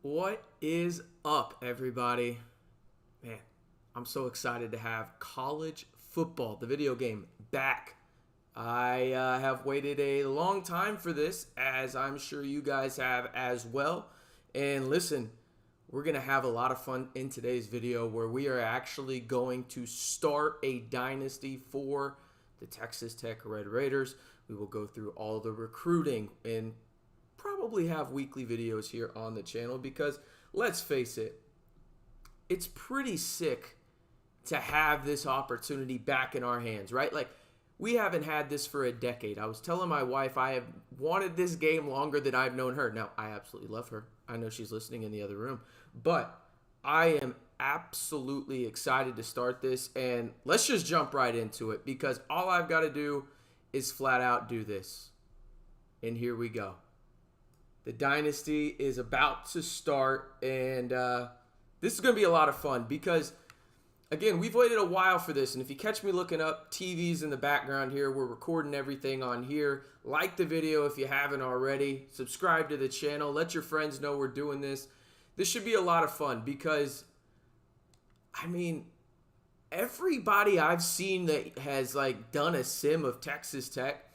What is up, everybody? Man, I'm so excited to have college football, the video game, back. I have waited a long time for this, as I'm sure you guys have as well. And listen, we're going to have a lot of fun in today's video where we are actually going to start a dynasty for the Texas Tech Red Raiders. We will go through all the recruiting and probably have weekly videos here on the channel because let's face it, it's pretty sick to have this opportunity back in our hands, right? Like, we haven't had this for a decade. I was telling my wife I have wanted this game longer than I've known her. Now, I absolutely love her. I know she's listening in the other room, but I am absolutely excited to start this, and let's just jump right into it because all I've got to do is flat out do this. And here we go. The Dynasty is about to start, and this is going to be a lot of fun because, again, we've waited a while for this, and if you catch me looking up TVs in the background here, we're recording everything on here. Like the video if you haven't already. Subscribe to the channel. Let your friends know we're doing this. This should be a lot of fun because, I mean, everybody I've seen that has, like, done a sim of Texas Tech,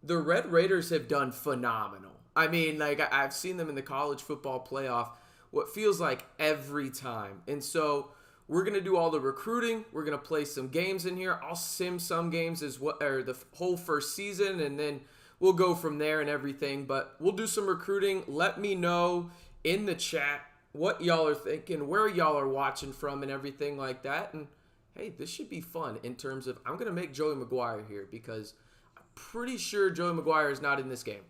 the Red Raiders have done phenomenal. I mean, like, I've seen them in the college football playoff what feels like every time. And so we're going to do all the recruiting. We're going to play some games in here. I'll sim some games as well, or the whole first season, and then we'll go from there and everything. But we'll do some recruiting. Let me know in the chat what y'all are thinking, where y'all are watching from and everything like that. And, hey, this should be fun in terms of I'm going to make Joey Maguire here because I'm pretty sure Joey Maguire is not in this game.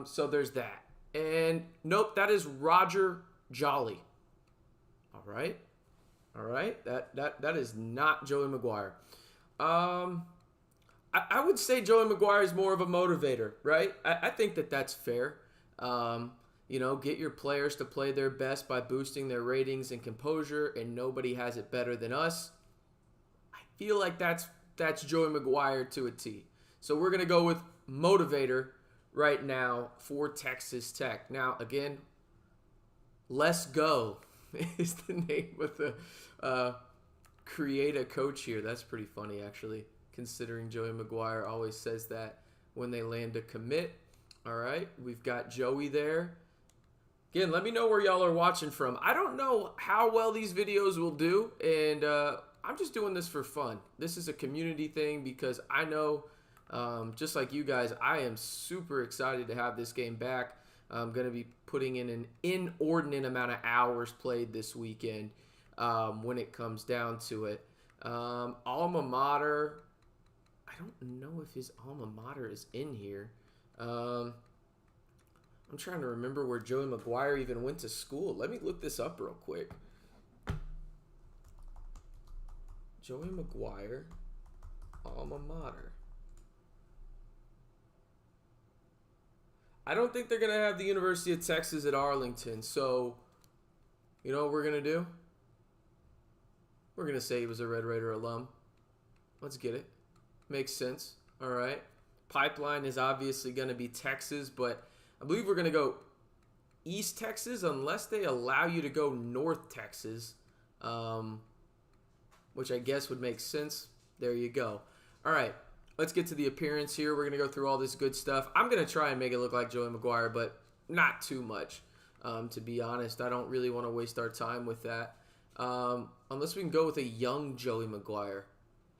So there's that. And nope, that is Roger Jolly. All right. That is not Joey Maguire. I would say Joey Maguire is more of a motivator, right? I think that's fair. Get your players to play their best by boosting their ratings and composure, and nobody has it better than us. I feel like that's Joey Maguire to a T. So we're going to go with motivator right now for Texas Tech. Now, again, Let's Go is the name of the create a coach here. That's pretty funny, actually, considering Joey Maguire always says that when they land a commit. All right, we've got Joey there. Again, let me know where y'all are watching from. I don't know how well these videos will do, and I'm just doing this for fun. This is a community thing because I know, just like you guys, I am super excited to have this game back. I'm going to be putting in an inordinate amount of hours played this weekend when it comes down to it. Alma Mater, I don't know if his alma mater is in here. I'm trying to remember where Joey Maguire even went to school. Let me look this up real quick. Joey Maguire, alma mater. I don't think they're going to have the University of Texas at Arlington. So, you know what we're going to do? We're going to say he was a Red Raider alum. Let's get it. Makes sense. All right. Pipeline is obviously going to be Texas, but I believe we're going to go East Texas unless they allow you to go North Texas, which I guess would make sense. There you go. All right. Let's get to the appearance here. We're going to go through all this good stuff. I'm going to try and make it look like Joey Maguire, but not too much. To be honest, I don't really want to waste our time with that. Unless we can go with a young Joey Maguire.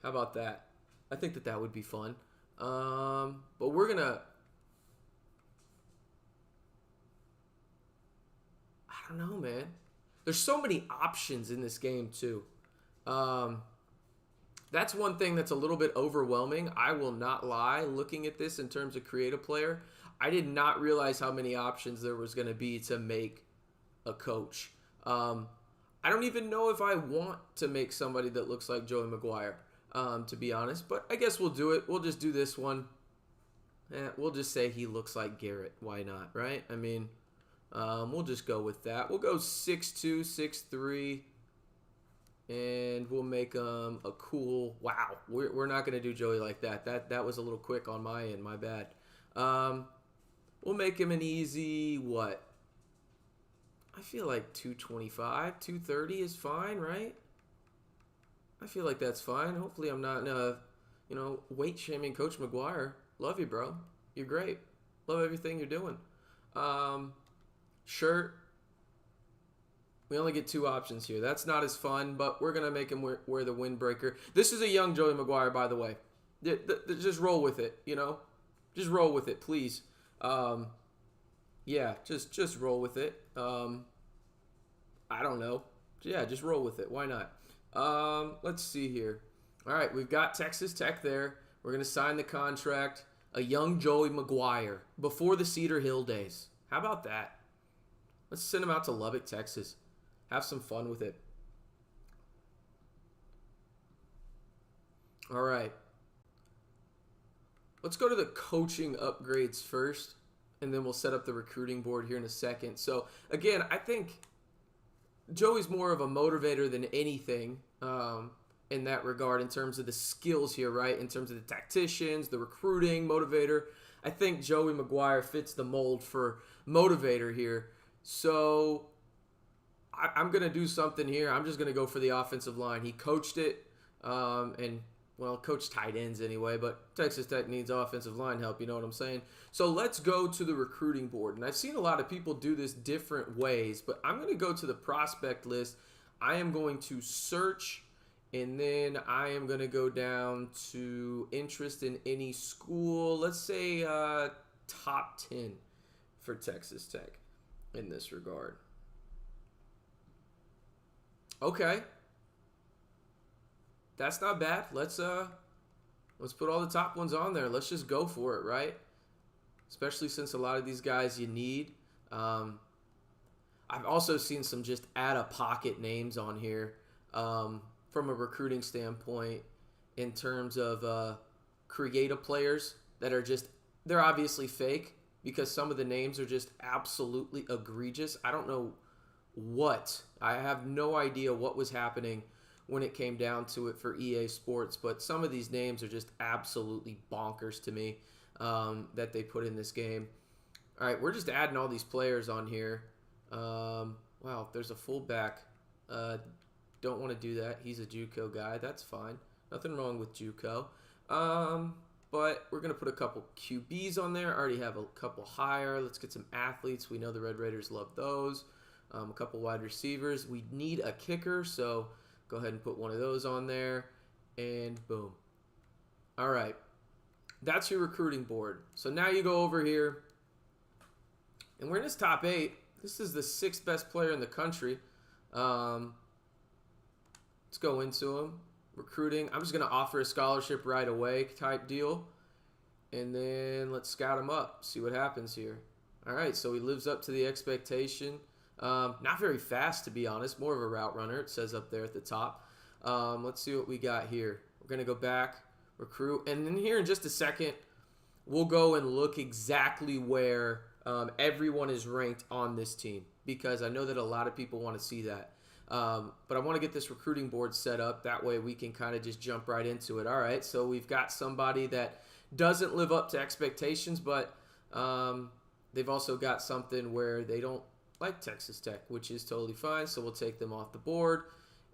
How about that? I think that would be fun. But we're going to... I don't know, man. There's so many options in this game, too. That's one thing that's a little bit overwhelming. I will not lie. Looking at this in terms of create a player, I did not realize how many options there was going to be to make a coach. I don't even know if I want to make somebody that looks like Joey Maguire, to be honest. But I guess we'll do it. We'll just do this one. We'll just say he looks like Garrett. Why not, right? I mean, we'll just go with that. We'll go 6'2", 6'3". And we'll make a cool, wow, we're not going to do Joey like that. That was a little quick on my end, my bad. We'll make him an easy, what? I feel like 225, 230 is fine, right? I feel like that's fine. Hopefully I'm not, weight shaming Coach Maguire. Love you, bro. You're great. Love everything you're doing. Shirt. We only get 2 options here. That's not as fun, but we're going to make him wear the windbreaker. This is a young Joey Maguire, by the way. Just roll with it, Just roll with it, please. Yeah, just roll with it. I don't know. Yeah, just roll with it. Why not? Let's see here. All right, we've got Texas Tech there. We're going to sign the contract. A young Joey Maguire before the Cedar Hill days. How about that? Let's send him out to Lubbock, Texas. Have some fun with it. All right. Let's go to the coaching upgrades first, and then we'll set up the recruiting board here in a second. So, again, I think Joey's more of a motivator than anything in that regard in terms of the skills here, right? In terms of the tacticians, the recruiting, motivator. I think Joey Maguire fits the mold for motivator here. So I'm going to do something here. I'm just going to go for the offensive line. He coached it coached tight ends anyway, but Texas Tech needs offensive line help, you know what I'm saying? So let's go to the recruiting board. And I've seen a lot of people do this different ways, but I'm going to go to the prospect list. I am going to search, and then I am going to go down to interest in any school. Let's say top 10 for Texas Tech in this regard. Okay. That's not bad. Let's put all the top ones on there. Let's just go for it, right? Especially since a lot of these guys you need. I've also seen some just out-of-pocket names on here from a recruiting standpoint in terms of creative players that are they're obviously fake because some of the names are just absolutely egregious. I don't know I have no idea what was happening when it came down to it for EA Sports, but some of these names are just absolutely bonkers to me that they put in this game. All right, we're just adding all these players on here. Wow, there's a fullback. Don't want to do that. He's a JUCO guy. That's fine. Nothing wrong with JUCO. But we're going to put a couple QBs on there. I already have a couple higher. Let's get some athletes. We know the Red Raiders love those. A couple wide receivers. We need a kicker, so go ahead and put one of those on there, and boom. All right. That's your recruiting board. So now you go over here, and we're in this top 8. This is the 6th best player in the country. Let's go into him. Recruiting. I'm just going to offer a scholarship right away type deal, and then let's scout him up, see what happens here. All right, so he lives up to the expectation. Not very fast, to be honest. More of a route runner, it says up there at the top. Let's see what we got here. We're going to go back, recruit. And then here in just a second, we'll go and look exactly where everyone is ranked on this team. Because I know that a lot of people want to see that. But I want to get this recruiting board set up. That way we can kind of just jump right into it. All right, so we've got somebody that doesn't live up to expectations, but they've also got something where they don't like Texas Tech, which is totally fine. So we'll take them off the board,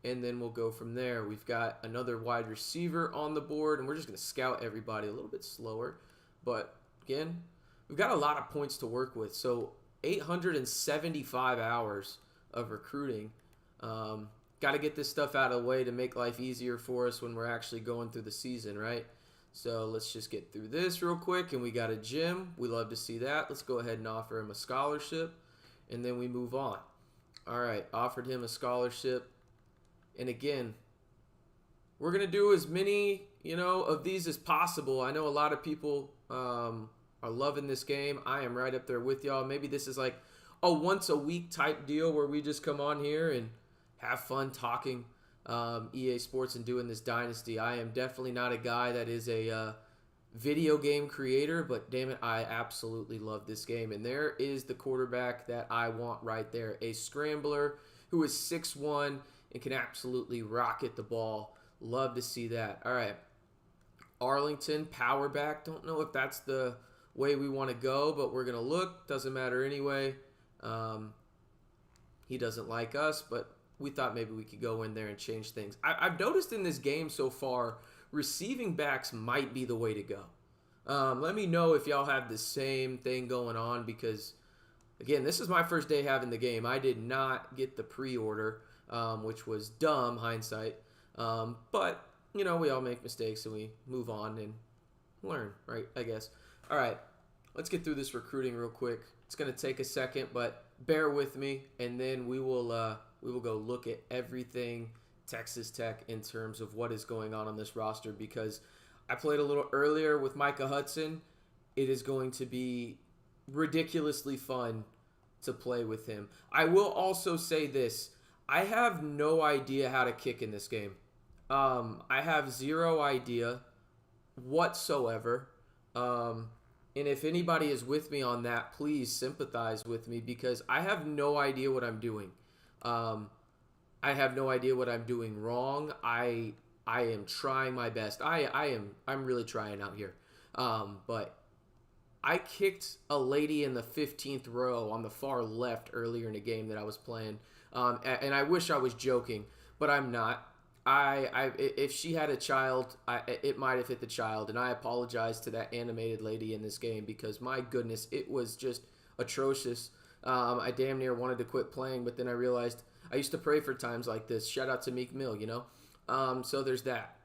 and then we'll go from there. We've got another wide receiver on the board, and we're just going to scout everybody a little bit slower. But, again, we've got a lot of points to work with. So 875 hours of recruiting. Got to get this stuff out of the way to make life easier for us when we're actually going through the season, right? So let's just get through this real quick, and we got a gym. We love to see that. Let's go ahead and offer him a scholarship. And then we move on. All right, offered him a scholarship. And again, we're going to do as many, of these as possible. I know a lot of people are loving this game. I am right up there with y'all. Maybe this is like a once-a-week type deal where we just come on here and have fun talking EA Sports and doing this Dynasty. I am definitely not a guy that is a video game creator, but damn it, I absolutely love this game. And there is the quarterback that I want right there, a scrambler who is 6'1" and can absolutely rocket the ball. Love to see that. All right, Arlington, power back. Don't know if that's the way we want to go, but we're going to look. Doesn't matter anyway. He doesn't like us, but we thought maybe we could go in there and change things. I've noticed in this game so far, receiving backs might be the way to go. Let me know if y'all have the same thing going on because, again, this is my first day having the game. I did not get the pre-order, which was dumb, hindsight. But, you know, we all make mistakes and we move on and learn, right, I guess. All right, let's get through this recruiting real quick. It's going to take a second, but bear with me, and then we will go look at everything Texas Tech in terms of what is going on this roster because I played a little earlier with Micah Hudson. It is going to be ridiculously fun to play with him. I will also say this. I have no idea how to kick in this game. I have zero idea whatsoever. And if anybody is with me on that, please sympathize with me because I have no idea what I'm doing. I have no idea what I'm doing wrong. I am trying my best. I'm really trying out here. But I kicked a lady in the 15th row on the far left earlier in the game that I was playing. And I wish I was joking, but I'm not. If she had a child, it might have hit the child, and I apologize to that animated lady in this game because my goodness, it was just atrocious. I damn near wanted to quit playing, but then I realized I used to pray for times like this. Shout out to Meek Mill, you know. So there's that.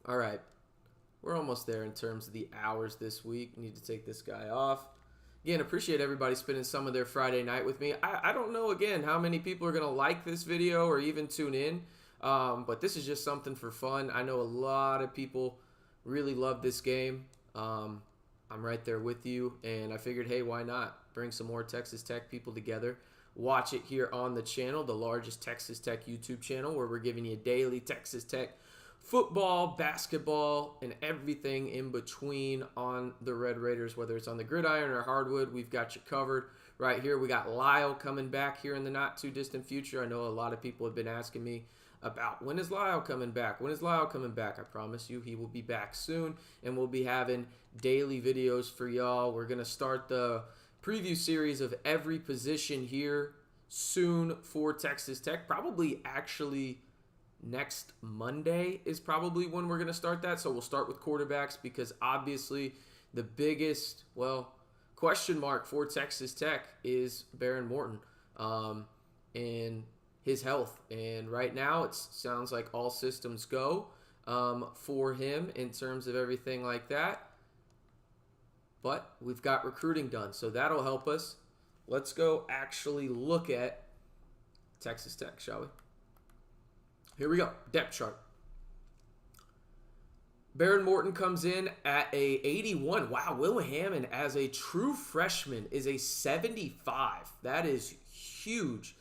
All right, we're almost there in terms of the hours this week. Need to take this guy off. Again, appreciate everybody spending some of their Friday night with me. I don't know again how many people are gonna like this video or even tune in. But this is just something for fun. I know a lot of people really love this game. I'm right there with you, and I figured, hey, why not bring some more Texas Tech people together, watch it here on the channel, the largest Texas Tech YouTube channel, where we're giving you daily Texas Tech football, basketball, and everything in between on the Red Raiders, whether it's on the gridiron or hardwood. We've got you covered right here. We got Lyle coming back here in the not-too-distant future. I know a lot of people have been asking me about when is Lyle coming back? When is Lyle coming back? I promise you he will be back soon, and we'll be having daily videos for y'all. We're going to start the preview series of every position here soon for Texas Tech. Probably actually next Monday is probably when we're going to start that. So we'll start with quarterbacks because obviously the biggest, question mark for Texas Tech is Baron Morton and his health. And right now it sounds like all systems go for him in terms of everything like that. But we've got recruiting done, so that'll help us. Let's go actually look at Texas Tech, shall we? Here we go. Depth chart. Baron Morton comes in at a 81. Wow, Will Hammond as a true freshman is a 75. That is huge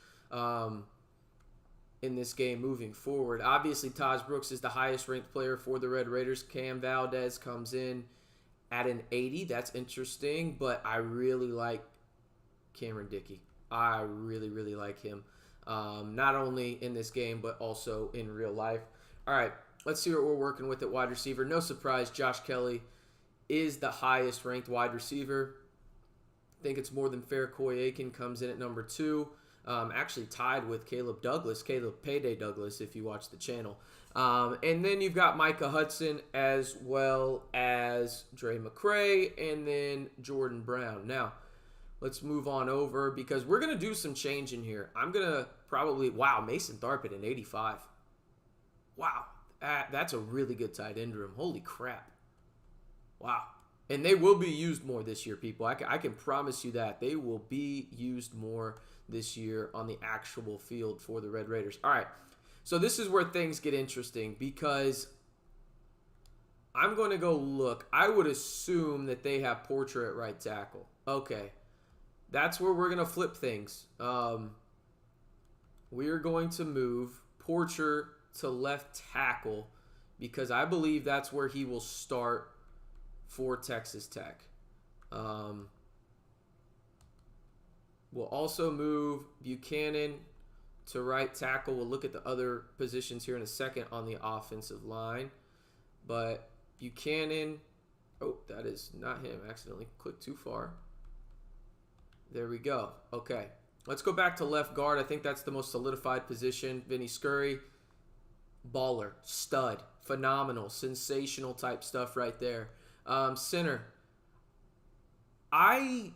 in this game moving forward. Obviously, Taj Brooks is the highest ranked player for the Red Raiders. Cam Valdez comes in at an 80. That's interesting, but I really like Cameron Dickey. I really, really like him. Not only in this game, but also in real life. All right, let's see what we're working with at wide receiver. No surprise, Josh Kelly is the highest ranked wide receiver. I think it's more than fair. Coy Aiken comes in at number 2. Actually tied with Caleb Douglas, Caleb Payday Douglas, if you watch the channel. And then you've got Micah Hudson as well as Dre McCray and then Jordan Brown. Now, let's move on over because we're going to do some change in here. I'm going to probably, Mason Tharp at an 85. Wow, that's a really good tight end room. Holy crap. Wow. And they will be used more this year, people. I can promise you that. They will be used more this year on the actual field for the Red Raiders. All right, so this is where things get interesting because I'm going to go look. I would assume that they have Porcher at right tackle. Okay, that's where we're going to flip things. We're going to move Porcher to left tackle because I believe that's where he will start for Texas Tech. We'll also move Buchanan to right tackle. We'll look at the other positions here in a second on the offensive line. But Buchanan, that is not him. I accidentally clicked too far. There we go. Okay. Let's go back to left guard. I think that's the most solidified position. Vinny Scurry, baller, stud, phenomenal, sensational type stuff right there. Center, I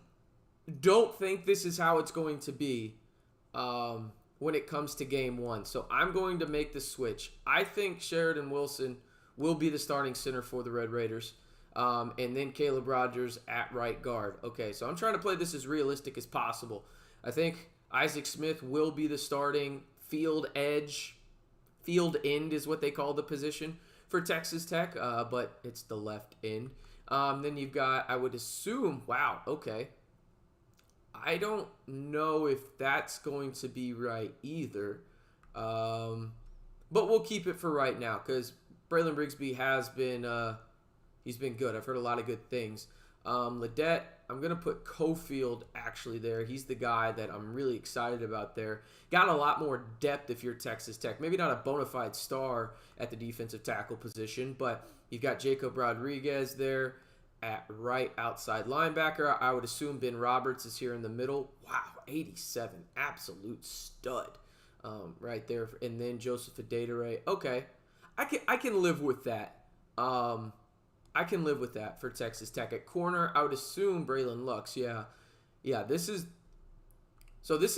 don't think this is how it's going to be when it comes to game one. So I'm going to make the switch. I think Sheridan Wilson will be the starting center for the Red Raiders. And then Caleb Rogers at right guard. Okay, so I'm trying to play this as realistic as possible. I think Isaac Smith will be the starting field edge. Field end is what they call the position for Texas Tech, but it's the left end. Then you've got, I would assume, wow, okay. I don't know if that's going to be right either. But we'll keep it for right now because Braylon Brigsby has been, he's been good. I've heard a lot of good things. Ledette, I'm going to put Cofield actually there. He's the guy that I'm really excited about there. Got a lot more depth if you're Texas Tech. Maybe not a bona fide star at the defensive tackle position, but you've got Jacob Rodriguez there at right outside linebacker. I would assume Ben Roberts is here in the middle. Wow, 87. Absolute stud right there. And then Joseph Adedire. Okay, I can live with that. I can live with that for Texas Tech. At corner, I would assume Braylon Lux. Yeah, this is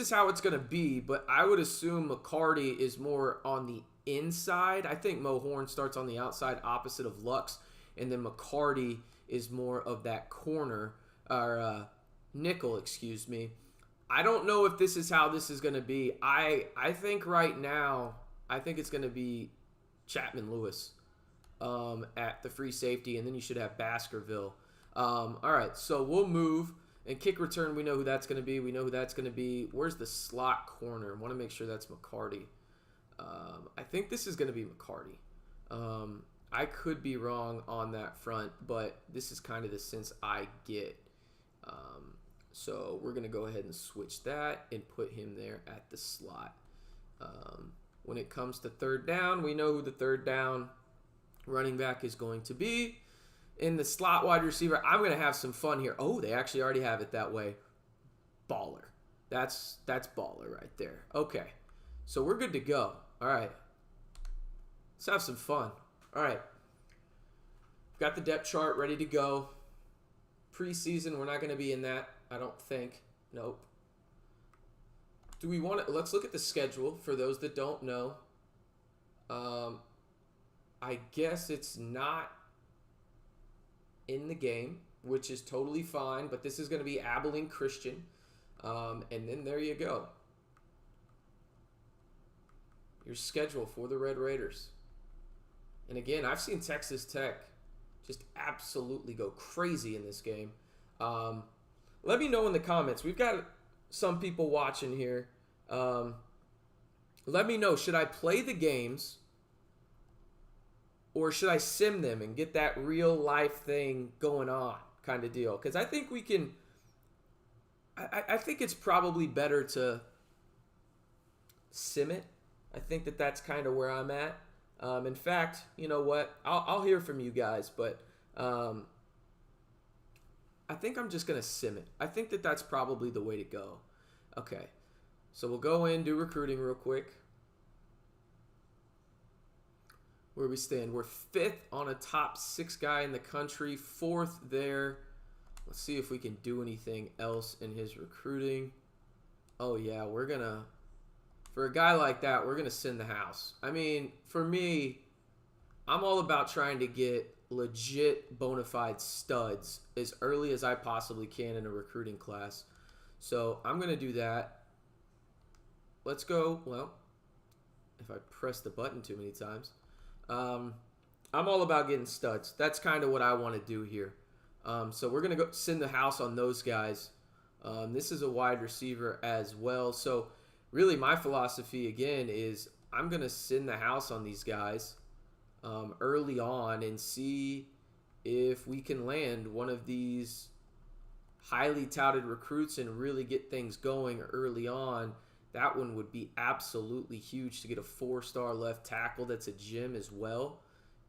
how it's going to be, but I would assume McCarty is more on the inside. I think Mo Horn starts on the outside opposite of Lux, and then McCarty is more of that corner, or nickel, excuse me. I don't know if this is how this is going to be. I think right now, I think it's going to be Chapman Lewis at the free safety, and then you should have Baskerville. All right, so we'll move. And kick return, we know who that's going to be. We know who that's going to be. Where's the slot corner? I want to make sure that's McCarty. I think this is going to be McCarty. I could be wrong on that front, but this is kind of the sense I get. So we're going to go ahead and switch that and put him there at the slot. When it comes to third down, we know who the third down running back is going to be. In the slot wide receiver, I'm going to have some fun here. Oh, they actually already have it that way. Baller. That's baller right there. Okay. So we're good to go. All right. Let's have some fun. All right. Got the depth chart ready to go. Preseason, we're not going to be in that, I don't think. Nope. Do we want to... Let's look at the schedule for those that don't know. I guess it's not in the game, which is totally fine, but this is going to be Abilene Christian, and then there you go. Your schedule for the Red Raiders. And again, I've seen Texas Tech just absolutely go crazy in this game. Let me know in the comments. We've got some people watching here. Let me know, should I play the games or should I sim them and get that real life thing going on kind of deal? Because I think we can, I think it's probably better to sim it. I think that that's kind of where I'm at. In fact, you know what? I'll hear from you guys, but I think I'm just going to sim it. I think that that's probably the way to go. Okay, so we'll go in, do recruiting real quick. Where we stand. We're 5th on a top 6 guy in the country, 4th there. Let's see if we can do anything else in his recruiting. Oh yeah, we're gonna, for a guy like that, we're gonna send the house. I mean, for me, I'm all about trying to get legit bona fide studs as early as I possibly can in a recruiting class. So I'm gonna do that. Let's go. Well, if I press the button too many times. I'm all about getting studs. That's kind of what I want to do here. So we're going to go send the house on those guys. This is a wide receiver as well. So really my philosophy, again, is I'm going to send the house on these guys early on and see if we can land one of these highly touted recruits and really get things going early on. That one would be absolutely huge to get a 4-star left tackle that's a gem as well.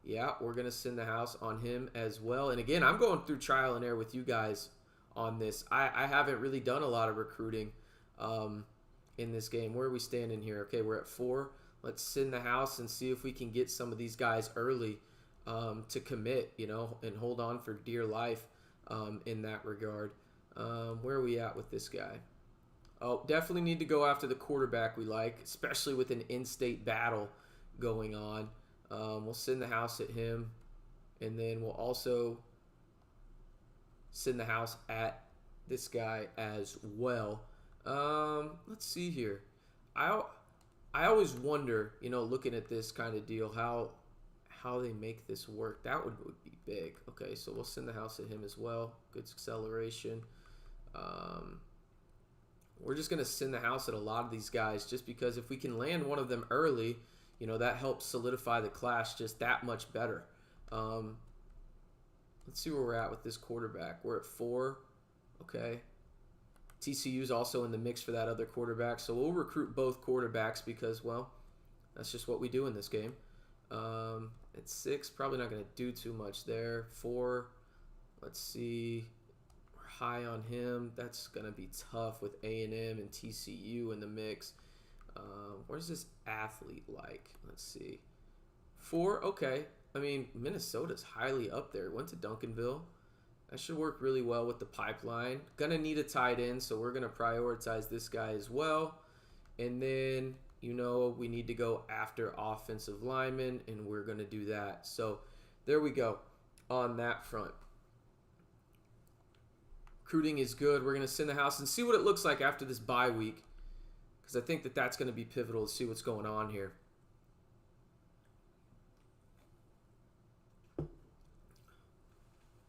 Yeah, we're going to send the house on him as well. And again, I'm going through trial and error with you guys on this. I haven't really done a lot of recruiting. in this game. Where are we standing here? Okay, we're at 4. Let's send the house and see if we can get some of these guys early to commit, and hold on for dear life in that regard. Where are we at with this guy? Oh, definitely need to go after the quarterback we like, especially with an in-state battle going on. We'll send the house at him, and then we'll also send the house at this guy as well. Let's see here. I always wonder, looking at this kind of deal, how they make this work. That would be big. Okay, so we'll send the house at him as well. Good acceleration. We're just going to send the house at a lot of these guys just because if we can land one of them early, that helps solidify the class just that much better. Let's see where we're at with this quarterback. We're at 4. Okay. TCU's also in the mix for that other quarterback, so we'll recruit both quarterbacks because, well, that's just what we do in this game. At 6, probably not going to do too much there. 4, let's see. We're high on him. That's going to be tough with A&M and TCU in the mix. Where's this athlete like? Let's see. 4, okay. I mean, Minnesota's highly up there. Went to Duncanville. That should work really well with the pipeline. Gonna need a tight end, so we're gonna prioritize this guy as well. And then, we need to go after offensive linemen, and we're gonna do that. So there we go on that front. Recruiting is good. We're gonna send the house and see what it looks like after this bye week, because I think that's gonna be pivotal to see what's going on here.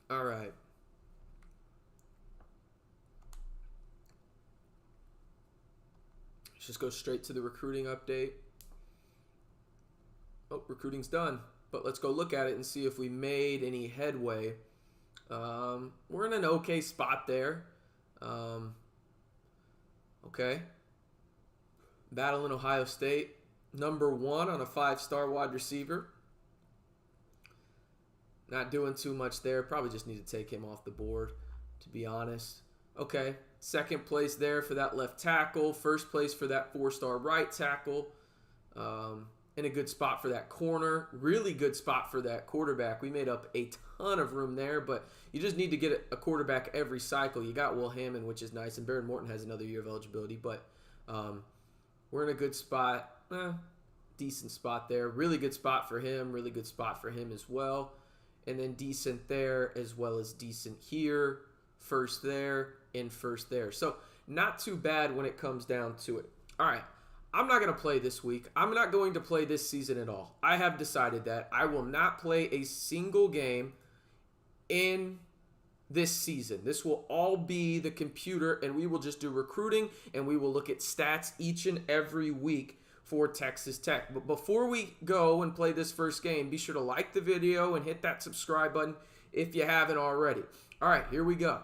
All right. Let's just go straight to the recruiting update. Oh, recruiting's done. But let's go look at it and see if we made any headway. We're in an okay spot there. Okay. Battle in Ohio State. Number 1 on a 5-star wide receiver. Not doing too much there. Probably just need to take him off the board, to be honest. Okay, 2nd place there for that left tackle. 1st place for that 4-star right tackle. In a good spot for that corner. Really good spot for that quarterback. We made up a ton of room there, but you just need to get a quarterback every cycle. You got Will Hammond, which is nice, and Baron Morton has another year of eligibility, but we're in a good spot. Decent spot there. Really good spot for him. Really good spot for him as well. And then decent there as well as decent here. 1st there and 1st there. So not too bad when it comes down to it. All right. I'm not going to play this week. I'm not going to play this season at all. I have decided that I will not play a single game in this season. This will all be the computer, and we will just do recruiting, and we will look at stats each and every week for Texas Tech. But before we go and play this first game, be sure to like the video and hit that subscribe button if you haven't already. All right, here we go.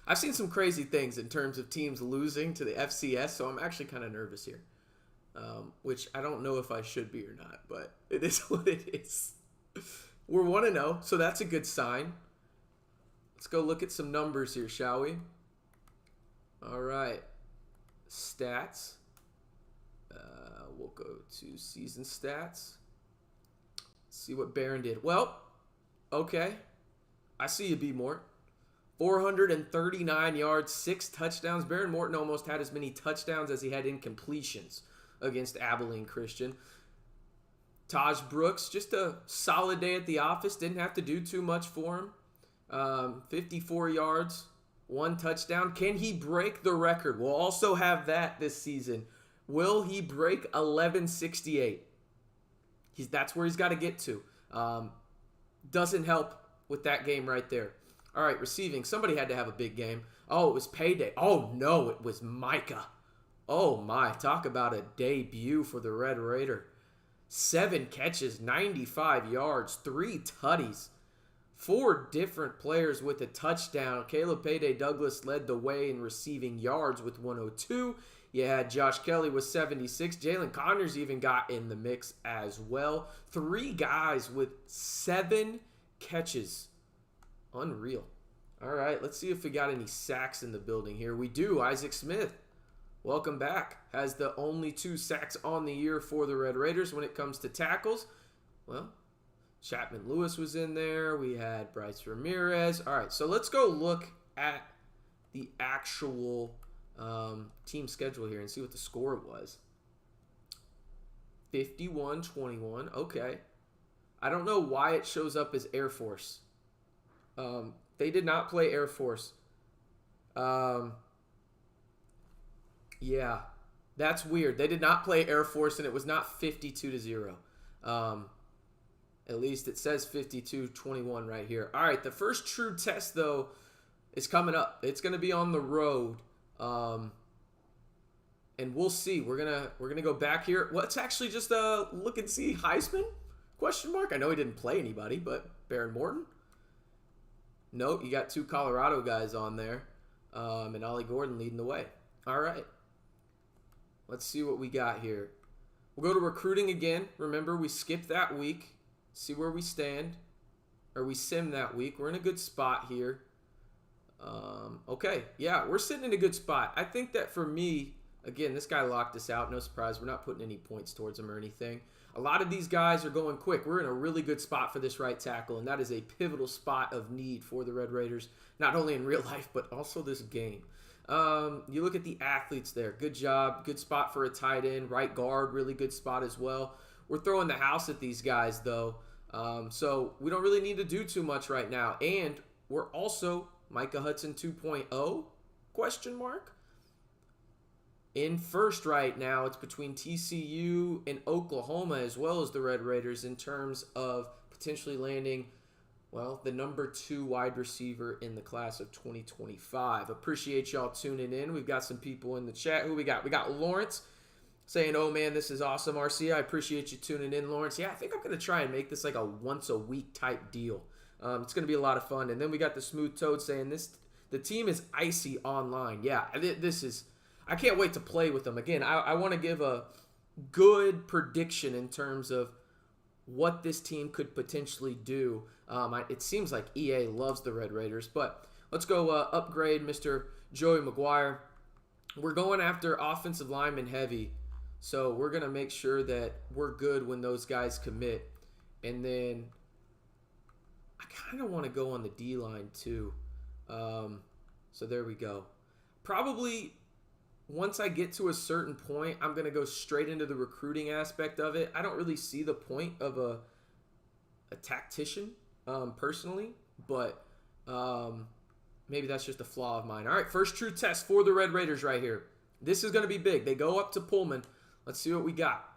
I've seen some crazy things in terms of teams losing to the FCS, so I'm actually kind of nervous here, which I don't know if I should be or not, but it is what it is. We're 1-0, so that's a good sign. Let's go look at some numbers here, shall we? All right. Stats. We'll go to season stats. See what Barron did. Well, okay. I see you, B. Mort. 439 yards, 6 touchdowns. Baron Morton almost had as many touchdowns as he had incompletions against Abilene Christian. Taj Brooks, just a solid day at the office. Didn't have to do too much for him. 54 yards, 1 touchdown. Can he break the record? We'll also have that this season. Will he break 1168? That's where he's got to get to. Doesn't help with that game right there. All right, receiving. Somebody had to have a big game. Oh, it was payday. Oh, no, it was Micah. Oh, my. Talk about a debut for the Red Raider. 7 catches, 95 yards, 3 tutties. 4 different players with a touchdown. Caleb Payday Douglas led the way in receiving yards with 102. You had Josh Kelly with 76. Jalen Connors even got in the mix as well. 3 guys with 7 catches. Unreal. All right, let's see if we got any sacks in the building here. We do. Isaac Smith, welcome back. Has the only 2 sacks on the year for the Red Raiders when it comes to tackles. Well, Chapman Lewis was in there. We had Bryce Ramirez. All right, so let's go look at the actual team schedule here and see what the score was. 51-21. Okay. I don't know why it shows up as Air Force. They did not play Air Force. Yeah, that's weird. They did not play Air Force, and it was not 52-0. At least it says 52-21 right here. All right, the first true test, though, is coming up. It's going to be on the road. And we'll see. We're gonna go back here. Let's actually just look and see Heisman? Question mark. I know he didn't play anybody, but Baron Morton. Nope, you got 2 Colorado guys on there, and Ollie Gordon leading the way. All right. Let's see what we got here. We'll go to recruiting again. Remember, we skipped that week. See where we stand. Or we sim that week. We're in a good spot here. Okay. Yeah, we're sitting in a good spot. I think that for me, again, this guy locked us out. No surprise. We're not putting any points towards him or anything. A lot of these guys are going quick. We're in a really good spot for this right tackle, and that is a pivotal spot of need for the Red Raiders, not only in real life, but also this game. You look at the athletes there. Good job. Good spot for a tight end. Right guard, really good spot as well. We're throwing the house at these guys, though. So we don't really need to do too much right now. And we're also Micah Hudson 2.0, question mark. In first right now, it's between TCU and Oklahoma as well as the Red Raiders in terms of potentially landing, well, the number 2 wide receiver in the class of 2025. Appreciate y'all tuning in. We've got some people in the chat. Who we got? We got Lawrence saying, oh, man, this is awesome, RC. I appreciate you tuning in, Lawrence. Yeah, I think I'm going to try and make this like a once-a-week type deal. It's going to be a lot of fun. And then we got the Smooth Toad saying, the team is icy online. Yeah, this is... I can't wait to play with them. Again, I want to give a good prediction in terms of what this team could potentially do. It seems like EA loves the Red Raiders, but let's go upgrade Mr. Joey Maguire. We're going after offensive lineman heavy, so we're going to make sure that we're good when those guys commit. And then I kind of want to go on the D-line too. So there we go. Probably... Once I get to a certain point, I'm going to go straight into the recruiting aspect of it. I don't really see the point of a tactician, personally, but maybe that's just a flaw of mine. All right, first true test for the Red Raiders right here. This is going to be big. They go up to Pullman. Let's see what we got.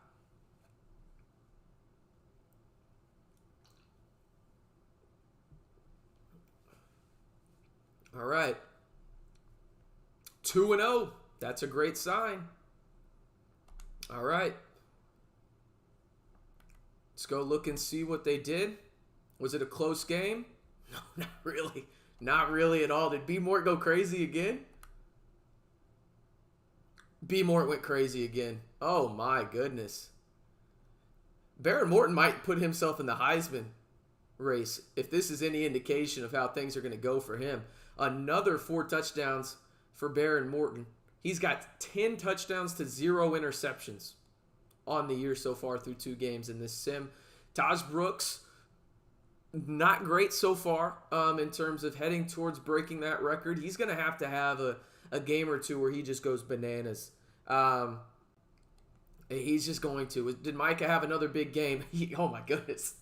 All right. 2-0. That's a great sign. All right. Let's go look and see what they did. Was it a close game? No, not really. Not really at all. Did B. Mort go crazy again? B. Mort went crazy again. Oh, my goodness. Baron Morton might put himself in the Heisman race if this is any indication of how things are going to go for him. Another 4 touchdowns for Baron Morton. He's got 10 touchdowns to 0 interceptions on the year so far through 2 games in this sim. Taj Brooks, not great so far in terms of heading towards breaking that record. He's going to have a game or 2 where he just goes bananas. He's just going to. Did Micah have another big game? Oh, my goodness.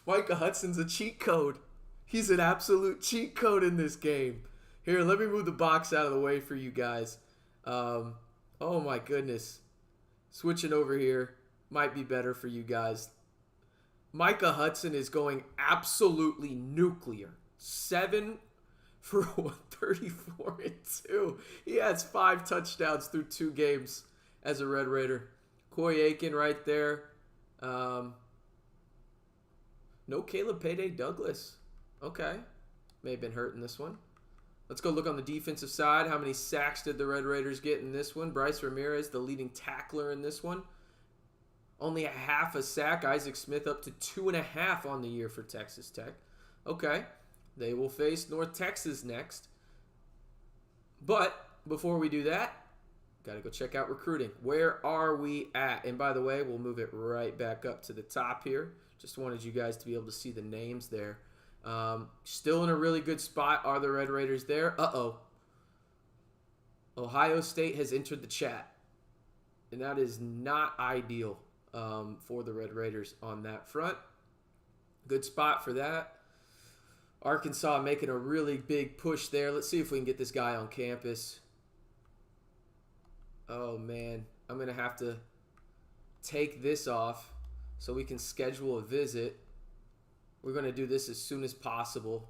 Micah Hudson's a cheat code. He's an absolute cheat code in this game. Here, let me move the box out of the way for you guys. Oh, my goodness. Switching over here might be better for you guys. Micah Hudson is going absolutely nuclear. 7 for 134 and 2. He has 5 touchdowns through 2 games as a Red Raider. Coy Aiken right there. No Caleb Payday Douglas. Okay. May have been hurt in this one. Let's go look on the defensive side. How many sacks did the Red Raiders get in this one? Bryce Ramirez, the leading tackler in this one. Only a half a sack. Isaac Smith up to 2.5 on the year for Texas Tech. Okay. They will face North Texas next. But before we do that, got to go check out recruiting. Where are we at? And by the way, we'll move it right back up to the top here. Just wanted you guys to be able to see the names there. Still in a really good spot are the Red Raiders there. Uh-oh. Ohio State has entered the chat. And that is not ideal for the Red Raiders on that front. Good spot for that. Arkansas making a really big push there. Let's see if we can get this guy on campus. Oh, man. I'm going to have to take this off so we can schedule a visit. We're going to do this as soon as possible.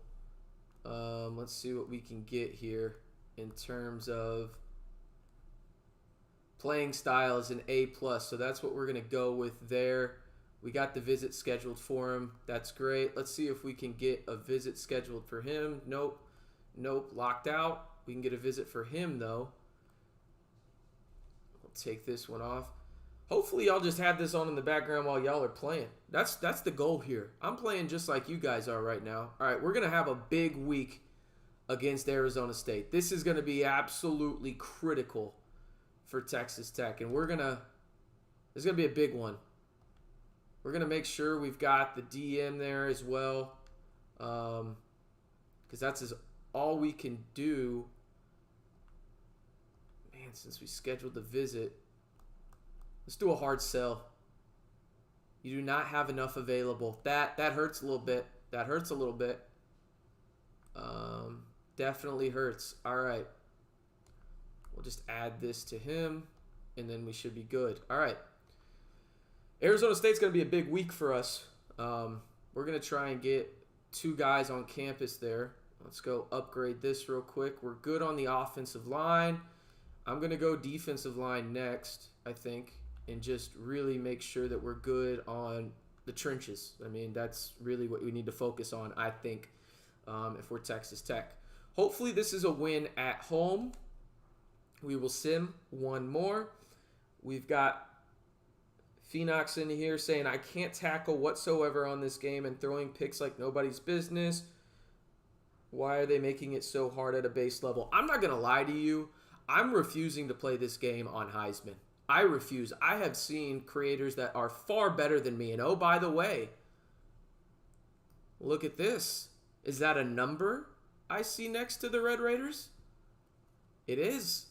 Let's see what we can get here in terms of playing style is an A+. So that's what we're going to go with there. We got the visit scheduled for him. That's great. Let's see if we can get a visit scheduled for him. Nope. Nope. Locked out. We can get a visit for him, though. We'll take this one off. Hopefully, y'all just have this on in the background while y'all are playing. That's the goal here. I'm playing just like you guys are right now. All right, we're going to have a big week against Arizona State. This is going to be absolutely critical for Texas Tech, and it's going to be a big one. We're going to make sure we've got the DM there as well, because that's all we can do. Man, since we scheduled the visit, let's do a hard sell. You do not have enough available. That hurts a little bit. That hurts a little bit. Definitely hurts. All right. We'll just add this to him, and then we should be good. All right. Arizona State's going to be a big week for us. We're going to try and get 2 guys on campus there. Let's go upgrade this real quick. We're good on the offensive line. I'm going to go defensive line next, I think, and just really make sure that we're good on the trenches. I mean, that's really what we need to focus on, I think, if we're Texas Tech. Hopefully this is a win at home. We will sim one more. We've got Phoenix in here saying, I can't tackle whatsoever on this game and throwing picks like nobody's business. Why are they making it so hard at a base level? I'm not going to lie to you. I'm refusing to play this game on Heisman. I refuse. I have seen creators that are far better than me. And oh, by the way, look at this. Is that a number I see next to the Red Raiders? It is.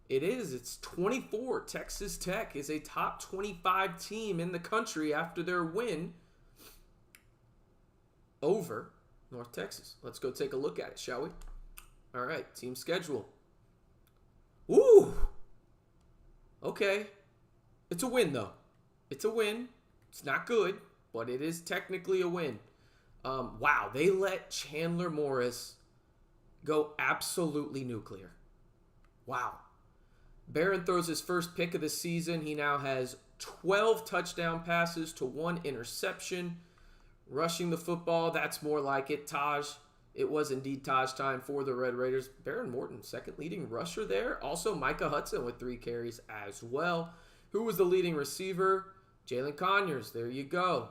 It is. It's 24. Texas Tech is a top 25 team in the country after their win over North Texas. Let's go take a look at it, shall we? All right, team schedule. Ooh. Okay. It's a win, though. It's a win. It's not good, but it is technically a win. Wow, they let Chandler Morris go absolutely nuclear. Wow. Barron throws his first pick of the season. He now has 12 touchdown passes to 1 interception. Rushing the football, that's more like it. Taj, it was indeed Taj time for the Red Raiders. Baron Morton, second leading rusher there. Also, Micah Hudson with 3 carries as well. Who was the leading receiver? Jalen Conyers, there you go.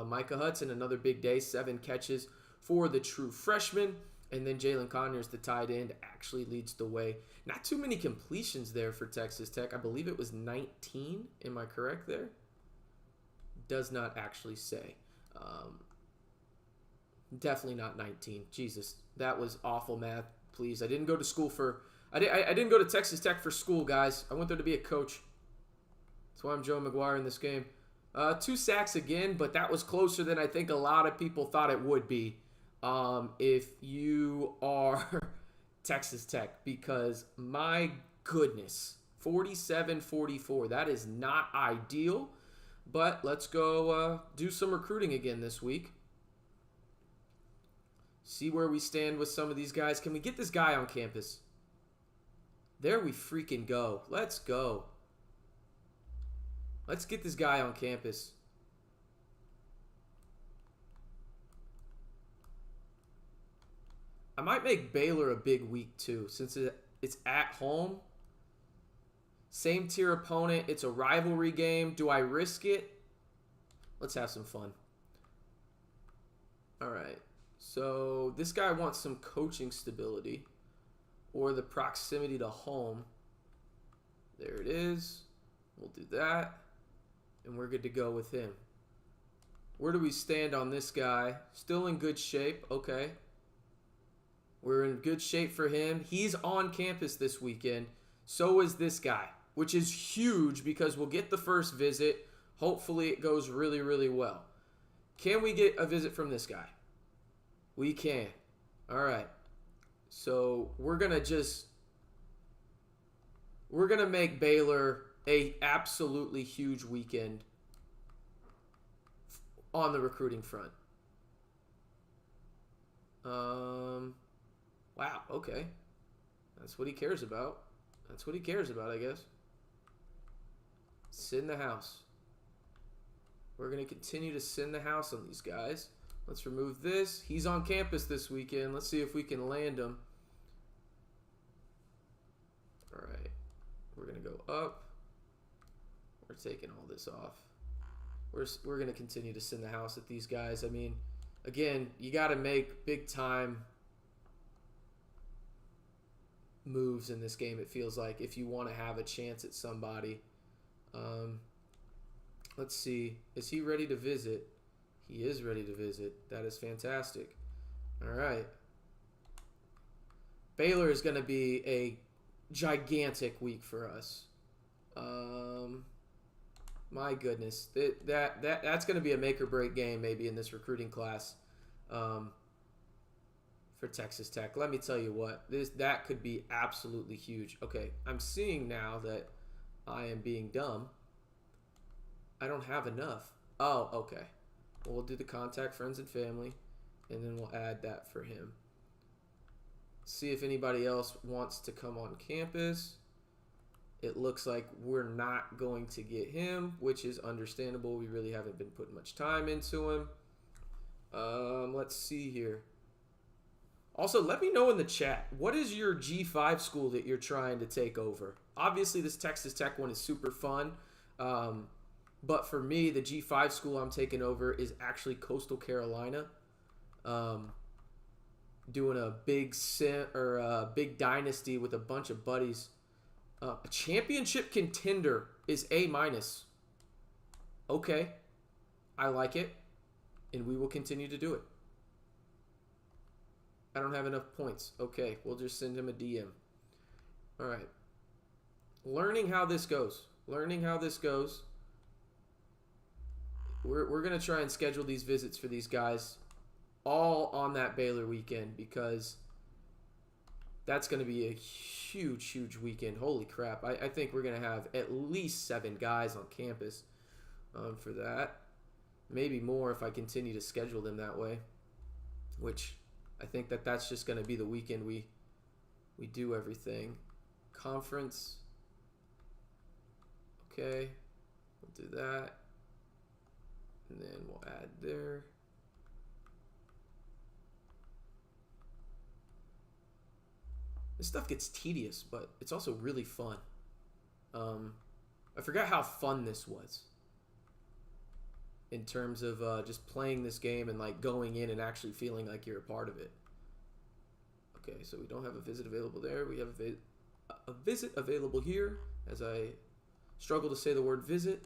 Micah Hudson, another big day, 7 catches for the true freshman. And then Jalen Conyers, the tight end, actually leads the way. Not too many completions there for Texas Tech. I believe it was 19. Am I correct there? Does not actually say. Definitely not 19. Jesus, that was awful math. Please, I didn't go to school for... I didn't go to Texas Tech for school, guys. I went there to be a coach. That's why I'm Joe Maguire in this game. 2 sacks again, but that was closer than I think a lot of people thought it would be. If you are Texas Tech, because my goodness, 47-44, that is not ideal, but let's go do some recruiting again this week. See where we stand with some of these guys. Can we get this guy on campus? There we freaking go. Let's go. Let's get this guy on campus. I might make Baylor a big week too, since it's at home. Same tier opponent. It's a rivalry game. Do I risk it? Let's have some fun. All right. So this guy wants some coaching stability or the proximity to home. There it is. We'll do that. And we're good to go with him. Where do we stand on this guy? Still in good shape. Okay. We're in good shape for him. He's on campus this weekend. So is this guy, which is huge because we'll get the first visit. Hopefully it goes really, really well. Can we get a visit from this guy? We can. All right. So we're going to make Baylor a absolutely huge weekend on the recruiting front. Wow, okay. That's what he cares about. That's what he cares about, I guess. Sit in the house. We're going to continue to sit in the house on these guys. Let's remove this. He's on campus this weekend. Let's see if we can land him. All right. We're going to go up. We're taking all this off. We're going to continue to sit in the house at these guys. I mean, again, you got to make big time moves in this game, it feels like, if you want to have a chance at somebody. Let's see. Is he ready to visit? He is ready to visit. That is fantastic. All right. Baylor is going to be a gigantic week for us. My goodness. That's going to be a make or break game maybe in this recruiting class for Texas Tech. Let me tell you what. That could be absolutely huge. Okay, I'm seeing now that I am being dumb. I don't have enough. Oh, okay. Well, we'll do the contact friends and family, and then we'll add that for him. See if anybody else wants to come on campus. It looks like we're not going to get him, which is understandable. We really haven't been putting much time into him. Let's see here. Also, let me know in the chat, what is your G5 school that you're trying to take over? Obviously, this Texas Tech one is super fun. But for me, the G5 school I'm taking over is actually Coastal Carolina. Doing a big big dynasty with a bunch of buddies. A championship contender is A-. Okay. I like it. And we will continue to do it. I don't have enough points. Okay. We'll just send him a DM. All right. Learning how this goes. Learning how this goes. We're going to try and schedule these visits for these guys all on that Baylor weekend because that's going to be a huge, huge weekend. Holy crap. I think we're going to have at least 7 guys on campus for that. Maybe more if I continue to schedule them that way, which I think that's just going to be the weekend we do everything. Conference. Okay. We'll do that. And then we'll add there. This stuff gets tedious, but it's also really fun. I forgot how fun this was in terms of just playing this game and like going in and actually feeling like you're a part of it. Okay, so we don't have a visit available there. We have a visit available here as I struggle to say the word visit.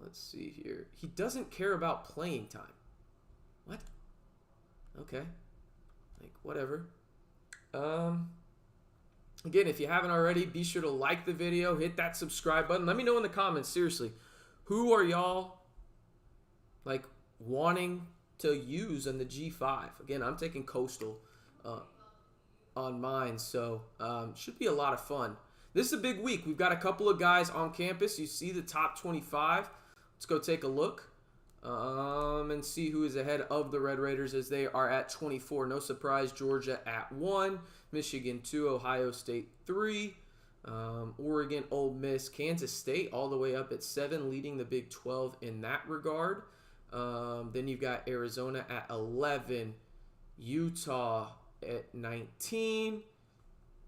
Let's see here. He doesn't care about playing time. What? Okay. Like, whatever. Again, if you haven't already, be sure to like the video, hit that subscribe button. Let me know in the comments, seriously, who are y'all like wanting to use in the G5? Again, I'm taking Coastal on mine, so should be a lot of fun. This is a big week. We've got a couple of guys on campus. You see the top 25. Let's go take a look and see who is ahead of the Red Raiders as they are at 24. No surprise, Georgia at 1, Michigan 2, Ohio State 3, Oregon, Ole Miss, Kansas State all the way up at 7, leading the Big 12 in that regard. Then you've got Arizona at 11, Utah at 19,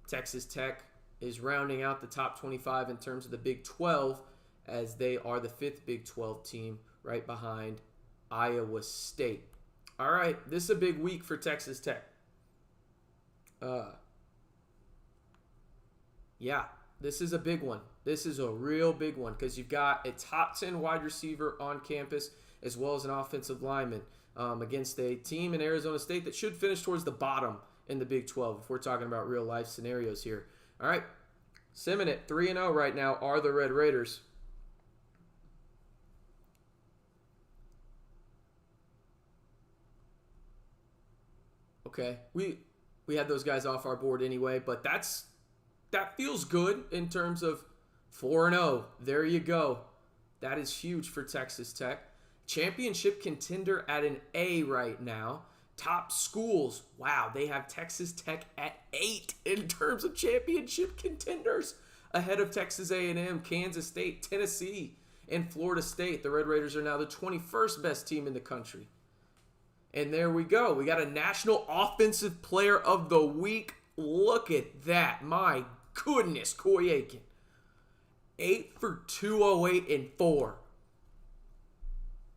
Texas Tech is rounding out the top 25 in terms of the Big 12 as they are the 5th Big 12 team right behind Iowa State. All right, this is a big week for Texas Tech. Yeah, this is a big one. This is a real big one because you've got a top 10 wide receiver on campus as well as an offensive lineman against a team in Arizona State that should finish towards the bottom in the Big 12 if we're talking about real life scenarios here. All right, Simming at 3-0 right now are the Red Raiders. Okay, we had those guys off our board anyway, but that feels good in terms of 4-0. There you go. That is huge for Texas Tech. Championship contender at an A right now. Top schools, wow, they have Texas Tech at 8 in terms of championship contenders, ahead of Texas A&M, Kansas State, Tennessee, and Florida State. The Red Raiders are now the 21st best team in the country. And there we go. We got a National Offensive Player of the Week. Look at that. My goodness, Coy Aiken. 8 for 208 and 4.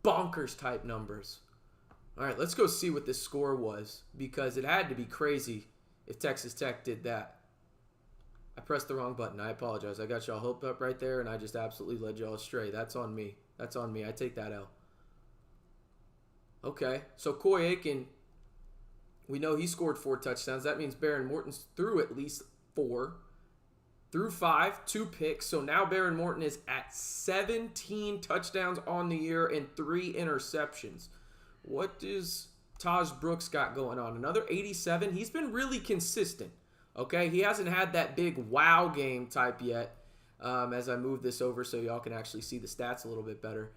Bonkers type numbers. All right, let's go see what this score was because it had to be crazy if Texas Tech did that. I pressed the wrong button. I apologize. I got y'all hooked up right there, and I just absolutely led y'all astray. That's on me. That's on me. I take that L. Okay, so Coy Aiken, we know he scored 4 touchdowns. That means Baron Morton threw at least 4. Threw 5, 2 picks. So now Baron Morton is at 17 touchdowns on the year and 3 interceptions. What does Taj Brooks got going on? Another 87. He's been really consistent. Okay, he hasn't had that big wow game type yet. As I move this over so y'all can actually see the stats a little bit better.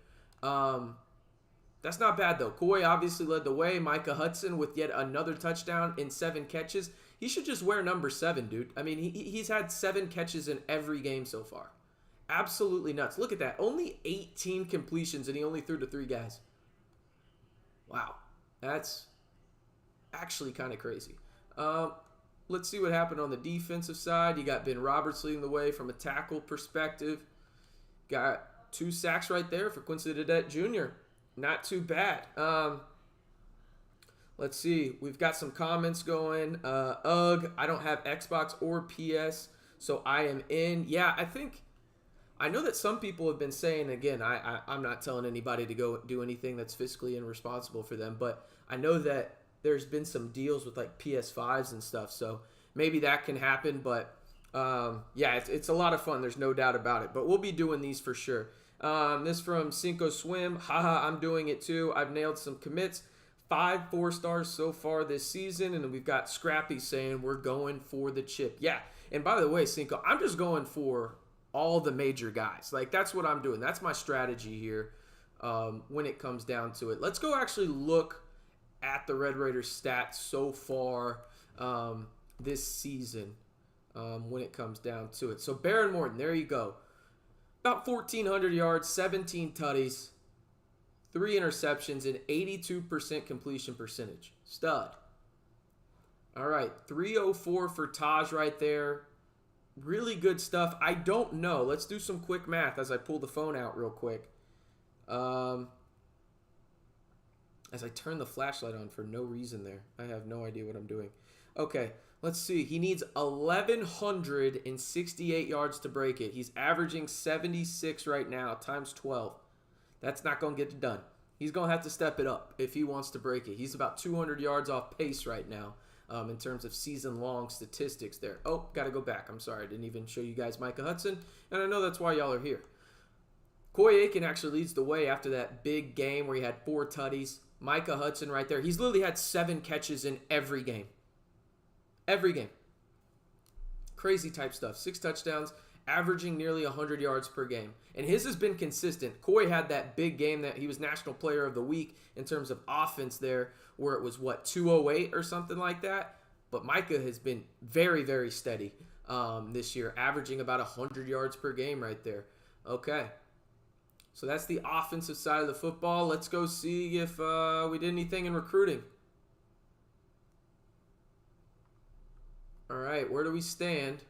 That's not bad though. Coy obviously led the way. Micah Hudson with yet another touchdown in 7 catches. He should just wear number 7, dude. I mean, he's had 7 catches in every game so far. Absolutely nuts. Look at that. Only 18 completions and he only threw to 3 guys. Wow, that's actually kind of crazy. Let's see what happened on the defensive side. You got Ben Roberts leading the way from a tackle perspective. Got 2 sacks right there for Quincy Dedette Jr. Not too bad. Let's see. We've got some comments going. Ugh, I don't have Xbox or PS, so I am in. Yeah, I know that some people have been saying, again, I'm not telling anybody to go do anything that's fiscally irresponsible for them, but I know that there's been some deals with like PS5s and stuff, so maybe that can happen, but yeah, it's a lot of fun. There's no doubt about it, but we'll be doing these for sure. This from Cinco Swim. Haha, I'm doing it too. I've nailed some commits. 5 4-stars so far this season, and we've got Scrappy saying we're going for the chip. Yeah, and by the way, Cinco, I'm just going for all the major guys. Like, that's what I'm doing. That's my strategy here when it comes down to it. Let's go actually look at the Red Raiders stats so far this season when it comes down to it. So Baron Morton, there you go. About 1,400 yards, 17 tutties, 3 interceptions, and 82% completion percentage. Stud. All right, 304 for Taj right there. Really good stuff. I don't know. Let's do some quick math as I pull the phone out real quick. As I turn the flashlight on for no reason there. I have no idea what I'm doing. Okay, let's see. He needs 1,168 yards to break it. He's averaging 76 right now times 12. That's not going to get it done. He's going to have to step it up if he wants to break it. He's about 200 yards off pace right now in terms of season-long statistics there. Oh, got to go back. I'm sorry. I didn't even show you guys Micah Hudson, and I know that's why y'all are here. Coy Aiken actually leads the way after that big game where he had 4 tutties. Micah Hudson right there. He's literally had 7 catches in every game. Every game. Crazy type stuff. 6 touchdowns, averaging nearly 100 yards per game. And his has been consistent. Coy had that big game that he was National Player of the Week in terms of offense there, where it was, 208 or something like that? But Micah has been very, very steady this year, averaging about 100 yards per game right there. Okay. So that's the offensive side of the football. Let's go see if we did anything in recruiting. All right, where do we stand?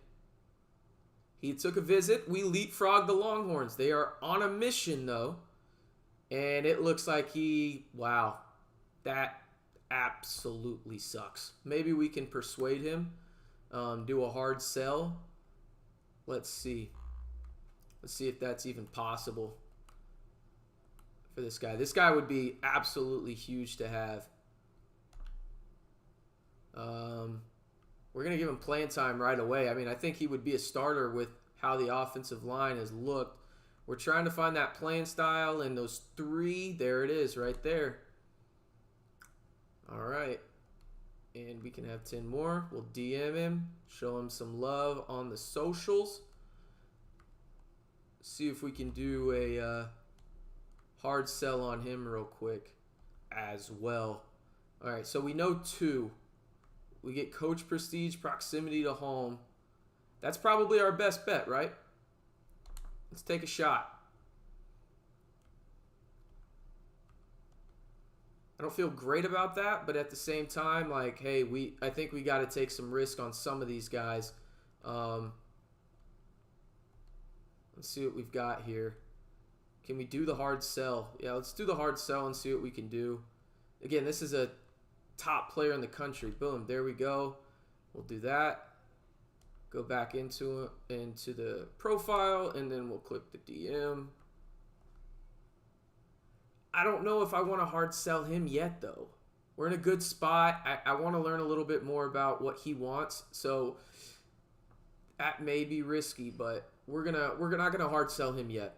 He took a visit. We leapfrogged the Longhorns. They are on a mission, though. And it looks like wow, that absolutely sucks. Maybe we can persuade him, do a hard sell. Let's see. Let's see if that's even possible for this guy. This guy would be absolutely huge to have. We're going to give him playing time right away. I mean, I think he would be a starter with how the offensive line has looked. We're trying to find that playing style and those 3. There it is right there. All right. And we can have 10 more. We'll DM him, show him some love on the socials. See if we can do a hard sell on him real quick as well. All right, so we know 2. We get coach prestige, proximity to home. That's probably our best bet, right? Let's take a shot. I don't feel great about that, but at the same time, like, hey, I think we got to take some risk on some of these guys. Let's see what we've got here. Can we do the hard sell? Yeah, let's do the hard sell and see what we can do. Again, this is a top player in the country. Boom, there we go. We'll do that. Go back into the profile, and then we'll click the DM. I don't know if I want to hard sell him yet, though. We're in a good spot. I want to learn a little bit more about what he wants, so that may be risky, but we're not gonna hard sell him yet.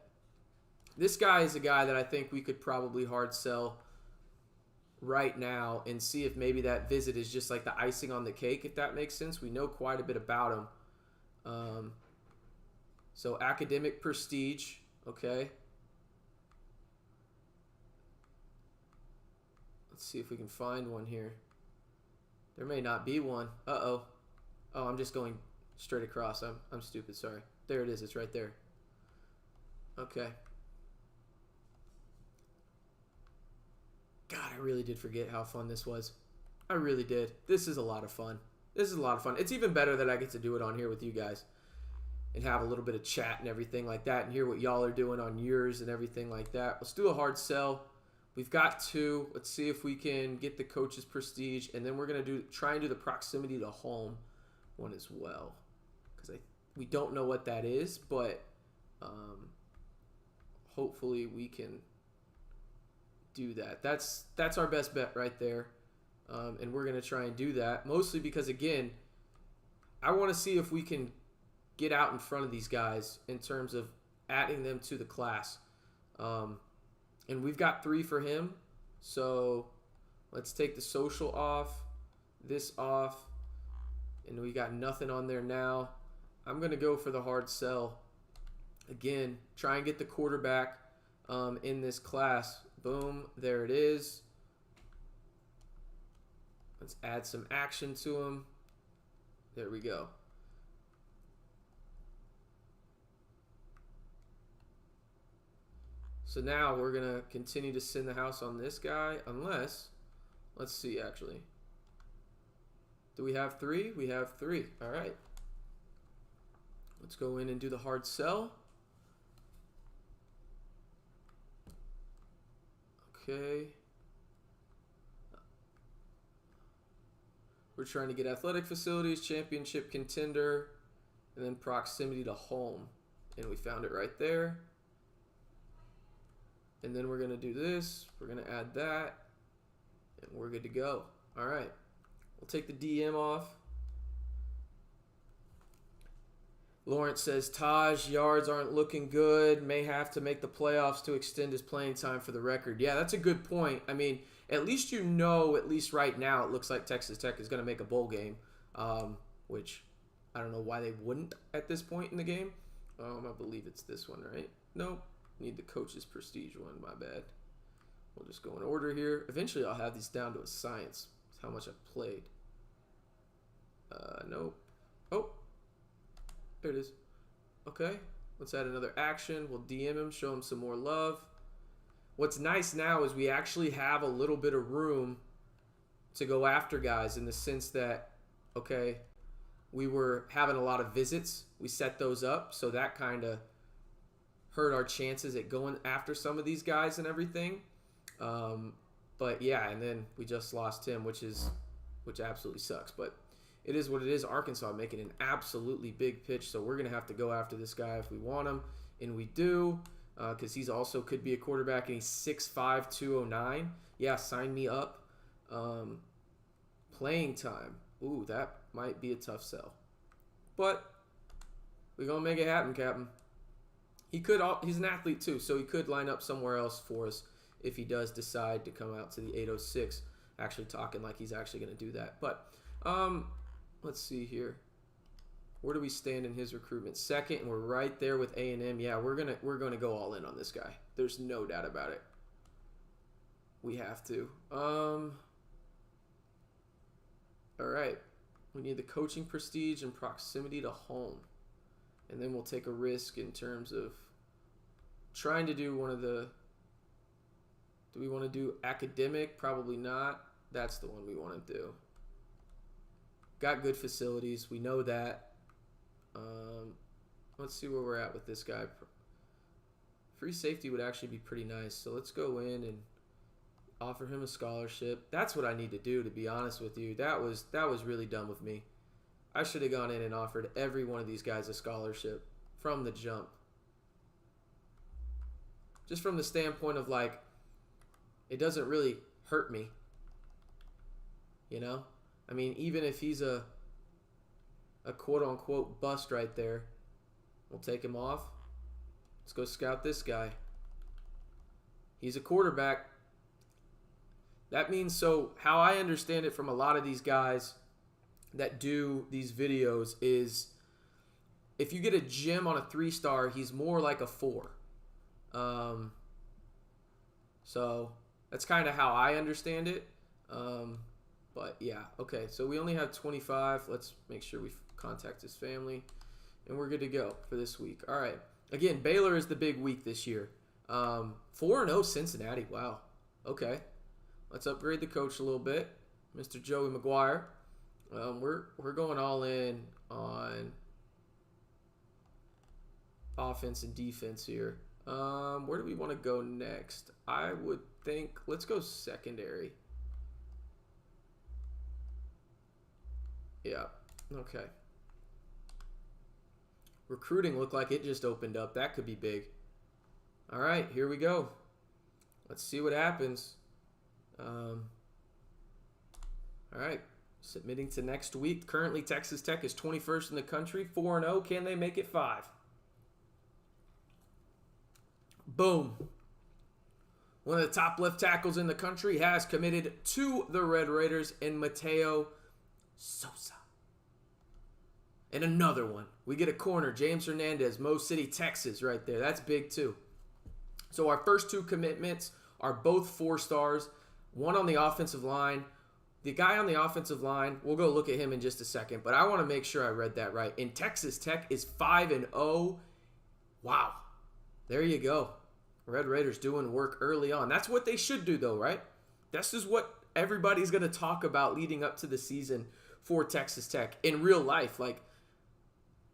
This guy is a guy that I think we could probably hard sell right now and see if maybe that visit is just like the icing on the cake, if that makes sense. We know quite a bit about him. So academic prestige, okay. Let's see if we can find one here. There may not be one. Uh-oh. Oh, I'm just going straight across. I'm stupid, sorry. There it is, it's right there. Okay. God, I really did forget how fun this was. I really did. This is a lot of fun. This is a lot of fun. It's even better that I get to do it on here with you guys and have a little bit of chat and everything like that and hear what y'all are doing on yours and everything like that. Let's do a hard sell. We've got 2. Let's see if we can get the coach's prestige, and then we're going to try and do the proximity to home one as well, because we don't know what that is, but hopefully we can do that. That's our best bet right there. And we're going to try and do that, mostly because, again, I want to see if we can get out in front of these guys in terms of adding them to the class. And we've got 3 for him, so let's take the social off, this off, and we got nothing on there now. I'm going to go for the hard sell. Again, try and get the quarterback in this class. Boom, there it is. Let's add some action to him. There we go. So now we're going to continue to send the house on this guy unless, let's see actually. Do we have 3? We have 3. All right. Let's go in and do the hard sell. Okay. We're trying to get athletic facilities, championship contender, and then proximity to home. And we found it right there. And then we're going to do this. We're going to add that. And we're good to go. All right. We'll take the DM off. Lawrence says, Taj, yards aren't looking good. May have to make the playoffs to extend his playing time for the record. Yeah, that's a good point. I mean, at least you know, at least right now, it looks like Texas Tech is going to make a bowl game, which I don't know why they wouldn't at this point in the game. I believe it's this one, right? Nope. Need the coach's prestige one. My bad. We'll just go in order here. Eventually, I'll have these down to a science. That's how much I've played. Nope. Oh. There it is. Okay. Let's add another action. We'll DM him, show him some more love. What's nice now is we actually have a little bit of room to go after guys in the sense that, okay, we were having a lot of visits. We set those up, so that kind of hurt our chances at going after some of these guys and everything. But yeah, and then we just lost him, which absolutely sucks. But it is what it is. Arkansas making an absolutely big pitch, so we're gonna have to go after this guy if we want him, and we do, because he's also could be a quarterback, and he's 6'5", 209. Yeah, sign me up. Playing time. Ooh, that might be a tough sell, but we're gonna make it happen, Captain. He's an athlete too, so he could line up somewhere else for us if he does decide to come out to the 806. Actually talking like he's actually going to do that. But let's see here. Where do we stand in his recruitment? Second, and we're right there with A&M. Yeah, we're gonna go all in on this guy. There's no doubt about it. We have to. All right. We need the coaching prestige and proximity to home. And then we'll take a risk in terms of trying to do one of the... Do we want to do academic? Probably not. That's the one we want to do. Got good facilities. We know that. Let's see where we're at with this guy. Free safety would actually be pretty nice. So let's go in and offer him a scholarship. That's what I need to do, to be honest with you. That was really dumb of me. I should have gone in and offered every one of these guys a scholarship from the jump. Just from the standpoint of, like, it doesn't really hurt me. You know? I mean, even if he's a quote-unquote bust right there, we'll take him off. Let's go scout this guy. He's a quarterback. That means, so how I understand it from a lot of these guys that do these videos is if you get a gem on a 3-star, he's more like a 4. So that's kind of how I understand it. But yeah, okay. So we only have 25. Let's make sure we contact his family, and we're good to go for this week. All right. Again, Baylor is the big week this year. 4-0 Cincinnati. Wow. Okay. Let's upgrade the coach a little bit, Mr. Joey Maguire. We're going all in on offense and defense here. Where do we want to go next? I would think let's go secondary. Yeah. Okay. Recruiting looked like it just opened up. That could be big. All right, here we go. Let's see what happens. All right. Submitting to next week. Currently, Texas Tech is 21st in the country, 4-0. Can they make it 5? Boom. One of the top left tackles in the country has committed to the Red Raiders in Mateo Sosa. And another one. We get a corner, James Hernandez, Mo City, Texas, right there. That's big too. So our first 2 commitments are both 4 stars. One on the offensive line. The guy on the offensive line, we'll go look at him in just a second, but I want to make sure I read that right. And Texas Tech is 5-0. Wow. There you go. Red Raiders doing work early on. That's what they should do, though, right? This is what everybody's going to talk about leading up to the season for Texas Tech. In real life, like,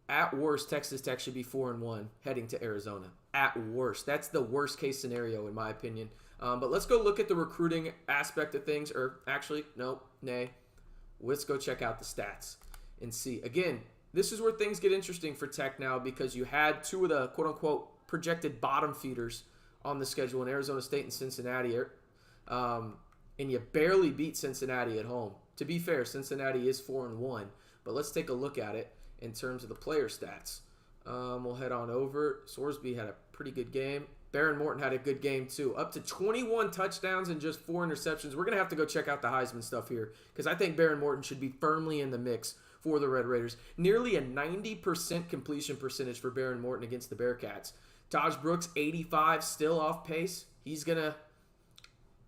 at worst, Texas Tech should be 4-1 heading to Arizona. At worst. That's the worst case scenario, in my opinion. But let's go look at the recruiting aspect of things. Or actually, no, nay. Let's go check out the stats and see. Again, this is where things get interesting for Tech now because you had 2 of the quote-unquote projected bottom feeders on the schedule in Arizona State and Cincinnati. And you barely beat Cincinnati at home. To be fair, Cincinnati is 4-1. But let's take a look at it in terms of the player stats. We'll head on over. Sorsby had a pretty good game. Baron Morton had a good game too. Up to 21 touchdowns and just 4 interceptions. We're going to have to go check out the Heisman stuff here because I think Baron Morton should be firmly in the mix for the Red Raiders. Nearly a 90% completion percentage for Baron Morton against the Bearcats. Taj Brooks, 85, still off pace. He's going to...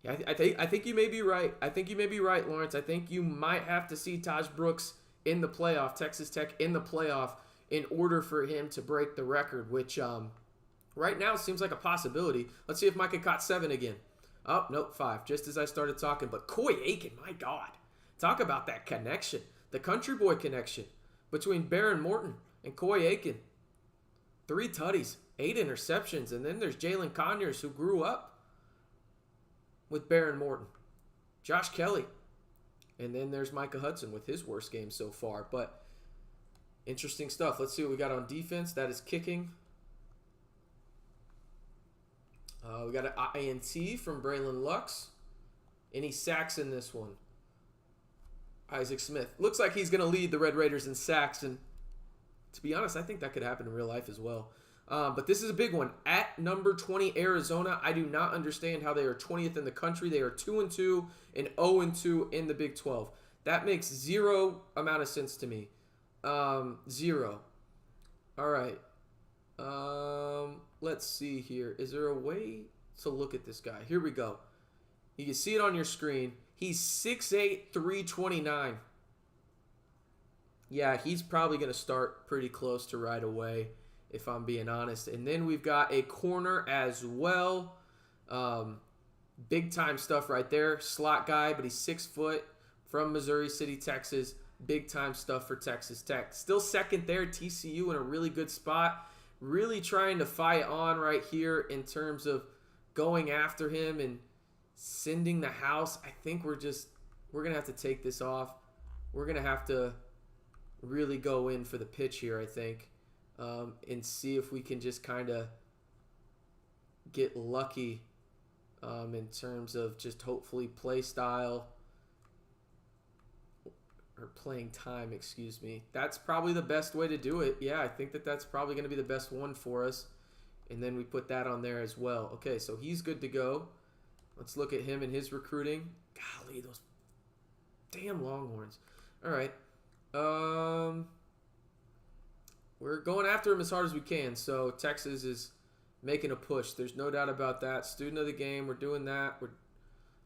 Yeah, I think you may be right. I think you may be right, Lawrence. I think you might have to see Taj Brooks in the playoff, Texas Tech in the playoff, in order for him to break the record, which right now seems like a possibility. Let's see if Micah caught 7 again. Oh, nope, 5, just as I started talking. But Coy Aiken, my God. Talk about that connection. The country boy connection between Baron Morton and Coy Aiken. 3 tutties, 8 interceptions, and then there's Jalen Conyers who grew up with Baron Morton. Josh Kelly. And then there's Micah Hudson with his worst game so far. But interesting stuff. Let's see what we got on defense. That is kicking. We got an INT from Braylon Lux. Any sacks in this one? Isaac Smith. Looks like he's going to lead the Red Raiders in sacks. And to be honest, I think that could happen in real life as well. But this is a big one. At number 20, Arizona. I do not understand how they are 20th in the country. They are 2-2 and 0-2 in the Big 12. That makes zero amount of sense to me. Zero. All right. Let's see here. Is there a way to look at this guy? Here we go. You can see it on your screen. He's 6'8", 329. Yeah, he's probably going to start pretty close to right away, if I'm being honest. And then we've got a corner as well. Big time stuff right there. Slot guy, but he's 6 foot from Missouri City, Texas. Big time stuff for Texas Tech. Still second there. TCU in a really good spot. Really trying to fight on right here in terms of going after him and sending the house. I think we're going to have to take this off. We're going to have to really go in for the pitch here, I think, and see if we can just kind of get lucky in terms of just hopefully play style or playing time, excuse me. That's probably the best way to do it. Yeah, I think that's probably going to be the best one for us. And then we put that on there as well. Okay, so he's good to go. Let's look at him and his recruiting. Golly, those damn Longhorns. All right. We're going after him as hard as we can. So Texas is making a push. There's no doubt about that. Student of the game. We're doing that.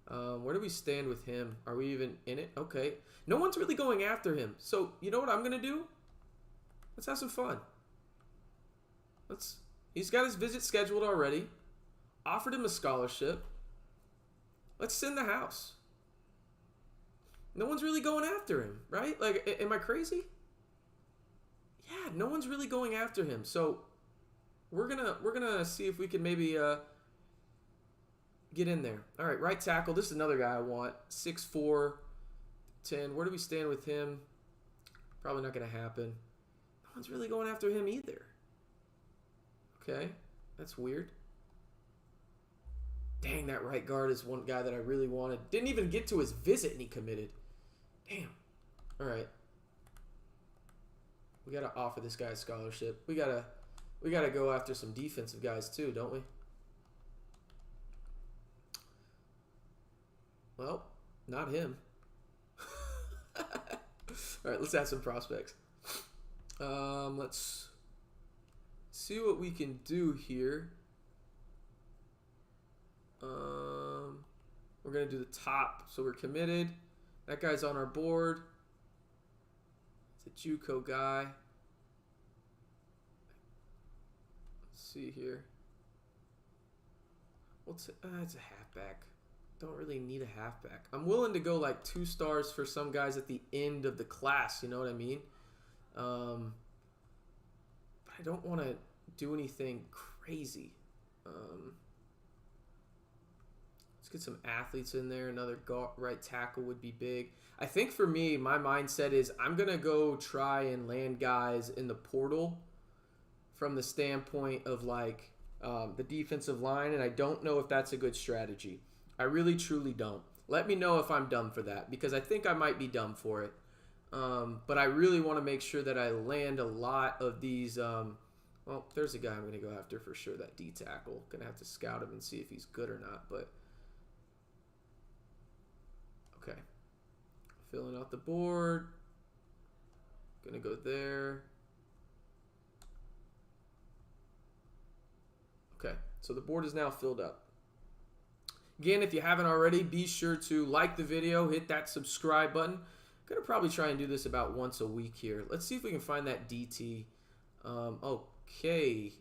Where do we stand with him? Are we even in it? Okay. No one's really going after him. So you know what I'm going to do? Let's have some fun. He's got his visit scheduled already. Offered him a scholarship. Let's send the house. No one's really going after him, right? Like, am I crazy? Yeah, no one's really going after him. So we're gonna see if we can maybe get in there. All right, right tackle. This is another guy I want. 6'4", 10. Where do we stand with him? Probably not gonna happen. No one's really going after him either. Okay, that's weird. Dang, that right guard is one guy that I really wanted. Didn't even get to his visit and he committed. Damn. All right. We got to offer this guy a scholarship. We got to go after some defensive guys too, don't we? Well, not him. All right, let's add some prospects. Let's see what we can do here. We're going to do the top. So we're committed. That guy's on our board. It's a JUCO guy. Let's see here. It's a halfback. Don't really need a halfback. I'm willing to go like 2 stars for some guys at the end of the class. You know what I mean? But I don't want to do anything crazy. Let's get some athletes in there. Another right tackle would be big. I think for me, my mindset is I'm going to go try and land guys in the portal from the standpoint of like the defensive line, and I don't know if that's a good strategy. I really, truly don't. Let me know if I'm dumb for that, because I think I might be dumb for it. But I really want to make sure that I land a lot of these. Well, there's a guy I'm going to go after for sure, that D tackle. Going to have to scout him and see if he's good or not, but okay. Filling out the board. Gonna go there. Okay, so the board is now filled up. Again, if you haven't already, be sure to like the video, hit that subscribe button. Gonna probably try and do this about once a week here. Let's see if we can find that DT. Okay.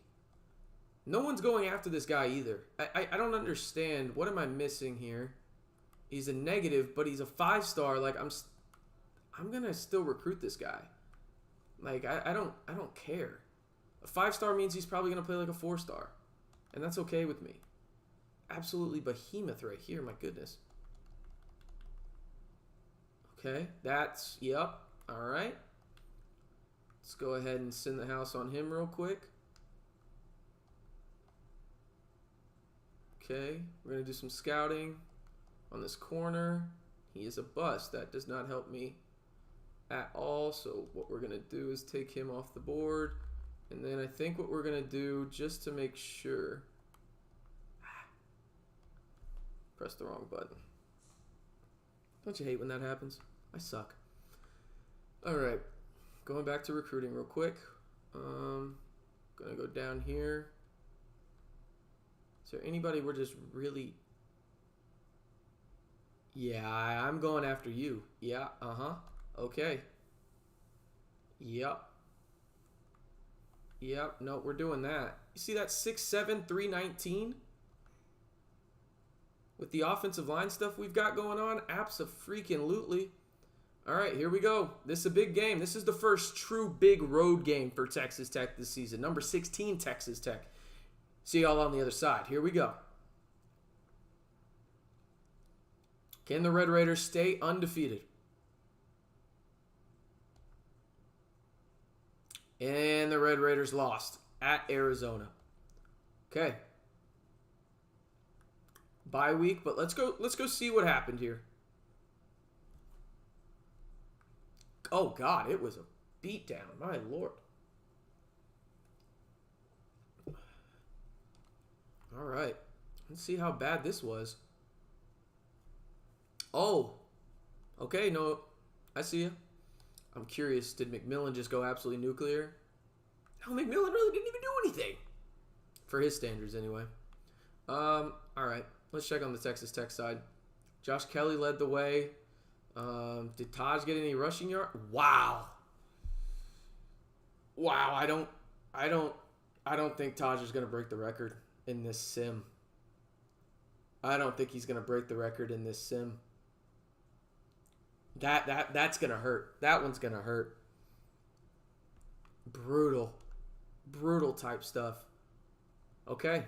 No one's going after this guy either. I don't understand. What am I missing here? He's a negative, but he's a 5-star. Like I'm gonna still recruit this guy. Like I don't care. A 5-star means he's probably gonna play like a 4-star, and that's okay with me. Absolutely behemoth right here. My goodness. Okay, that's, yep. All right. Let's go ahead and send the house on him real quick. Okay, we're going to do some scouting on this corner. He is a bust. That does not help me at all. So what we're going to do is take him off the board. And then I think what we're going to do, just to make sure, press the wrong button. Don't you hate when that happens? I suck. All right, going back to recruiting real quick. Gonna go down here. Is there anybody we're just really... Yeah, I'm going after you. Yeah, okay. Yep. Yep, no, we're doing that. You see that 6'7", 319? With the offensive line stuff we've got going on? Abso-freaking-lutely. All right, here we go. This is a big game. This is the first true big road game for Texas Tech this season. Number 16, Texas Tech. See y'all on the other side. Here we go. Can the Red Raiders stay undefeated? And the Red Raiders lost at Arizona. Okay. Bye week, but let's go see what happened here. Oh God, it was a beatdown. My Lord. All right. Let's see how bad this was. Oh. Okay, no. I see you. I'm curious, did McMillan just go absolutely nuclear? No, McMillan really didn't even do anything. For his standards, anyway. All right. Let's check on the Texas Tech side. Josh Kelly led the way. Did Taj get any rushing yard? Wow. Wow, I don't think Taj is going to break the record in this sim. I don't think he's going to break the record in this sim. That's going to hurt. That one's going to hurt. Brutal type stuff. Okay.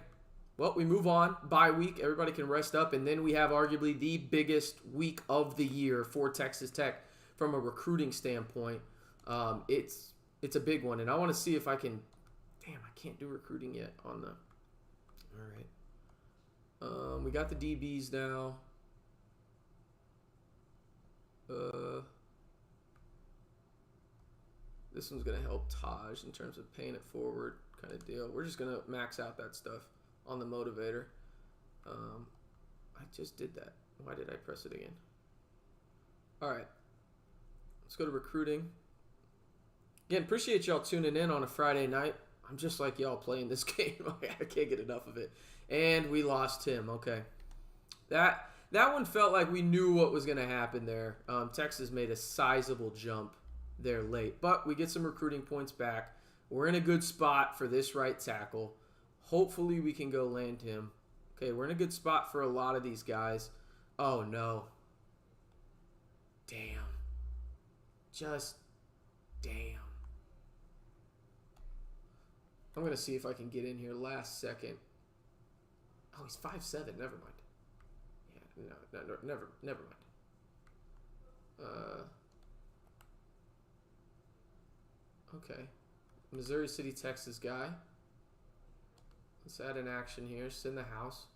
Well, we move on. Bye week. Everybody can rest up. And then we have arguably the biggest week of the year for Texas Tech from a recruiting standpoint. It's a big one. And I want to see if I can... Damn, I can't do recruiting yet on the... All right. We got the DBs now. This one's going to help Taj in terms of paying it forward kind of deal. We're just going to max out that stuff on the motivator. I just did that. Why did I press it again? All right. Let's go to recruiting. Again, appreciate y'all tuning in on a Friday night. I'm just like y'all playing this game. I can't get enough of it. And we lost him. Okay. That one felt like we knew what was going to happen there. Texas made a sizable jump there late. But we get some recruiting points back. We're in a good spot for this right tackle. Hopefully we can go land him. Okay, we're in a good spot for a lot of these guys. Oh, no. Damn. Just damn. I'm going to see if I can get in here last second. Oh, he's 5'7". Never mind. Yeah, no, never mind. Okay. Missouri City, Texas guy. Let's add an action here. Send the house.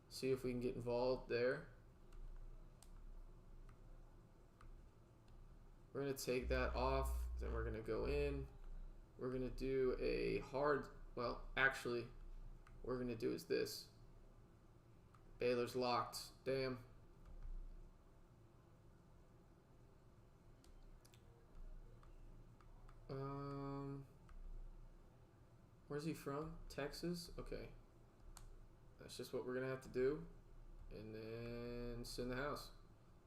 See if we can get involved there. We're going to take that off. Then we're going to go in. We're going to do a hard... Well, actually, what we're going to do is this. Baylor's locked. Damn. Where's he from? Texas? Okay. That's just what we're going to have to do. And then send the house.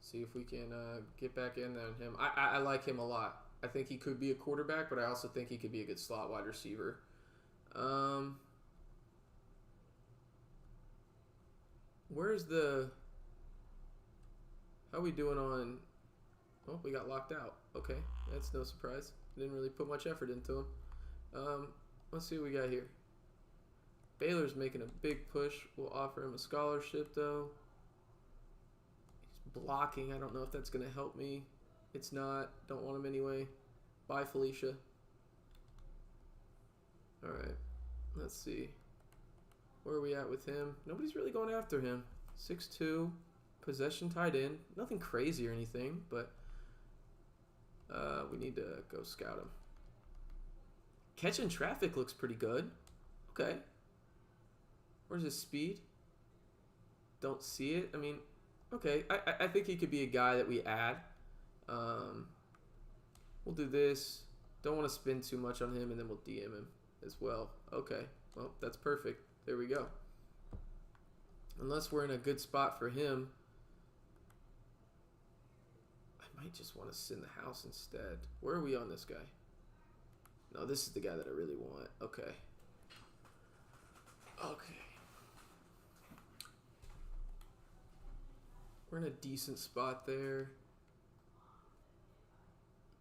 See if we can get back in on him. I like him a lot. I think he could be a quarterback, but I also think he could be a good slot wide receiver. Where's the... How are we doing on... Oh, we got locked out. Okay, that's no surprise. Didn't really put much effort into him. Let's see what we got here. Baylor's making a big push. We'll offer him a scholarship, though. He's blocking. I don't know if that's going to help me. It's not. Don't want him anyway. Bye, Felicia. All right. Let's see. Where are we at with him? Nobody's really going after him. 6'2", possession tight end. Nothing crazy or anything, but we need to go scout him. Catching traffic looks pretty good. Okay. Where's his speed? Don't see it. I mean, okay. I think he could be a guy that we add. We'll do this. Don't want to spend too much on him, and then we'll DM him as well. Okay. Well, that's perfect. There we go. Unless we're in a good spot for him, I might just want to send the house instead. Where are we on this guy? No, this is the guy that I really want. Okay. Okay. We're in a decent spot there.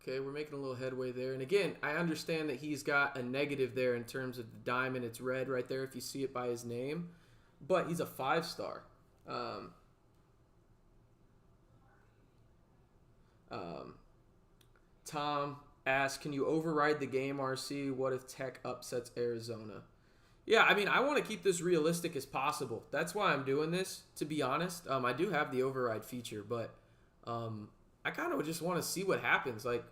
Okay, we're making a little headway there. And again, I understand that he's got a negative there in terms of the diamond. It's red right there if you see it by his name. But he's a 5-star. Tom asks, can you override the game, RC? What if Tech upsets Arizona? Yeah, I mean, I want to keep this realistic as possible. That's why I'm doing this, to be honest. I do have the override feature, but I kind of just want to see what happens. Like,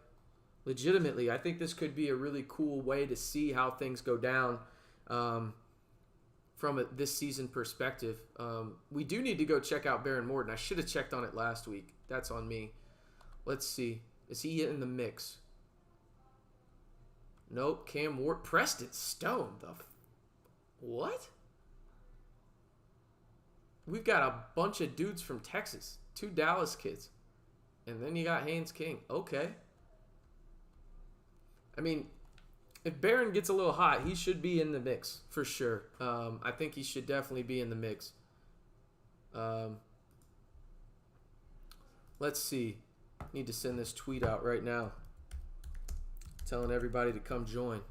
legitimately, I think this could be a really cool way to see how things go down from this season perspective. We do need to go check out Baron Morton. I should have checked on it last week. That's on me. Let's see. Is he in the mix? Nope. Cam Ward. Preston Stone. What? We've got a bunch of dudes from Texas. 2 Dallas kids. And then you got Haynes King. Okay. I mean, if Barron gets a little hot, he should be in the mix for sure. I think he should definitely be in the mix. Let's see. Need to send this tweet out right now, telling everybody to come join.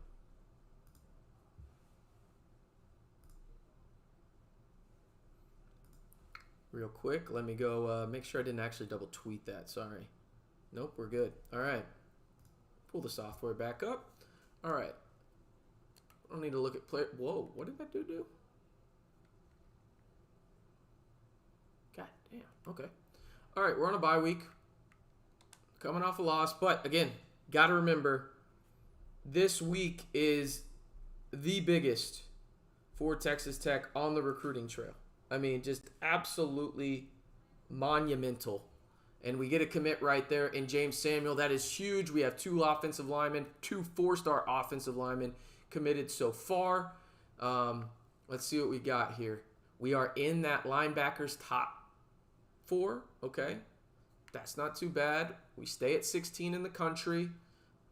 Real quick, let me go make sure I didn't actually double tweet that. Sorry. Nope, we're good. All right. Pull the software back up. All right. I don't need to look at player. Whoa, what did that dude do? God damn. Okay. All right, we're on a bye week. Coming off a loss, but again, got to remember, this week is the biggest for Texas Tech on the recruiting trail. I mean, just absolutely monumental. And we get a commit right there in James Samuel. That is huge. We have 2 offensive linemen, 2 4-star offensive linemen committed so far. Let's see what we got here. We are in that linebackers top 4. Okay. That's not too bad. We stay at 16 in the country.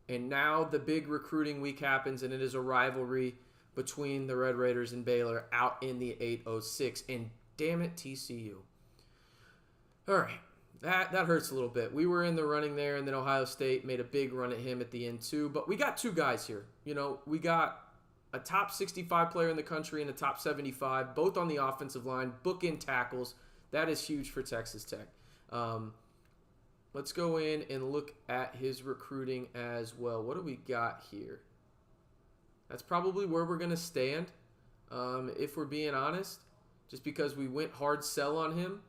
And now the big recruiting week happens, and it is a rivalry between the Red Raiders and Baylor out in the 806. And damn it, TCU. All right. That hurts a little bit. We were in the running there, and then Ohio State made a big run at him at the end too. But we got 2 guys here. You know, we got a top 65 player in the country and a top 75, both on the offensive line, bookend tackles. That is huge for Texas Tech. Let's go in and look at his recruiting as well. What do we got here? That's probably where we're going to stand, if we're being honest, just because we went hard sell on him.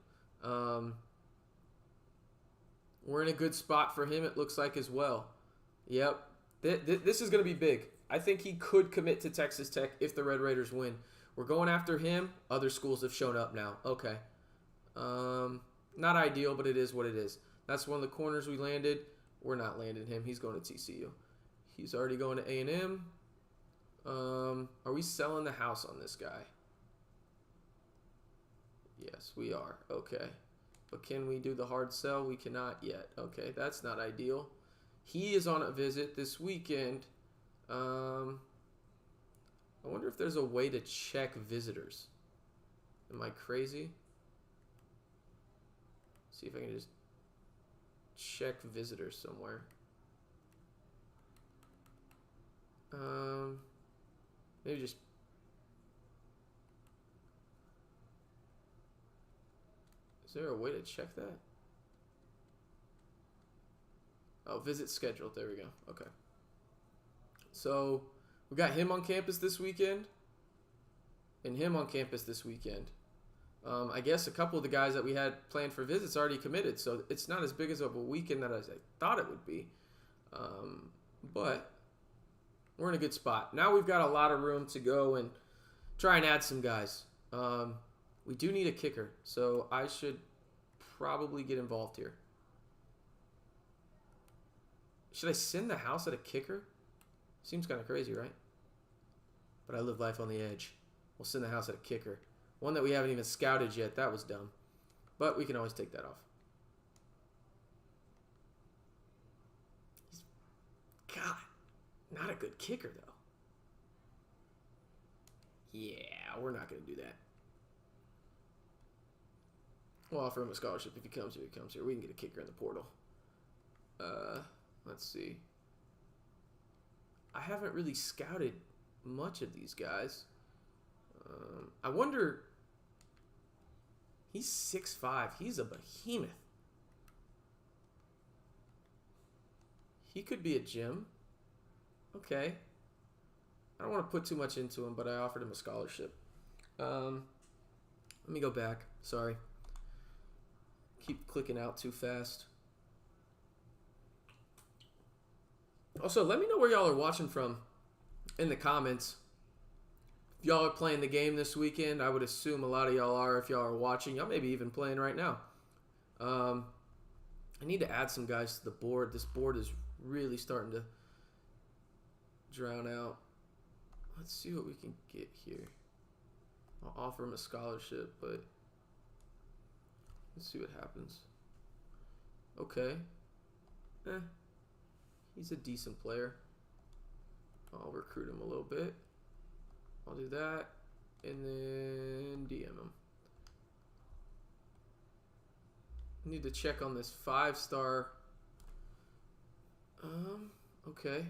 We're in a good spot for him, it looks like, as well. Yep. This is going to be big. I think he could commit to Texas Tech if the Red Raiders win. We're going after him. Other schools have shown up now. Okay. Not ideal, but it is what it is. That's one of the corners we landed. We're not landing him. He's going to TCU. He's already going to A&M. Are we selling the house on this guy? Yes, we are. Okay. But can we do the hard sell? We cannot yet. Okay, that's not ideal. He is on a visit this weekend. I wonder if there's a way to check visitors. Am I crazy? See if I can just check visitors somewhere. Maybe just is there a way to check that? Oh, visit scheduled. There we go. Okay. So we got him on campus this weekend and him on campus this weekend. I guess a couple of the guys that we had planned for visits already committed, so it's not as big as of a weekend that I thought it would be. But we're in a good spot. Now we've got a lot of room to go and try and add some guys. We do need a kicker, so I should probably get involved here. Should I send the house at a kicker? Seems kind of crazy, right? But I live life on the edge. We'll send the house at a kicker. One that we haven't even scouted yet. That was dumb. But we can always take that off. God, not a good kicker, though. Yeah, we're not going to do that. We'll offer him a scholarship. If he comes here, he comes here. We can get a kicker in the portal. Let's see. I haven't really scouted much of these guys. I wonder... He's 6'5". He's a behemoth. He could be a gem. Okay. I don't want to put too much into him, but I offered him a scholarship. Let me go back. Sorry. Keep clicking out too fast. Also, let me know where y'all are watching from in the comments. If y'all are playing the game this weekend, I would assume a lot of y'all are. If y'all are watching, y'all may be even playing right now. I need to add some guys to the board. This board is really starting to drown out. Let's see what we can get here. I'll offer him a scholarship, but let's see what happens. Okay. He's a decent player. I'll recruit him a little bit. I'll do that. And then DM him. I need to check on this 5-star. Okay.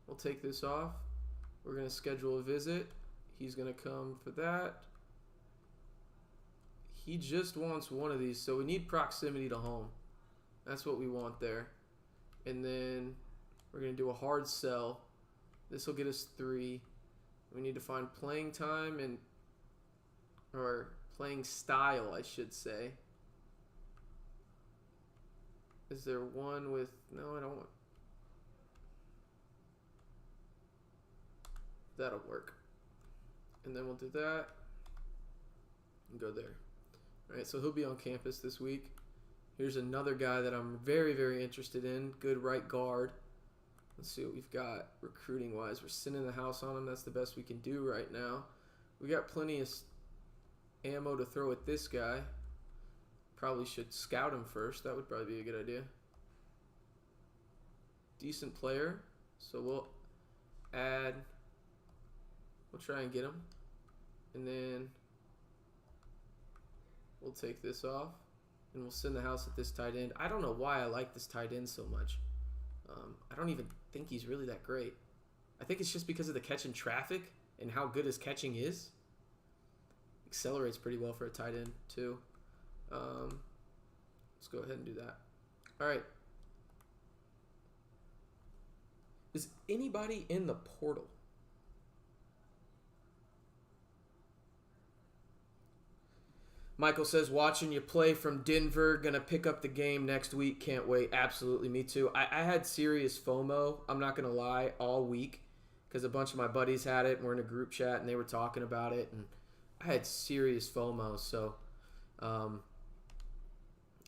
We'll take this off. We're going to schedule a visit. He's going to come for that. He just wants one of these, so we need proximity to home. That's what we want there. And then we're going to do a hard sell. This will get us 3. We need to find playing time and, or playing style, I should say. Is there one with, no, I don't want. That'll work. And then we'll do that and go there. All right, so he'll be on campus this week. Here's another guy that I'm very, very interested in. Good right guard. Let's see what we've got recruiting-wise. We're sending the house on him. That's the best we can do right now. We got plenty of ammo to throw at this guy. Probably should scout him first. That would probably be a good idea. Decent player. So we'll add... We'll try and get him. And then we'll take this off. And we'll send the house at this tight end. I don't know why I like this tight end so much. I don't even think he's really that great. I think it's just because of the catching traffic and how good his catching is. Accelerates pretty well for a tight end, too. Let's go ahead and do that. All right. Is anybody in the portal? Michael says, watching you play from Denver, gonna pick up the game next week. Can't wait. Absolutely, me too. I had serious FOMO, I'm not gonna lie, all week because a bunch of my buddies had it and we're in a group chat and they were talking about it and I had serious FOMO. So,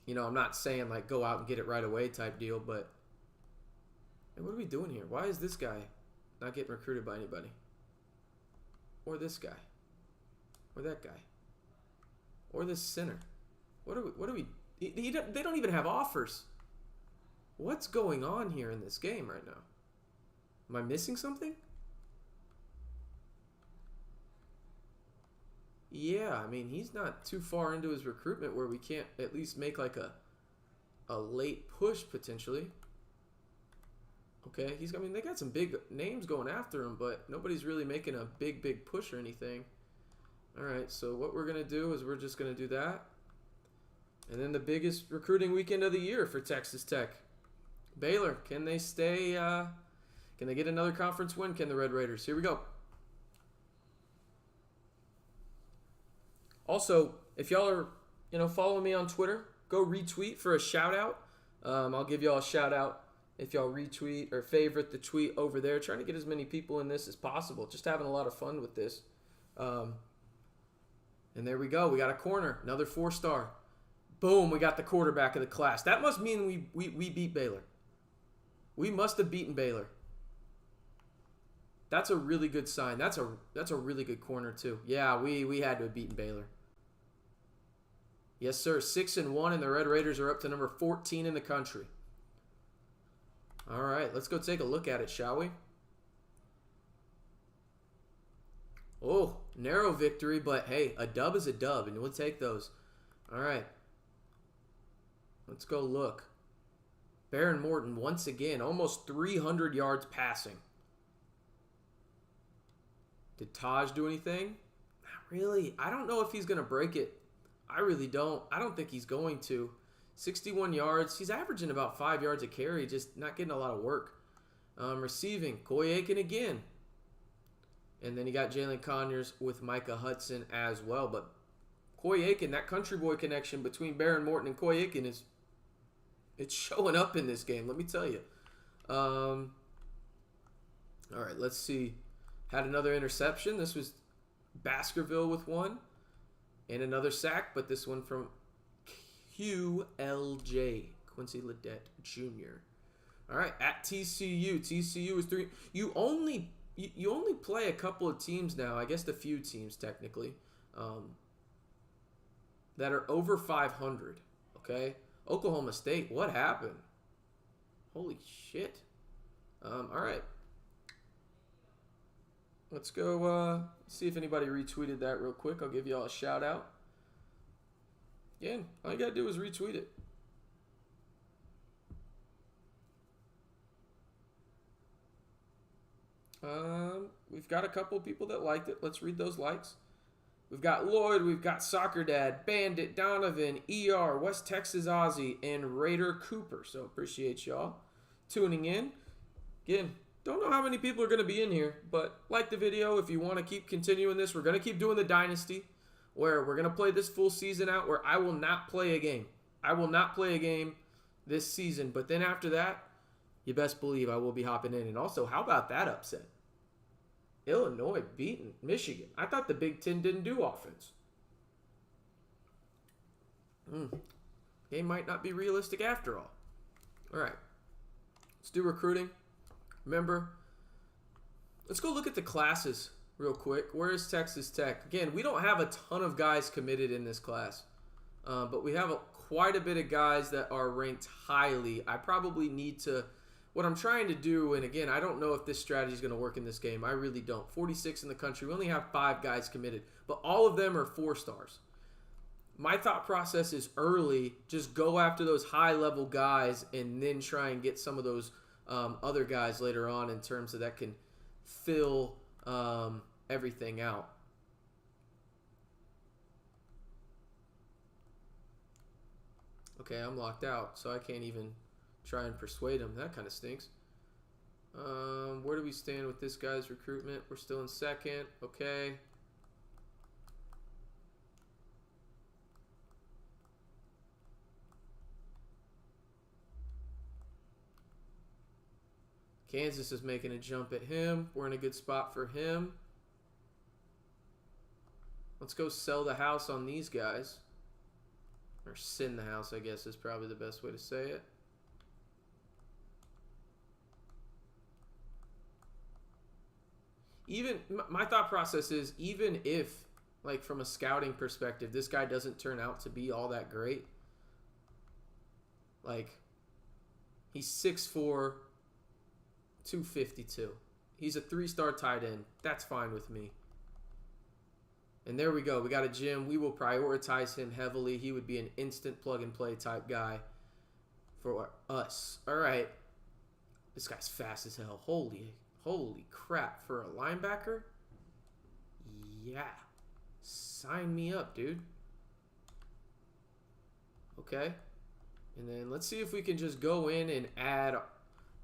you know, I'm not saying like go out and get it right away type deal, but hey, what are we doing here? Why is this guy not getting recruited by anybody? Or this guy? Or that guy? Or this center? What are we? They don't even have offers. What's going on here in this game right now? Am I missing something? Yeah, I mean, he's not too far into his recruitment where we can't at least make like a late push potentially. Okay, I mean, they got some big names going after him, but nobody's really making a big push or anything. All right, so what we're going to do is we're just going to do that. And then the biggest recruiting weekend of the year for Texas Tech. Baylor, can they stay? Can they get another conference win? Can the Red Raiders? Here we go. Also, if y'all are, following me on Twitter, go retweet for a shout out. I'll give y'all a shout out if y'all retweet or favorite the tweet over there. Trying to get as many people in this as possible. Just having a lot of fun with this. And there we go. We got a corner. Another 4-star. Boom. We got the quarterback of the class. That must mean we beat Baylor. We must have beaten Baylor. That's a really good sign. That's a really good corner too. Yeah, we had to have beaten Baylor. Yes, sir. 6-1, and the Red Raiders are up to number 14 in the country. All right, let's go take a look at it, shall we? Oh, narrow victory, but hey, a dub is a dub, and we'll take those. All right. Let's go look. Baron Morton, once again, almost 300 yards passing. Did Taj do anything? Not really. I don't know if he's going to break it. I really don't. I don't think he's going to. 61 yards. He's averaging about 5 yards a carry, just not getting a lot of work. Receiving, Coy Aiken again. And then you got Jalen Conyers with Micah Hudson as well. But Coy Aiken, that country boy connection between Baron Morton and Coy Aiken it's showing up in this game, let me tell you. All right, let's see. Had another interception. This was Baskerville with one. And another sack, but this one from QLJ, Quincy Ledet Jr. All right, at TCU. TCU is 3. You only play a couple of teams now, I guess the few teams technically, that are over 500, okay? Oklahoma State, what happened? Holy shit. All right. Let's go see if anybody retweeted that real quick. I'll give y'all a shout out. Again, all you got to do is retweet it. We've got a couple of people that liked it. Let's read those likes. We've got Lloyd, we've got Soccer Dad, Bandit, Donovan, ER, West Texas Aussie, and Raider Cooper. So appreciate y'all tuning in. Again, don't know how many people are going to be in here, but like the video if you want to keep continuing this. We're going to keep doing the Dynasty, where we're going to play this full season out, where I will not play a game. I will not play a game this season, but then after that, you best believe I will be hopping in. And also, how about that upset? Illinois beating Michigan. I thought the Big Ten didn't do offense. Game might not be realistic after all. All right. Let's do recruiting. Remember, let's go look at the classes real quick. Where is Texas Tech? Again, we don't have a ton of guys committed in this class, but we have quite a bit of guys that are ranked highly. I probably need to, what I'm trying to do, and again, I don't know if this strategy is going to work in this game. I really don't. 46 in the country. We only have 5 guys committed, but all of them are 4-stars. My thought process is early, just go after those high-level guys and then try and get some of those other guys later on in terms of that can fill everything out. Okay, I'm locked out, so I can't even try and persuade him. That kind of stinks. Where do we stand with this guy's recruitment? We're still in second. Okay. Kansas is making a jump at him. We're in a good spot for him. Let's go sell the house on these guys. Or sin the house, I guess, is probably the best way to say it. Even, my thought process is, even if, like from a scouting perspective, this guy doesn't turn out to be all that great. Like, he's 6'4", 252. He's a 3-star tight end. That's fine with me. And there we go. We got a Jim. We will prioritize him heavily. He would be an instant plug-and-play type guy for us. All right. This guy's fast as hell. Holy crap. For a linebacker? Yeah. Sign me up, dude. Okay. And then let's see if we can just go in and add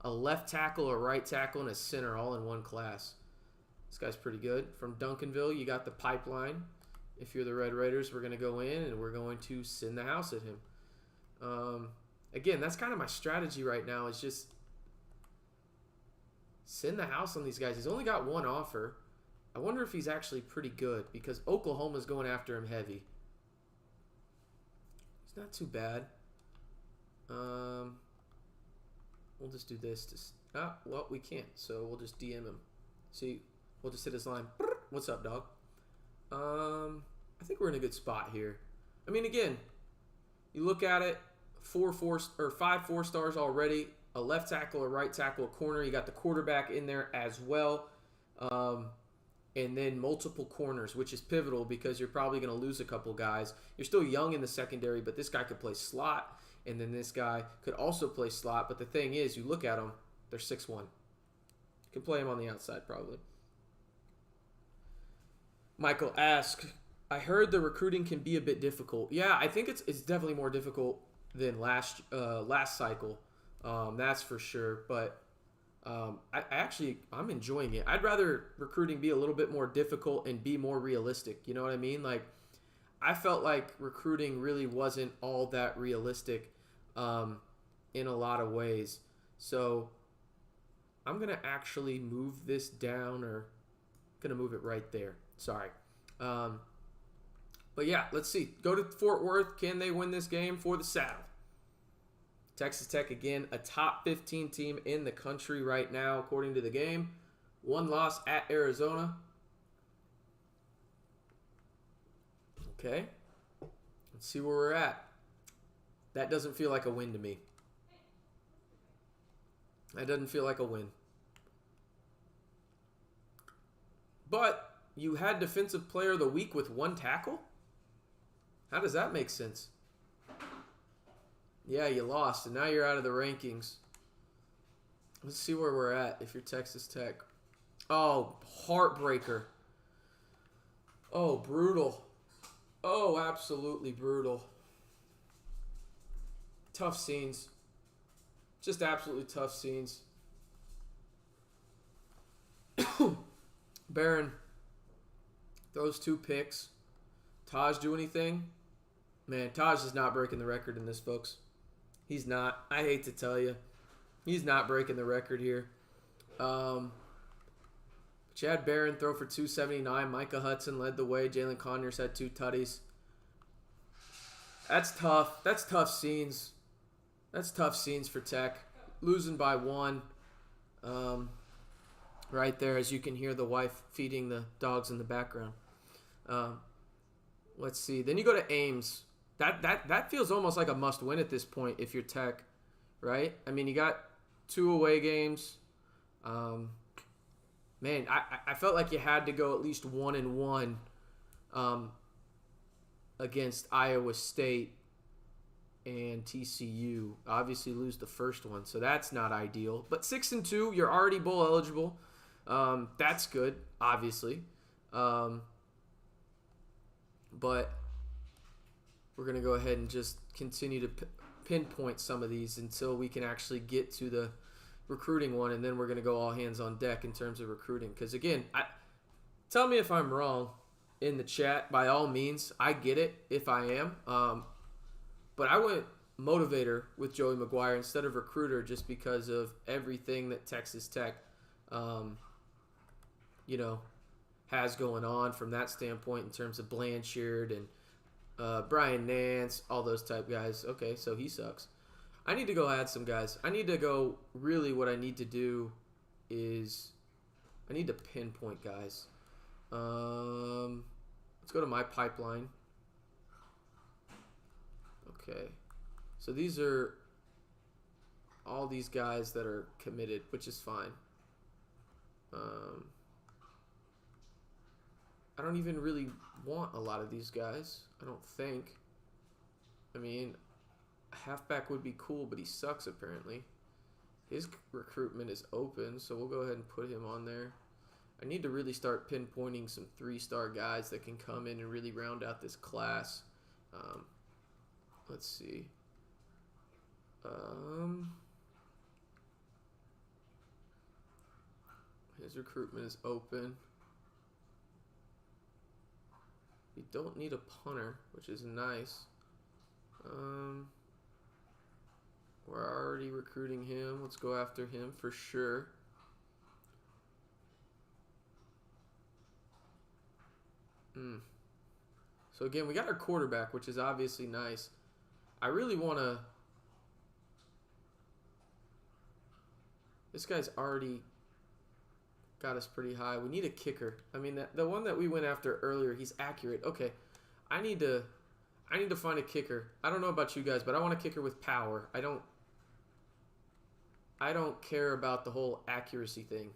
a left tackle, a right tackle, and a center all in one class. This guy's pretty good. From Duncanville, you got the pipeline. If you're the Red Raiders, we're going to go in and we're going to send the house at him. Again, that's kind of my strategy right now, is just send the house on these guys. He's only got one offer. I wonder if he's actually pretty good because Oklahoma's going after him heavy. It's not too bad. We'll just do this. Well, we can't, so we'll just DM him. See, we'll just hit his line. What's up, dog? I think we're in a good spot here. I mean, again, you look at it, 5 4-stars already. A left tackle, a right tackle, a corner. You got the quarterback in there as well. And then multiple corners, which is pivotal because you're probably going to lose a couple guys. You're still young in the secondary, but this guy could play slot, and then this guy could also play slot. But the thing is, you look at them, they're 6'1". You can play him on the outside probably. Michael asks, I heard the recruiting can be a bit difficult. Yeah, I think it's definitely more difficult than last cycle. That's for sure. But I'm enjoying it. I'd rather recruiting be a little bit more difficult and be more realistic. You know what I mean? Like, I felt like recruiting really wasn't all that realistic in a lot of ways. So I'm going to actually move this down, or going to move it right there. Sorry. But yeah, let's see. Go to Fort Worth. Can they win this game for the South? Texas Tech, again, a top 15 team in the country right now, according to the game. One loss at Arizona. Okay. Let's see where we're at. That doesn't feel like a win to me. That doesn't feel like a win. But you had Defensive Player of the Week with 1 tackle? How does that make sense? Yeah, you lost, and now you're out of the rankings. Let's see where we're at if you're Texas Tech. Oh, heartbreaker. Oh, brutal. Oh, absolutely brutal. Tough scenes. Just absolutely tough scenes. Barron throws 2 picks. Taj do anything? Man, Taj is not breaking the record in this, folks. He's not. I hate to tell you. He's not breaking the record here. Chad Barron throw for 279. Micah Hudson led the way. Jalen Conyers had 2 tutties. That's tough. That's tough scenes. That's tough scenes for Tech. Losing by 1. Right there, as you can hear the wife feeding the dogs in the background. Let's see. Then you go to Ames. That feels almost like a must-win at this point if you're Tech, right? I mean, you got 2 away games. Man, I felt like you had to go at least 1-1 against Iowa State and TCU. Obviously, lose the first one, so that's not ideal. But 6-2, you're already bowl eligible. That's good, obviously. But we're going to go ahead and just continue to pinpoint some of these until we can actually get to the recruiting one, and then we're going to go all hands on deck in terms of recruiting. Because, again, tell me if I'm wrong in the chat. By all means, I get it if I am. But I went motivator with Joey Maguire instead of recruiter just because of everything that Texas Tech, has going on from that standpoint in terms of Blanchard and Brian Nance, all those type guys. Okay, so he sucks. I need to go add some guys. Really what I need to do is I need to pinpoint guys. Let's go to my pipeline. Okay. So these are all these guys that are committed, which is fine. I don't even really want a lot of these guys, I don't think. I mean, a halfback would be cool, but he sucks apparently. His recruitment is open, so we'll go ahead and put him on there. I need to really start pinpointing some 3-star guys that can come in and really round out this class. Let's see. His recruitment is open. We don't need a punter, which is nice. We're already recruiting him. Let's go after him for sure. So again, we got our quarterback, which is obviously nice. I really want to... This guy's already got us pretty high. We need a kicker. I mean, the one that we went after earlier, he's accurate. Okay, I need to find a kicker. I don't know about you guys, but I want a kicker with power. I don't care about the whole accuracy thing.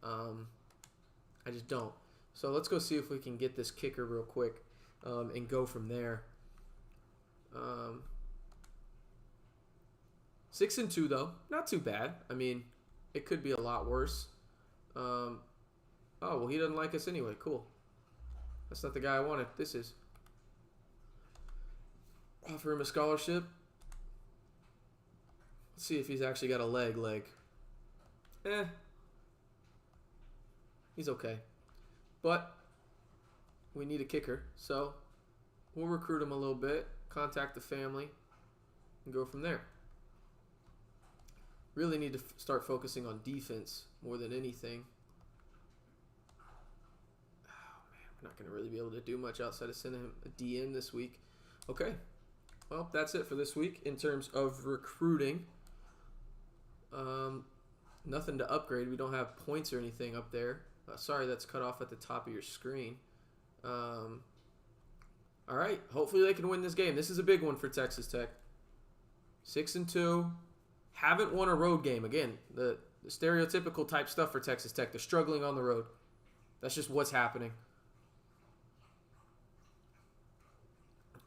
I just don't. So let's go see if we can get this kicker real quick and go from there. 6-2 though, not too bad. I mean, it could be a lot worse. Oh, well, he doesn't like us anyway. Cool. That's not the guy I wanted. This is. Offer him a scholarship. Let's see if he's actually got a leg. He's okay. But we need a kicker. So we'll recruit him a little bit, contact the family, and go from there. Really need to start focusing on defense more than anything. Oh, man, we're not going to really be able to do much outside of sending him a DM this week. Okay. Well, that's it for this week in terms of recruiting. Nothing to upgrade. We don't have points or anything up there. Sorry, that's cut off at the top of your screen. All right. Hopefully they can win this game. This is a big one for Texas Tech. 6-2. Haven't won a road game. Again, the stereotypical type stuff for Texas Tech. They're struggling on the road. That's just what's happening.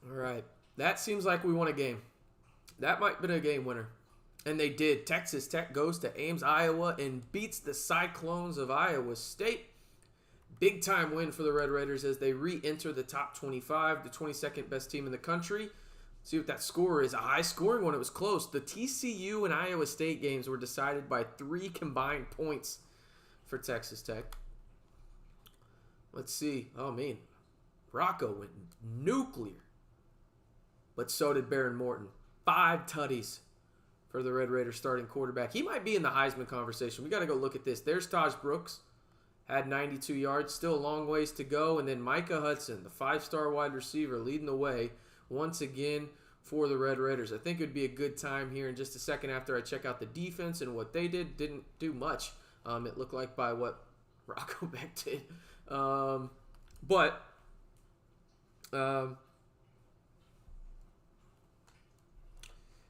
All right. That seems like we won a game. That might have been a game winner. And they did. Texas Tech goes to Ames, Iowa, and beats the Cyclones of Iowa State. Big time win for the Red Raiders as they re-enter the top 25, the 22nd best team in the country. See what that score is. A high-scoring one. It was close. The TCU and Iowa State games were decided by 3 combined points for Texas Tech. Let's see. Oh, man. Rocco went nuclear. But so did Baron Morton. 5 tutties for the Red Raiders starting quarterback. He might be in the Heisman conversation. We got to go look at this. There's Taj Brooks. Had 92 yards. Still a long ways to go. And then Micah Hudson, the 5-star wide receiver, leading the way once again for the Red Raiders. I think it would be a good time here in just a second after I check out the defense and what they did. Didn't do much, it looked like, by what Rocco Beck did.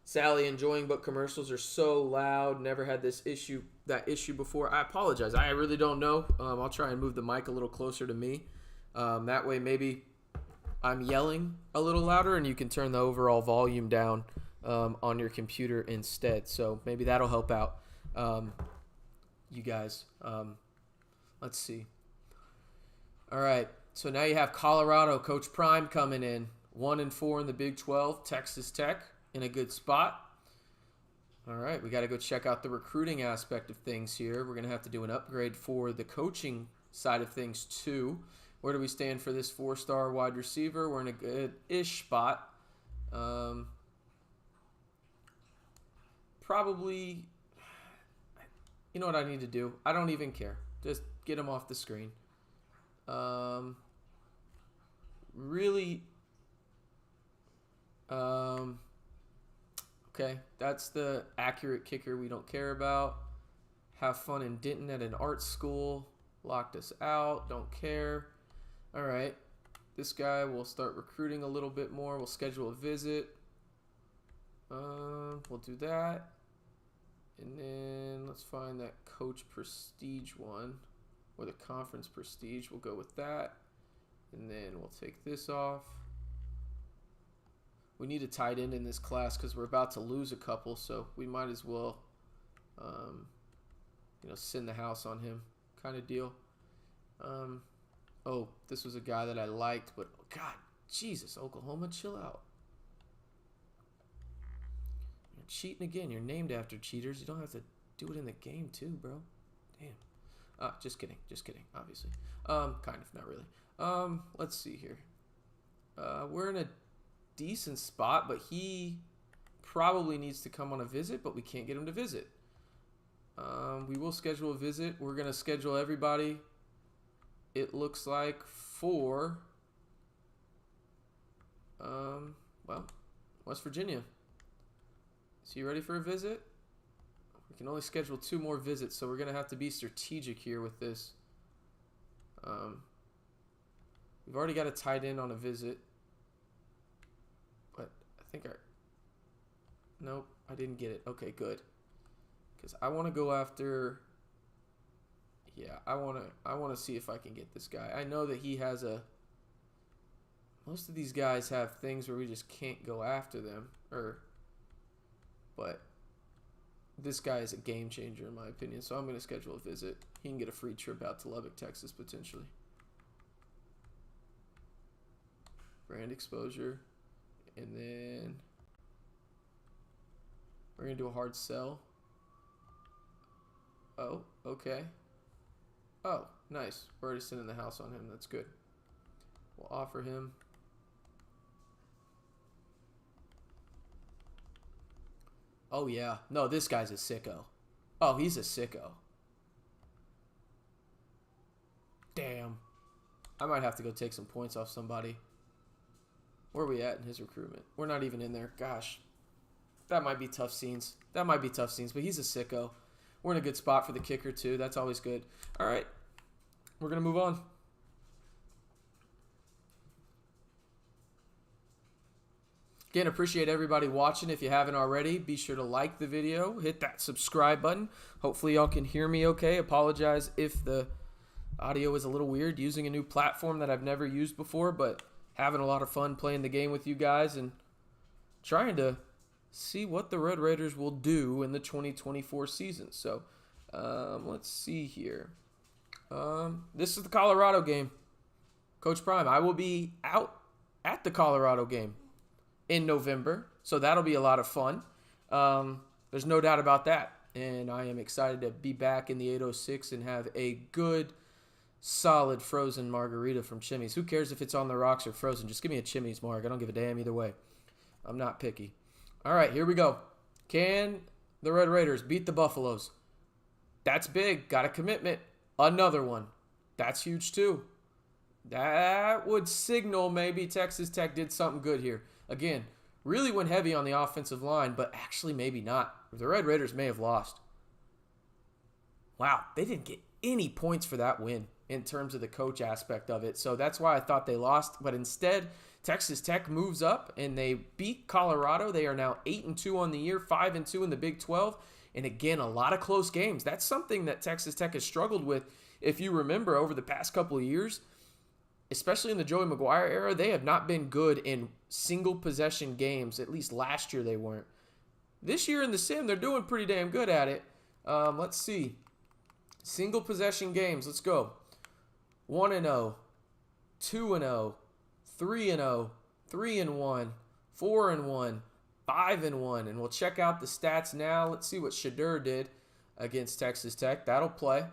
Sally enjoying, but commercials are so loud. Never had that issue before. I apologize. I really don't know. I'll try and move the mic a little closer to me. That way maybe I'm yelling a little louder and you can turn the overall volume down on your computer instead. So maybe that'll help out you guys. Let's see. All right. So now you have Colorado, Coach Prime coming in. 1-4 in the Big 12. Texas Tech in a good spot. All right. We got to go check out the recruiting aspect of things here. We're going to have to do an upgrade for the coaching side of things too. Where do we stand for this 4-star wide receiver? We're in a good-ish spot. Probably, you know what I need to do? I don't even care. Just get him off the screen. Okay, that's the accurate kicker we don't care about. Have fun in Denton at an art school. Locked us out. Don't care. All right. This guy, we'll start recruiting a little bit more. We'll schedule a visit. We'll do that. And then let's find that coach prestige one. Or the conference prestige. We'll go with that. And then we'll take this off. We need a tight end in this class because we're about to lose a couple. So we might as well, send the house on him kind of deal. Oh, this was a guy that I liked, but God, Jesus, Oklahoma, chill out. cheating again. You're named after cheaters. You don't have to do it in the game too, bro. Damn. Just kidding. Just kidding, obviously. Kind of, not really. Let's see here. We're in a decent spot, but he probably needs to come on a visit, but we can't get him to visit. We will schedule a visit. We're going to schedule everybody, it looks like, for, well, West Virginia. Is he ready for a visit? We can only schedule 2 more visits, so we're going to have to be strategic here with this. We've already got a tight end on a visit. But I think nope, I didn't get it. Okay, good. Because I want to go after... Yeah, I want to see if I can get this guy. I know that he has a... Most of these guys have things where we just can't go after them. But this guy is a game changer in my opinion, so I'm going to schedule a visit. He can get a free trip out to Lubbock, Texas, potentially. Brand exposure. And then we're going to do a hard sell. Oh, okay. Oh, nice. We're already sending the house on him. That's good. We'll offer him. Oh, yeah. No, this guy's a sicko. Oh, he's a sicko. Damn. I might have to go take some points off somebody. Where are we at in his recruitment? We're not even in there. Gosh. That might be tough scenes. That might be tough scenes, but he's a sicko. We're in a good spot for the kicker, too. That's always good. All right. We're going to move on. Again, appreciate everybody watching. If you haven't already, be sure to like the video. Hit that subscribe button. Hopefully y'all can hear me okay. Apologize if the audio is a little weird using a new platform that I've never used before, but having a lot of fun playing the game with you guys and trying to see what the Red Raiders will do in the 2024 season. So, let's see here. This is the Colorado game. Coach Prime, I will be out at the Colorado game in November, so that'll be a lot of fun. There's no doubt about that, and I am excited to be back in the 806 and have a good, solid frozen margarita from Chimmy's. Who cares if it's on the rocks or frozen? Just give me a Chimmy's marg. I don't give a damn either way. I'm not picky. All right, here we go. Can the Red Raiders beat the Buffaloes? That's big. Got a commitment. Another one. That's huge too. That would signal maybe Texas Tech did something good here. Again, really went heavy on the offensive line, but actually maybe not. The Red Raiders may have lost. Wow, they didn't get any points for that win in terms of the coach aspect of it. So that's why I thought they lost. But instead, Texas Tech moves up and they beat Colorado. They are now 8-2 on the year, 5-2 in the Big 12. And again, a lot of close games. That's something that Texas Tech has struggled with. If you remember over the past couple of years, especially in the Joey Maguire era, they have not been good in single possession games. At least last year they weren't. This year in the sim, they're doing pretty damn good at it. Let's see. Single possession games. Let's go. 1-0, 2-0, 3-0, 3-1, 4-1, 5-1. And we'll check out the stats now. Let's see what Shadur did against Texas Tech. That'll play.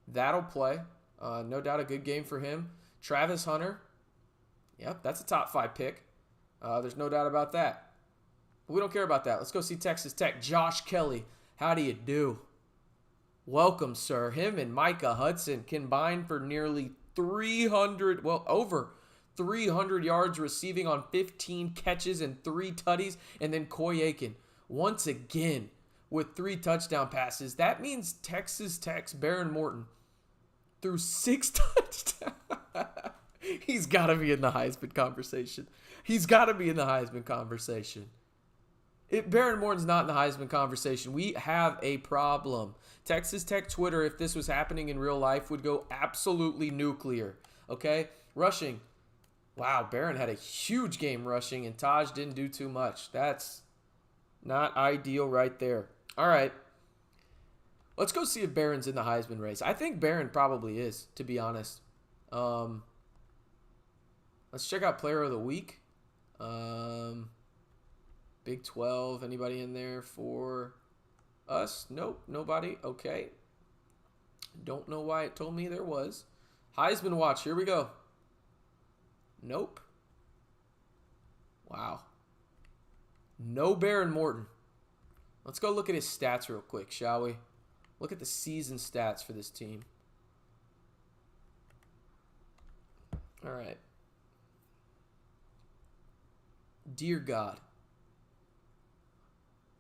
That'll play. No doubt a good game for him. Travis Hunter. Yep, that's a top 5 pick. There's no doubt about that. But we don't care about that. Let's go see Texas Tech. Josh Kelly. How do you do? Welcome, sir. Him and Micah Hudson combined for nearly 300, well, over 300 yards receiving on 15 catches and 3 tutties. And then Coy Aiken, once again, with 3 touchdown passes. That means Texas Tech's Baron Morton threw 6 touchdowns. He's got to be in the Heisman conversation. He's got to be in the Heisman conversation. If Baron Morton's not in the Heisman conversation, we have a problem. Texas Tech Twitter, if this was happening in real life, would go absolutely nuclear. Okay? Rushing. Wow, Baron had a huge game rushing, and Taj didn't do too much. That's not ideal right there. All right. Let's go see if Baron's in the Heisman race. I think Baron probably is, to be honest. Let's check out Player of the Week. Big 12. Anybody in there for us? Nope, nobody. Okay. Don't know why it told me there was. Heisman watch. Here we go. Nope. Wow. No Baron Morton. Let's go look at his stats real quick, shall we? Look at the season stats for this team. All right. Dear God.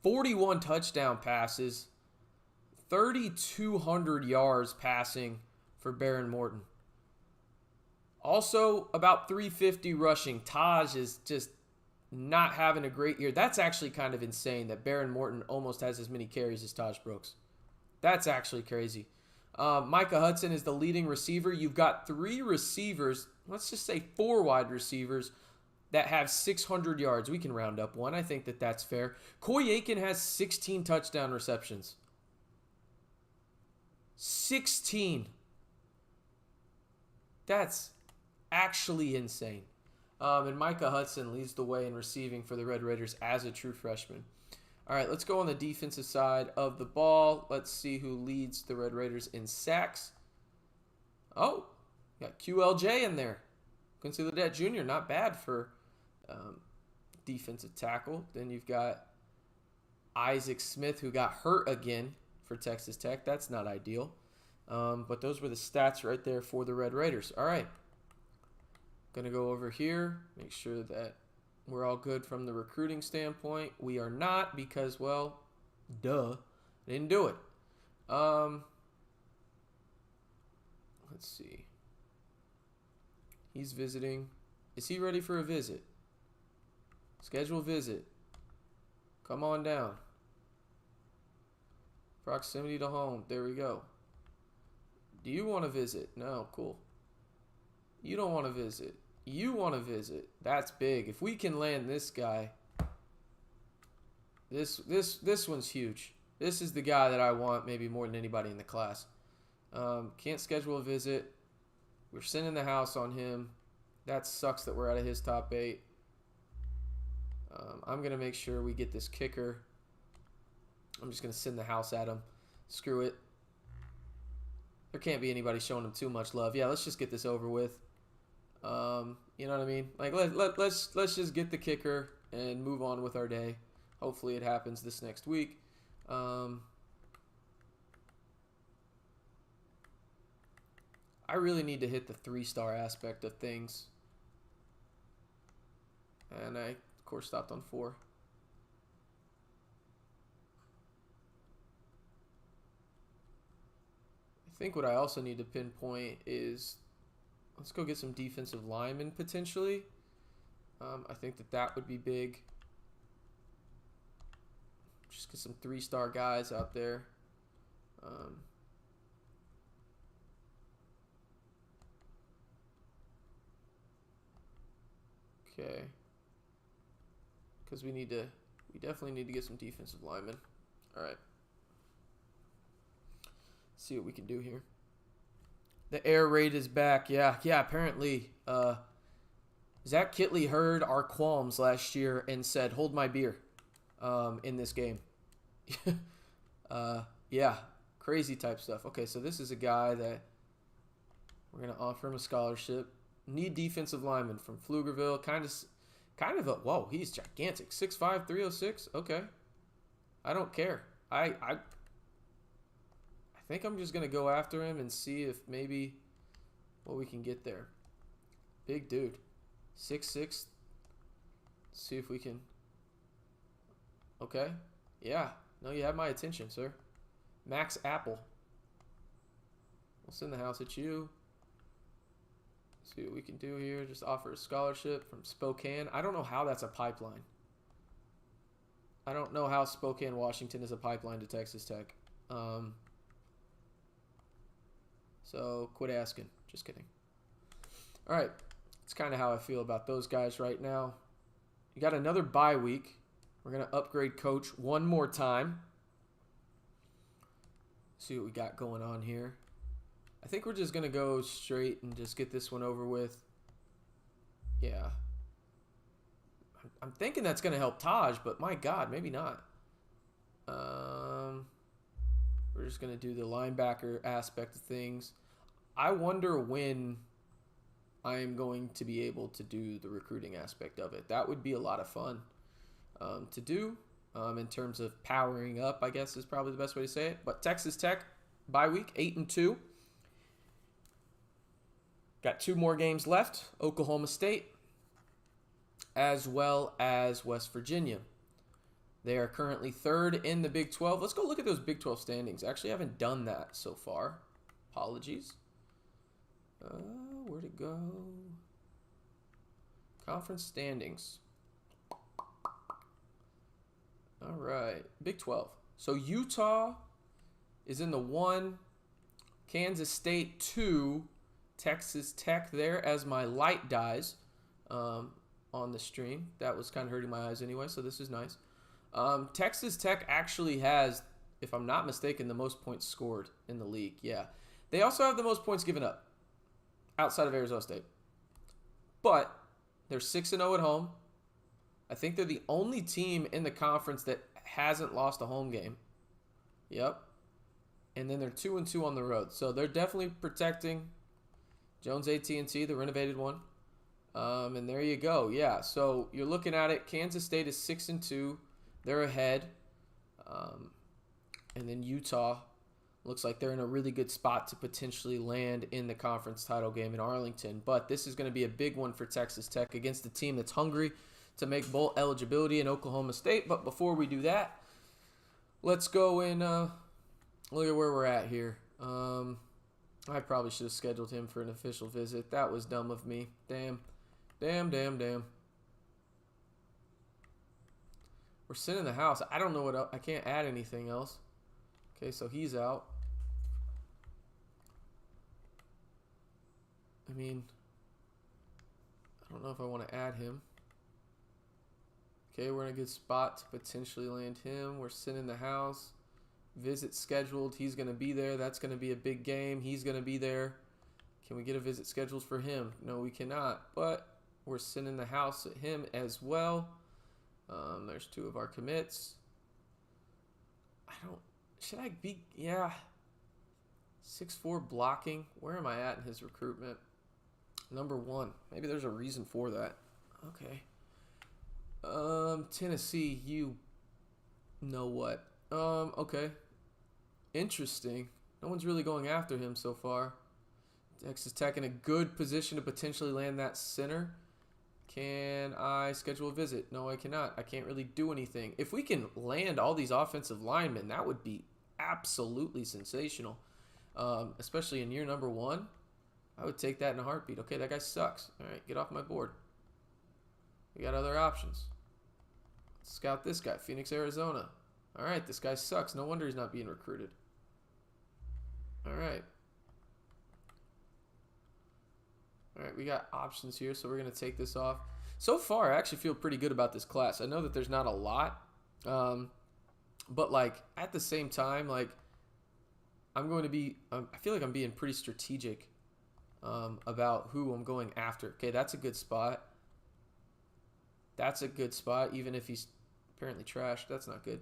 41 touchdown passes. 3,200 yards passing for Baron Morton. Also, about 350 rushing. Taj is just not having a great year. That's actually kind of insane that Baron Morton almost has as many carries as Taj Brooks. That's actually crazy. Micah Hudson is the leading receiver. You've got 3 receivers, let's just say 4 wide receivers, that have 600 yards. We can round up one. I think that that's fair. Coy Aiken has 16 touchdown receptions. 16. That's actually insane. And Micah Hudson leads the way in receiving for the Red Raiders as a true freshman. All right, let's go on the defensive side of the ball. Let's see who leads the Red Raiders in sacks. Oh, got QLJ in there. Quincy Ledet Jr., not bad for defensive tackle. Then you've got Isaac Smith, who got hurt again for Texas Tech. That's not ideal. But those were the stats right there for the Red Raiders. All right. Going to go over here, make sure that we're all good from the recruiting standpoint. We are not because, well, duh, didn't do it. Let's see. He's visiting. Is he ready for a visit? Schedule visit. Come on down. Proximity to home. There we go. Do you want to visit? No, cool. You don't want to visit. You want to visit. That's big. If we can land this guy, this one's huge. This is the guy that I want maybe more than anybody in the class. Can't schedule a visit. We're sending the house on him. That sucks that we're out of his top 8. I'm going to make sure we get this kicker. I'm just going to send the house at him. Screw it. There can't be anybody showing him too much love. Yeah, let's just get this over with. You know what I mean? Like let's just get the kicker and move on with our day. Hopefully it happens this next week. I really need to hit the 3-star aspect of things. And I, of course, stopped on 4. I think what I also need to pinpoint is, let's go get some defensive linemen potentially. I think that would be big. Just get some 3-star guys out there. Okay. Because we definitely need to get some defensive linemen. All right. See what we can do here. The air raid is back. Yeah, apparently Zach Kitley heard our qualms last year and said, hold my beer in this game. Yeah, crazy type stuff. Okay, so this is a guy that we're going to offer him a scholarship. Need defensive lineman from Pflugerville. Kind of a, whoa, he's gigantic. 6'5", 306. Okay. I don't care. I think I'm just going to go after him and see if maybe what we can get there. Big dude. 6'6". See if we can. Okay. Yeah. No, you have my attention, sir. Max Apple. We'll send the house at you. See what we can do here. Just offer a scholarship from Spokane. I don't know how that's a pipeline. I don't know how Spokane, Washington is a pipeline to Texas Tech. So quit asking. Just kidding. All right. That's kind of how I feel about those guys right now. You got another bye week. We're going to upgrade coach one more time. See what we got going on here. I think we're just going to go straight and just get this one over with. Yeah. I'm thinking that's going to help Taj, but my God, maybe not. We're just going to do the linebacker aspect of things. I wonder when I am going to be able to do the recruiting aspect of it. That would be a lot of fun to do in terms of powering up, I guess is probably the best way to say it. But Texas Tech, bye week, 8-2. Got 2 more games left. Oklahoma State, as well as West Virginia. They are currently 3rd in the Big 12. Let's go look at those Big 12 standings. Actually, I haven't done that so far. Apologies. Where'd it go? Conference standings. All right. Big 12. So Utah is in the 1. Kansas State 2. Texas Tech there as my light dies on the stream. That was kind of hurting my eyes anyway, so this is nice. Texas Tech actually has, if I'm not mistaken, the most points scored in the league. Yeah. They also have the most points given up outside of Arizona State. But they're 6-0 at home. I think they're the only team in the conference that hasn't lost a home game. Yep. And then they're 2-2 on the road. So they're definitely protecting Jones AT&T, the renovated one. And there you go. Yeah, so you're looking at it. Kansas State is 6-2. They're ahead. And then Utah looks like they're in a really good spot to potentially land in the conference title game in Arlington. But this is going to be a big one for Texas Tech against a team that's hungry to make bowl eligibility in Oklahoma State. But before we do that, let's go and look at where we're at here. I probably should have scheduled him for an official visit. That was dumb of me. Damn. We're sitting in the house. I don't know what else. I can't add anything else. Okay, so he's out. I mean, I don't know if I want to add him. Okay, we're in a good spot to potentially land him. We're sitting in the house. Visit scheduled. He's going to be there. That's going to be a big game. He's going to be there. Can we get a visit scheduled for him? No, we cannot. But we're sitting in the house at him as well. There's 2 of our commits. Should I be, yeah. 6'4" blocking. Where am I at in his recruitment? Number 1. Maybe there's a reason for that. Okay. Tennessee, you know what? Okay. Interesting. No one's really going after him so far. Texas Tech in a good position to potentially land that center. Can I schedule a visit? No, I cannot. I can't really do anything. If we can land all these offensive linemen, that would be absolutely sensational. Especially in year number 1. I would take that in a heartbeat. Okay, that guy sucks. All right, get off my board. We got other options. Let's scout this guy, Phoenix, Arizona. All right, this guy sucks. No wonder he's not being recruited. All right. All right, we got options here, so we're going to take this off. So far, I actually feel pretty good about this class. I know that there's not a lot, but, like, at the same time, like, I'm going to be I feel like I'm being pretty strategic about who I'm going after. Okay, that's a good spot. That's a good spot, even if he's apparently trashed. That's not good.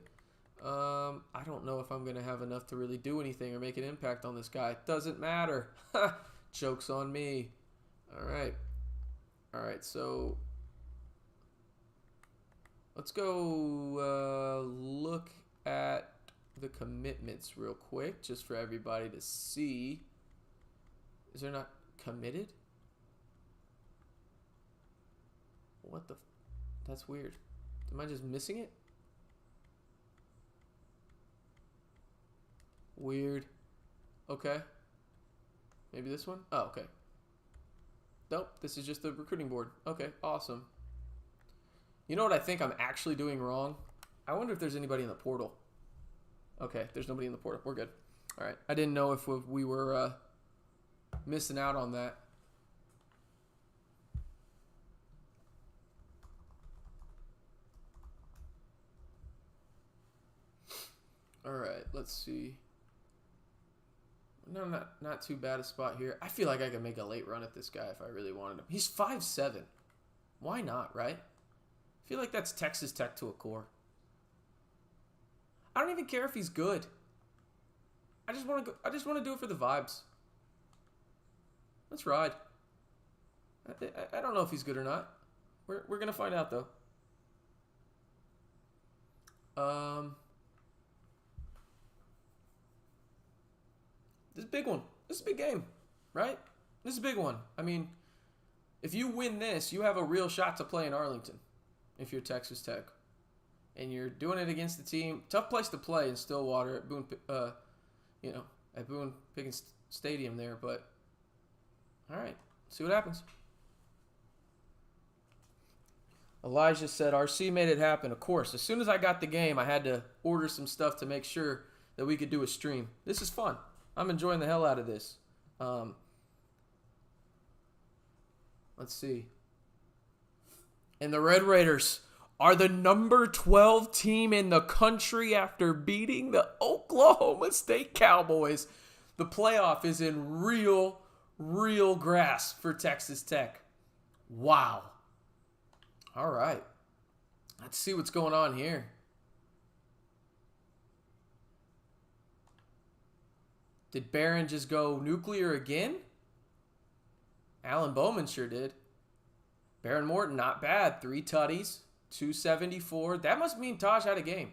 I don't know if I'm going to have enough to really do anything or make an impact on this guy. Doesn't matter. Joke's on me. All right. All right, so let's go look at the commitments real quick just for everybody to see. Is there not committed? What the? That's weird. Am I just missing it? Weird. Okay. Maybe this one? Oh, okay. Nope, this is just the recruiting board. Okay, awesome. You know what I think I'm actually doing wrong? I wonder if there's anybody in the portal. Okay, there's nobody in the portal. We're good. All right. I didn't know if we were missing out on that. All right, let's see. No, not too bad a spot here. I feel like I could make a late run at this guy if I really wanted him. He's 5'7". Why not, right? I feel like that's Texas Tech to a core. I don't even care if he's good. I just want to do it for the vibes. Let's ride. I don't know if he's good or not. We're gonna find out though. This is a big one. This is a big game, right? This is a big one. I mean, if you win this, you have a real shot to play in Arlington. If you're Texas Tech, and you're doing it against the team, tough place to play in Stillwater at Boone, at Boone Pickens Stadium there. But all right, see what happens. Elijah said, RC made it happen. Of course, as soon as I got the game, I had to order some stuff to make sure that we could do a stream. This is fun. I'm enjoying the hell out of this. Let's see. And the Red Raiders are the number 12 team in the country after beating the Oklahoma State Cowboys. The playoff is in real grasp for Texas Tech. Wow. All right. Let's see what's going on here. Did Barron just go nuclear again? Alan Bowman sure did. Baron Morton, not bad. 3 tutties, 274. That must mean Taj had a game.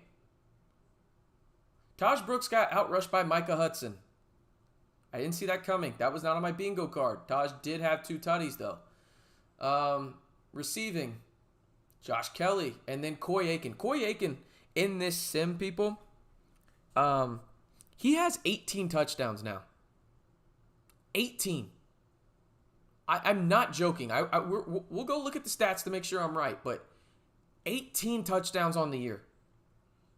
Taj Brooks got outrushed by Micah Hudson. I didn't see that coming. That was not on my bingo card. Taj did have 2 tutties, though. Receiving, Josh Kelly, and then Coy Aiken. Coy Aiken, in this sim, people, he has 18 touchdowns now. 18. I'm not joking. We'll go look at the stats to make sure I'm right, but 18 touchdowns on the year.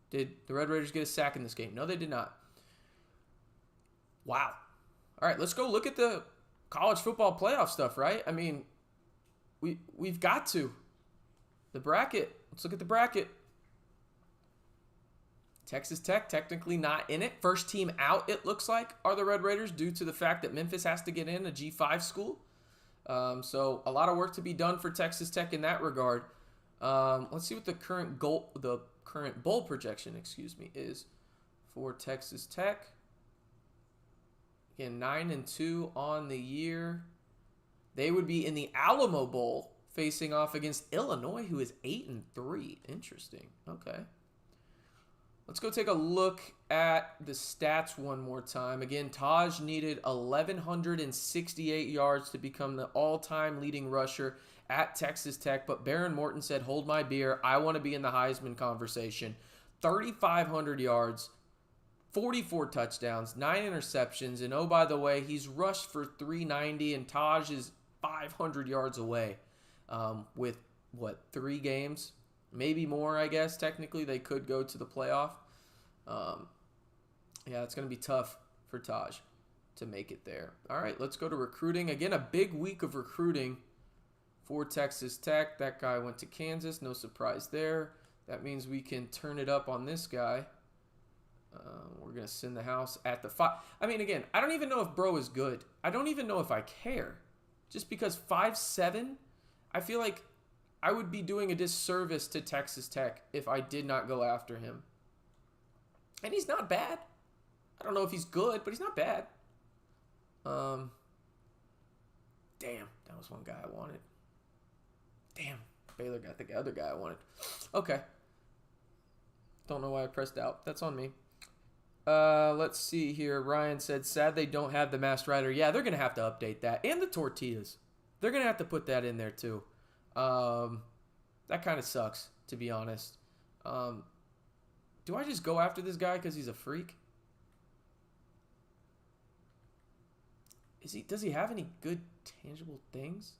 Did the Red Raiders get a sack in this game? No, they did not. Wow. All right, let's go look at the college football playoff stuff, right? I mean, we've got to. The bracket. Let's look at the bracket. Texas Tech technically not in it. First team out, it looks like, are the Red Raiders due to the fact that Memphis has to get in a G5 school. So a lot of work to be done for Texas Tech in that regard. Let's see what the current bowl projection, is for Texas Tech. Again, 9-2 on the year. They would be in the Alamo Bowl facing off against Illinois, who is 8-3. Interesting. Okay. Let's go take a look at the stats one more time. Again, Taj needed 1,168 yards to become the all-time leading rusher at Texas Tech, but Baron Morton said, hold my beer, I want to be in the Heisman conversation. 3,500 yards, 44 touchdowns, 9 interceptions, and oh, by the way, he's rushed for 390, and Taj is 500 yards away with, 3 games? Maybe more, I guess. Technically, they could go to the playoff. Yeah, it's going to be tough for Taj to make it there. All right, let's go to recruiting. Again, a big week of recruiting for Texas Tech. That guy went to Kansas. No surprise there. That means we can turn it up on this guy. We're going to send the house at the 5. I mean, again, I don't even know if bro is good. I don't even know if I care. Just because 5'7", I feel like I would be doing a disservice to Texas Tech if I did not go after him. And he's not bad. I don't know if he's good, but he's not bad. Damn, that was one guy I wanted. Damn, Baylor got the other guy I wanted. Okay. Don't know why I pressed out. That's on me. Let's see here. Ryan said, sad they don't have the Masked Rider. Yeah, they're going to have to update that. And the tortillas. They're going to have to put that in there too. That kind of sucks, to be honest. Do I just go after this guy because he's a freak? Does he have any good tangible things?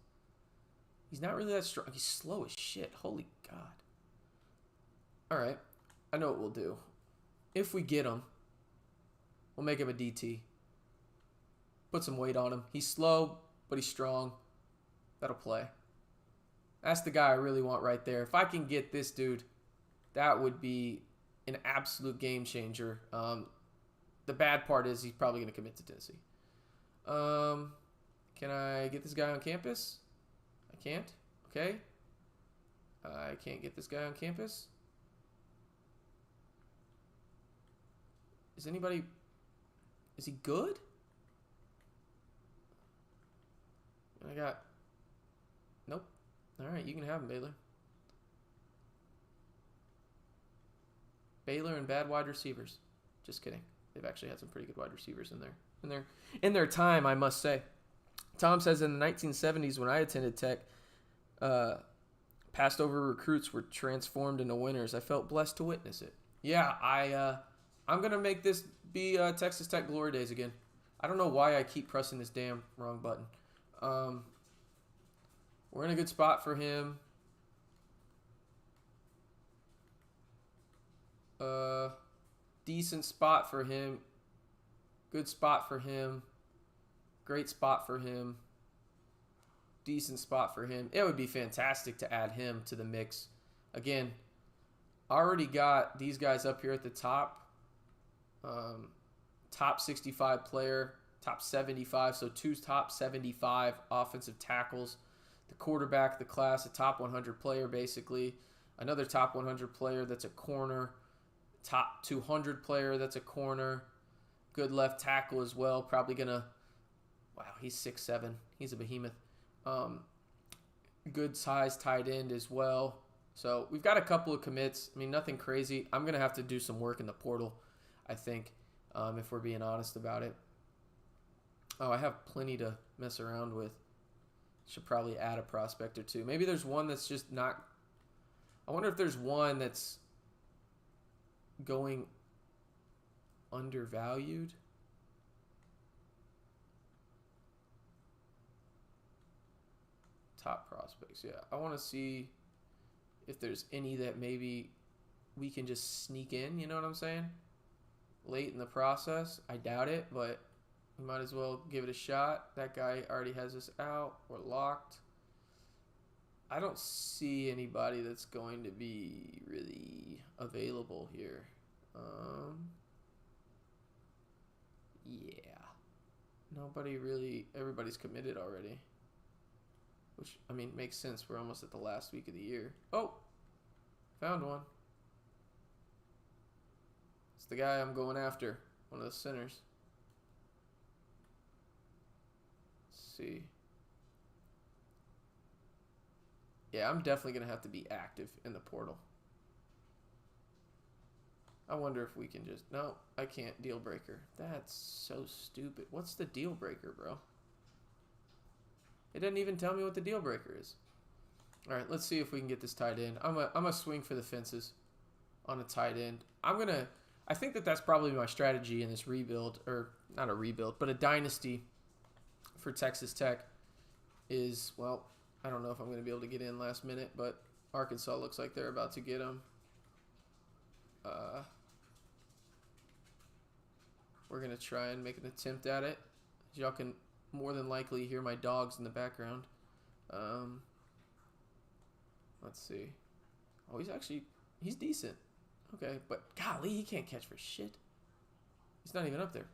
He's not really that strong. He's slow as shit. Holy God. All right. I know what we'll do. If we get him, we'll make him a DT. Put some weight on him. He's slow, but he's strong. That'll play. That's the guy I really want right there. If I can get this dude, that would be an absolute game changer. The bad part is he's probably going to commit to Tennessee. Can I get this guy on campus? I can't. Okay. I can't get this guy on campus. Is anybody... Is he good? I got... Nope. Alright, you can have him, Baylor. Baylor and bad wide receivers. Just kidding. They've actually had some pretty good wide receivers in their time, I must say. Tom says in the 1970s when I attended Tech, passed over recruits were transformed into winners. I felt blessed to witness it. Yeah, I'm going to make this be Texas Tech glory days again. I don't know why I keep pressing this damn wrong button. We're in a good spot for him. Decent spot for him. Good spot for him. Great spot for him. Decent spot for him. It would be fantastic to add him to the mix. Again, already got these guys up here at the top. Top 65 player, top 75. So 2 top 75 offensive tackles. The quarterback of the class, a top 100 player basically. Another top 100 player that's a corner. Top 200 player that's a corner. Good left tackle as well. Probably going to... Wow, he's 6'7". He's a behemoth. Good size tight end as well. So we've got a couple of commits. I mean, nothing crazy. I'm going to have to do some work in the portal, I think, if we're being honest about it. Oh, I have plenty to mess around with. Should probably add a prospect or two. Maybe there's one that's just not... I wonder if there's one that's going undervalued. Top prospects, yeah. I want to see if there's any that maybe we can just sneak in, you know what I'm saying? Late in the process. I doubt it, but we might as well give it a shot. That guy already has us out. We're locked. I don't see anybody that's going to be really available here. Yeah. Nobody really, everybody's committed already. Which, I mean, makes sense. We're almost at the last week of the year. Oh! Found one. It's the guy I'm going after. One of the centers. Let's see. Yeah, I'm definitely going to have to be active in the portal. I wonder if we can just... No, I can't. Deal breaker. That's so stupid. What's the deal breaker, bro? It doesn't even tell me what the deal breaker is. All right, let's see if we can get this tight end. I'm a swing for the fences on a tight end. I think that's probably my strategy in this rebuild, or not a rebuild, but a dynasty for Texas Tech is, well, I don't know if I'm going to be able to get in last minute, but Arkansas looks like they're about to get him. We're going to try and make an attempt at it. Y'all can more than likely hear my dogs in the background. Let's see. Oh, he's decent. Okay, but golly, he can't catch for shit. He's not even up there.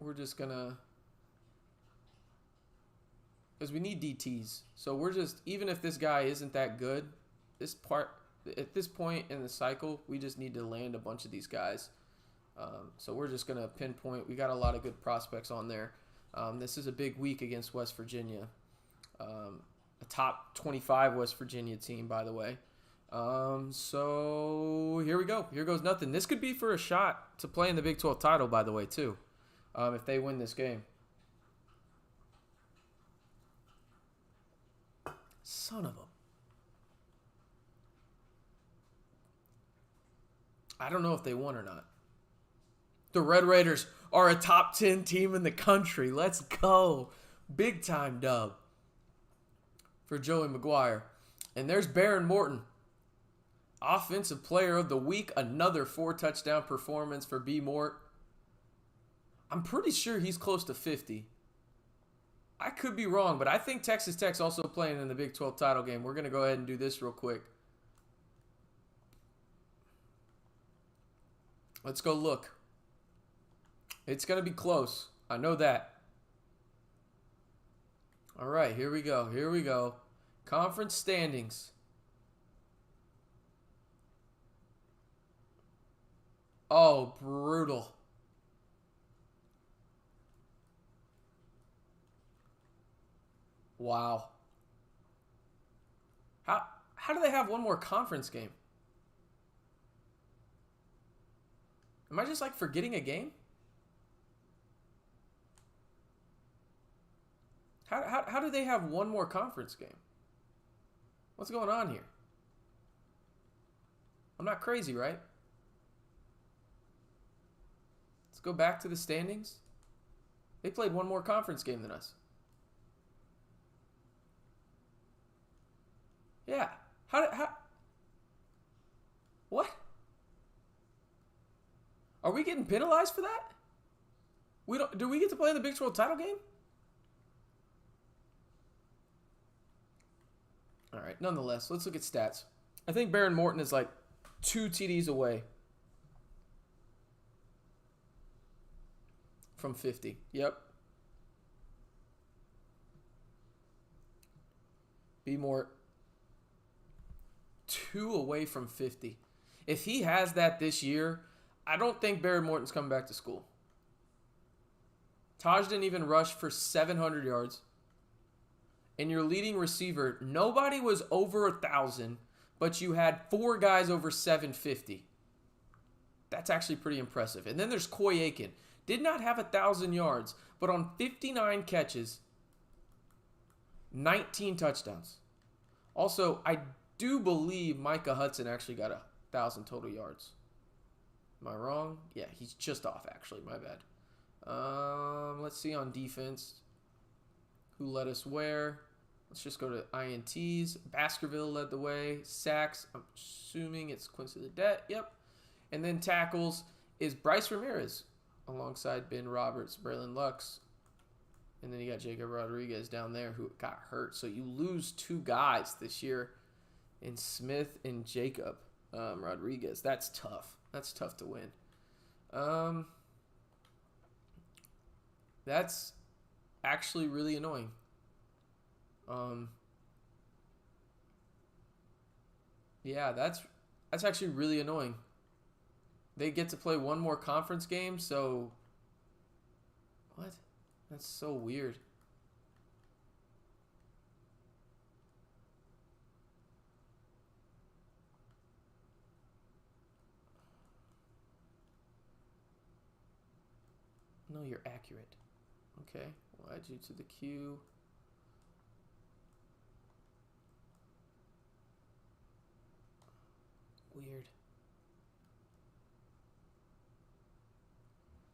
We're just gonna... Because we need DTs. So we're just... Even if this guy isn't that good, at this point in the cycle, we just need to land a bunch of these guys. So we're just going to pinpoint. We got a lot of good prospects on there. This is a big week against West Virginia. A top 25 West Virginia team, by the way. So here we go. Here goes nothing. This could be for a shot to play in the Big 12 title, by the way, too, if they win this game. Son of a... I don't know if they won or not. The Red Raiders are a top 10 team in the country. Let's go. Big time dub for Joey Maguire. And there's Baron Morton. Offensive Player of the Week. Another 4-touchdown performance for B. Mort. I'm pretty sure he's close to 50. I could be wrong, but I think Texas Tech's also playing in the Big 12 title game. We're going to go ahead and do this real quick. Let's go look. It's going to be close. I know that. All right, here we go. Here we go. Conference standings. Oh, brutal. Wow. How do they have one more conference game? Am I just like forgetting a game? How do they have one more conference game? What's going on here? I'm not crazy, right? Let's go back to the standings. They played one more conference game than us. Yeah. How what? Are we getting penalized for that? Do we get to play in the Big 12 title game? All right, nonetheless, let's look at stats. I think Baron Morton is like 2 TDs away from 50. Yep. B Mort 2 away from 50. If he has that this year, I don't think Baron Morton's coming back to school. Taj didn't even rush for 700 yards. And your leading receiver, nobody was over 1,000, but you had 4 guys over 750. That's actually pretty impressive. And then there's Coy Aiken. Did not have 1,000 yards, but on 59 catches, 19 touchdowns. Also, I do believe Micah Hudson actually got 1,000 total yards. Am I wrong? Yeah, he's just off, actually. My bad. Let's see on defense. Who led us where? Let's just go to INTs. Baskerville led the way. Sacks, I'm assuming it's Quincy Ledet. Yep. And then tackles is Bryce Ramirez alongside Ben Roberts, Braylon Lux. And then you got Jacob Rodriguez down there who got hurt. So you lose 2 guys this year in Smith and Jacob Rodriguez. That's tough. That's tough to win. That's actually really annoying. Yeah, that's actually really annoying. They get to play one more conference game, so what? That's so weird. No, you're accurate. Okay, we'll add you to the queue. Weird.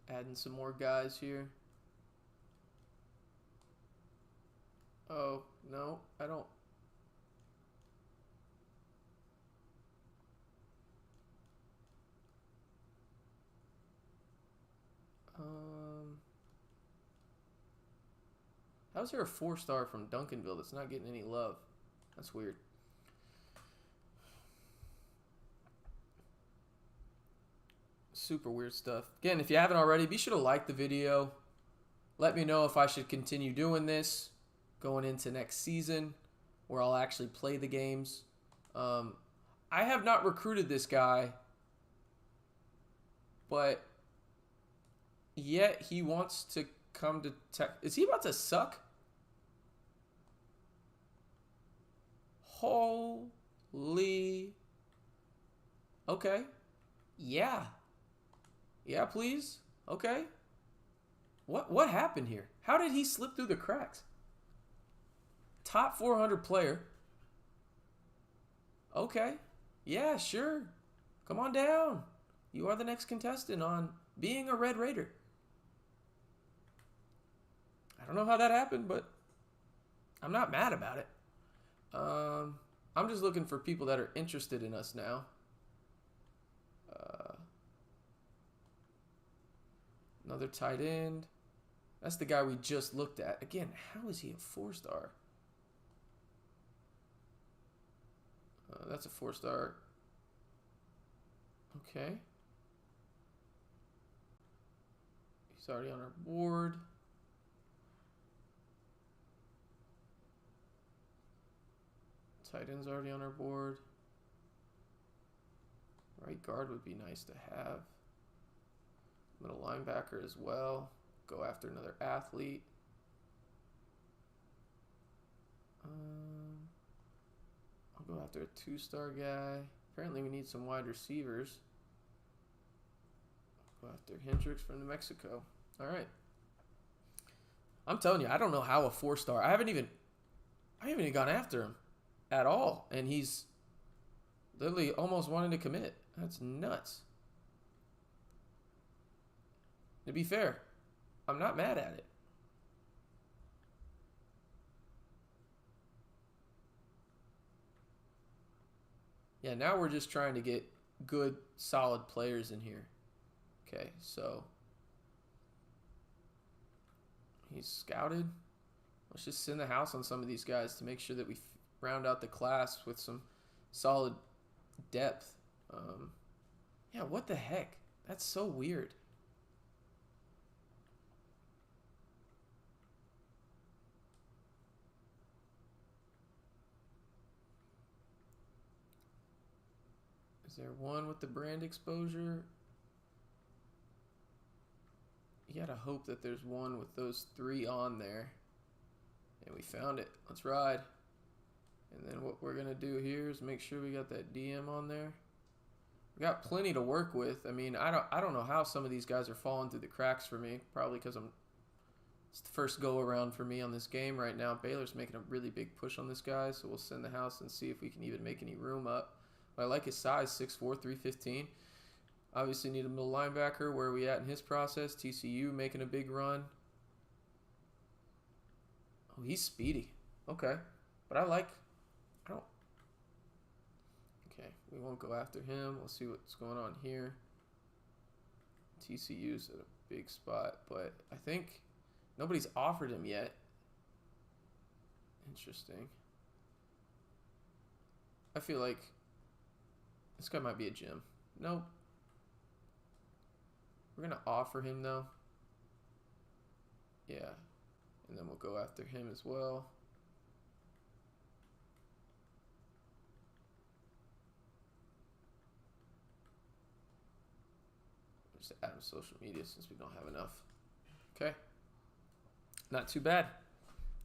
Adding some more guys here. Oh, no, I don't. How's there a 4-star from Duncanville that's not getting any love? That's weird. Super weird stuff. Again, if you haven't already, be sure to like the video. Let me know if I should continue doing this going into next season where I'll actually play the games. I have not recruited this guy, but yet he wants to come to Tech. Is he about to suck? Holy. Okay. Yeah. Yeah, please. Okay. What happened here? How did he slip through the cracks? Top 400 player. Okay. Yeah, sure. Come on down. You are the next contestant on being a Red Raider. I don't know how that happened, but I'm not mad about it. I'm just looking for people that are interested in us now. Another tight end. That's the guy we just looked at. Again, how is he a 4-star? That's a 4-star. Okay. He's already on our board. Tight end's already on our board. Right guard would be nice to have. Middle linebacker as well. Go after another athlete. I'll go after a 2-star guy. Apparently we need some wide receivers. Go after Hendricks from New Mexico. All right. I'm telling you, I don't know how a 4-star. I haven't even gone after him at all, and he's literally almost wanting to commit. That's nuts. To be fair, I'm not mad at it. Yeah, now we're just trying to get good, solid players in here. Okay, so he's scouted. Let's just send the house on some of these guys to make sure that we round out the class with some solid depth. Yeah, what the heck? That's so weird. Is there one with the brand exposure? You gotta hope that there's one with those 3 on there. And we found it. Let's ride. And then what we're gonna do here is make sure we got that DM on there. We got plenty to work with. I mean, I don't know how some of these guys are falling through the cracks for me. Probably because it's the first go around for me on this game right now. Baylor's making a really big push on this guy, so we'll send the house and see if we can even make any room up. But I like his size, 6'4", 315. Obviously need a middle linebacker. Where are we at in his process? TCU making a big run. Oh, he's speedy. Okay. But I don't. Okay, we won't go after him. We'll see what's going on here. TCU's at a big spot, but I think nobody's offered him yet. Interesting. I feel like this guy might be a gem. Nope. We're going to offer him, though. Yeah. And then we'll go after him as well. Just add him social media since we don't have enough. Okay. Not too bad.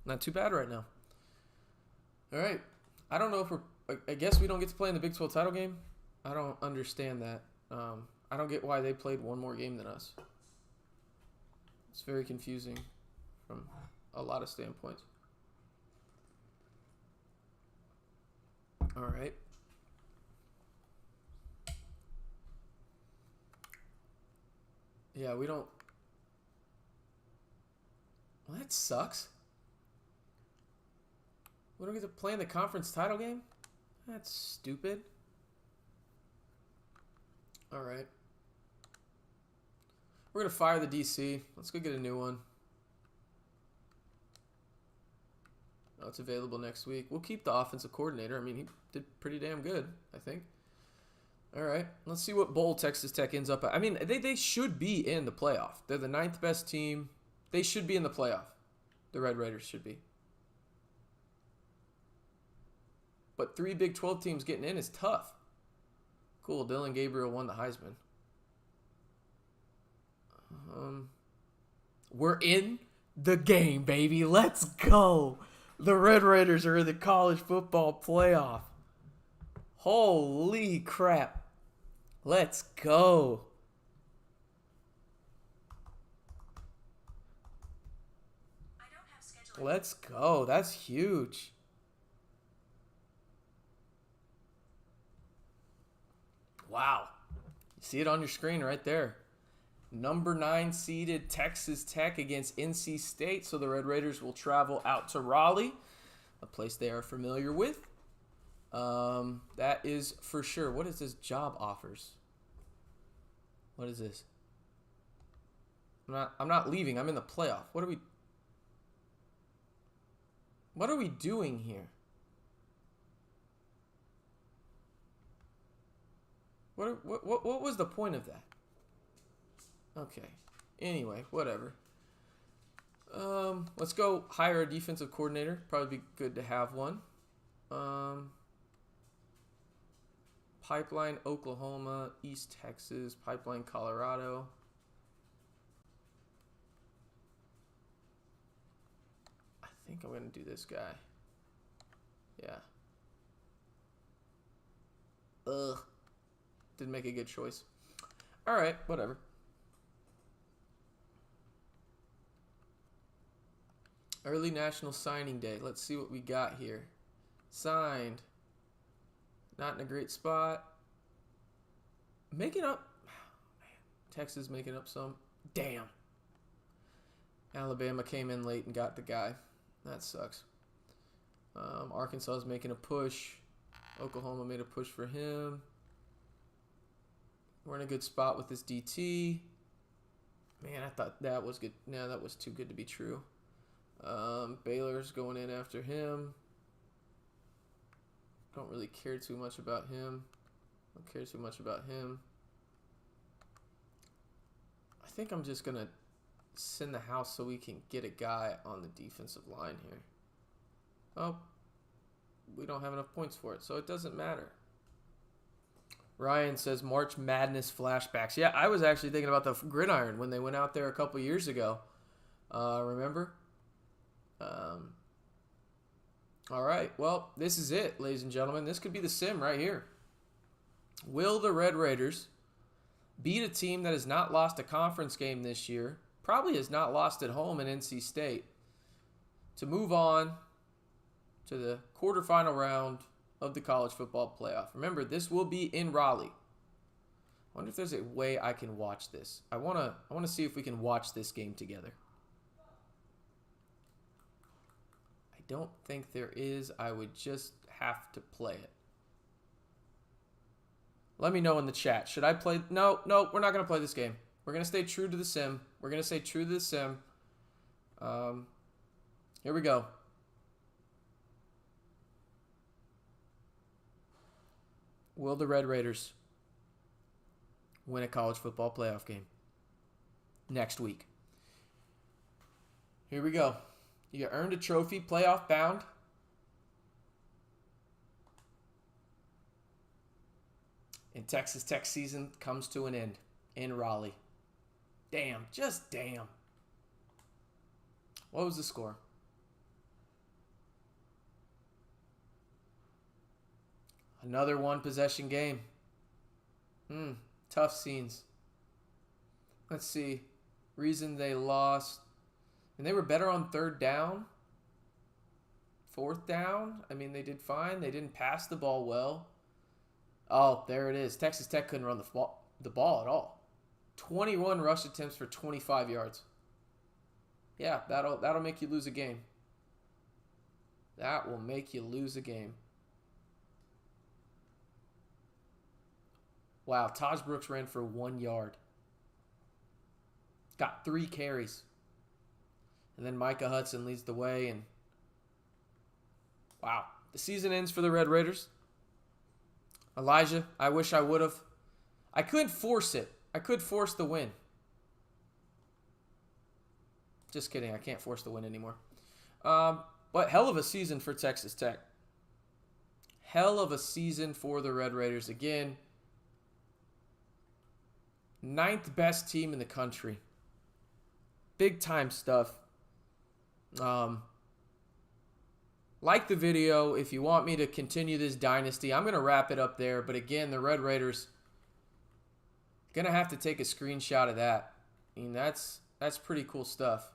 Not too bad right now. All right. I don't know if I guess we don't get to play in the Big 12 title game. I don't understand that. I don't get why they played one more game than us. It's very confusing from a lot of standpoints. All right. Yeah, we don't. Well, that sucks. We don't get to play in the conference title game? That's stupid. All right. We're going to fire the DC. Let's go get a new one. Oh, it's available next week. We'll keep the offensive coordinator. I mean, he did pretty damn good, I think. All right. Let's see what bowl Texas Tech ends up at. I mean, they should be in the playoff. They're the 9th best team. They should be in the playoff. The Red Raiders should be. But 3 Big 12 teams getting in is tough. Cool. Dylan Gabriel won the Heisman. We're in the game, baby. Let's go. The Red Raiders are in the college football playoff. Holy crap. Let's go. Let's go. That's huge. Wow. You see it on your screen right there. Number 9 seeded Texas Tech against NC State. So the Red Raiders will travel out to Raleigh, a place they are familiar with. That is for sure. What is this? Job offers. What is this? I'm not leaving. I'm in the playoff. What are we doing here? What was the point of that? Okay. Anyway, whatever. Let's go hire a defensive coordinator. Probably be good to have one. Pipeline, Oklahoma. East Texas. Pipeline, Colorado. I think I'm going to do this guy. Yeah. Ugh. Didn't make a good choice. All right, whatever. Early National Signing Day. Let's see what we got here. Signed. Not in a great spot. Making up. Oh, man. Texas making up some. Damn. Alabama came in late and got the guy. That sucks. Arkansas is making a push. Oklahoma made a push for him. We're in a good spot with this DT. Man, I thought that was good. No, that was too good to be true. Baylor's going in after him. Don't really care too much about him. Don't care too much about him. I think I'm just going to send the house so we can get a guy on the defensive line here. Oh, we don't have enough points for it, so it doesn't matter. Ryan says March Madness flashbacks. Yeah, I was actually thinking about the gridiron when they went out there a couple years ago. Remember? All right, well, this is it, ladies and gentlemen. This could be the sim right here. Will the Red Raiders beat a team that has not lost a conference game this year, probably has not lost at home in NC State, to move on to the quarterfinal round of the college football playoff? Remember, this will be in Raleigh. I wonder if there's a way I can watch this. I want to see if we can watch this game together. I don't think there is. I would just have to play it. Let me know in the chat. Should I play? No, we're not going to play this game. We're going to stay true to the sim. We're going to stay true to the sim. Here we go. Will the Red Raiders win a college football playoff game next week? Here we go. You earned a trophy, playoff bound. And Texas Tech season comes to an end in Raleigh. Damn, just damn. What was the score? Another one-possession game. Tough scenes. Let's see. Reason they lost. And they were better on third down. Fourth down. I mean, they did fine. They didn't pass the ball well. Oh, there it is. Texas Tech couldn't run the ball at all. 21 rush attempts for 25 yards. Yeah, that'll make you lose a game. That will make you lose a game. Wow, Taj Brooks ran for 1 yard. Got 3 carries. And then Micah Hudson leads the way. And wow, the season ends for the Red Raiders. Elijah, I wish I would have. I couldn't force it. I could force the win. Just kidding. I can't force the win anymore. But hell of a season for Texas Tech. Hell of a season for the Red Raiders. Again, 9th best team in the country. Big time stuff. Like the video. If you want me to continue this dynasty, I'm going to wrap it up there. But again, the Red Raiders going to have to take a screenshot of that. I mean, that's pretty cool stuff.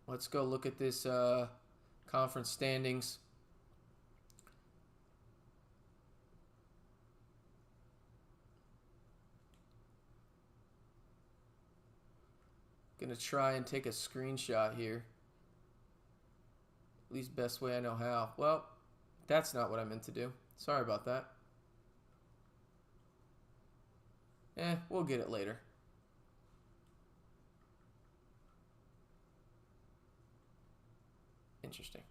Let's go look at this conference standings. Gonna try and take a screenshot here. At least best way I know how. Well, that's not what I meant to do. Sorry about that. We'll get it later. Interesting.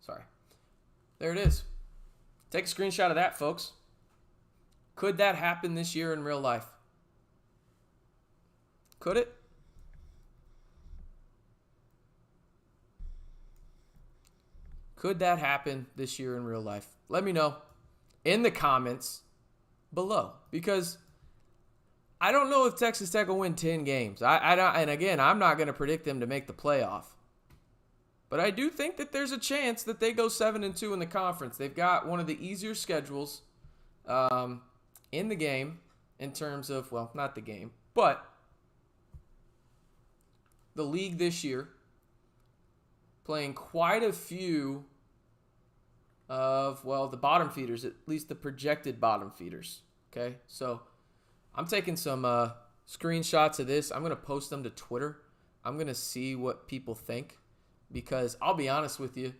Sorry. There it is. Take a screenshot of that, folks. Could that happen this year in real life? Could it? Could that happen this year in real life? Let me know in the comments below, because I don't know if Texas Tech will win 10 games. I don't, and again, I'm not going to predict them to make the playoff. But I do think that there's a chance that they go 7-2 in the conference. They've got one of the easier schedules in the game in terms of, well, not the game, but the league this year, playing quite a few of, well, the bottom feeders, at least the projected bottom feeders. Okay, so I'm taking some screenshots of this. I'm going to post them to Twitter. I'm going to see what people think, because I'll be honest with you,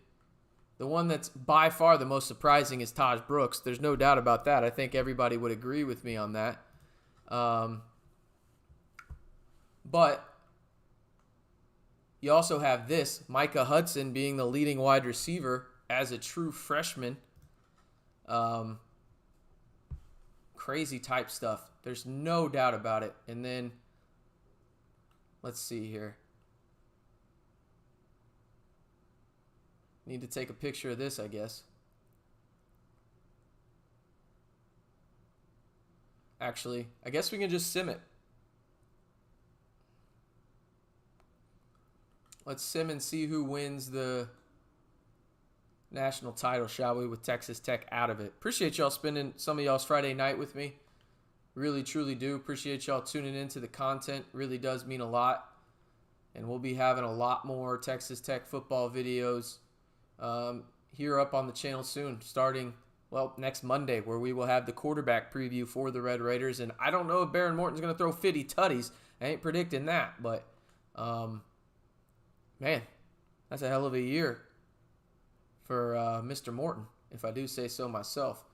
the one that's by far the most surprising is Taj Brooks. There's no doubt about that. I think everybody would agree with me on that. But you also have this, Micah Hudson being the leading wide receiver as a true freshman. Crazy type stuff. There's no doubt about it. And then, let's see here. Need to take a picture of this, I guess. Actually, I guess we can just sim it. Let's sim and see who wins the national title, shall we, with Texas Tech out of it. Appreciate y'all spending some of y'all's Friday night with me. Really, truly do. Appreciate y'all tuning into the content. Really does mean a lot. And we'll be having a lot more Texas Tech football videos here up on the channel soon, starting, well, next Monday, where we will have the quarterback preview for the Red Raiders. And I don't know if Baron Morton's going to throw 50 tutties. I ain't predicting that, but man, that's a hell of a year for Mr. Morton, if I do say so myself.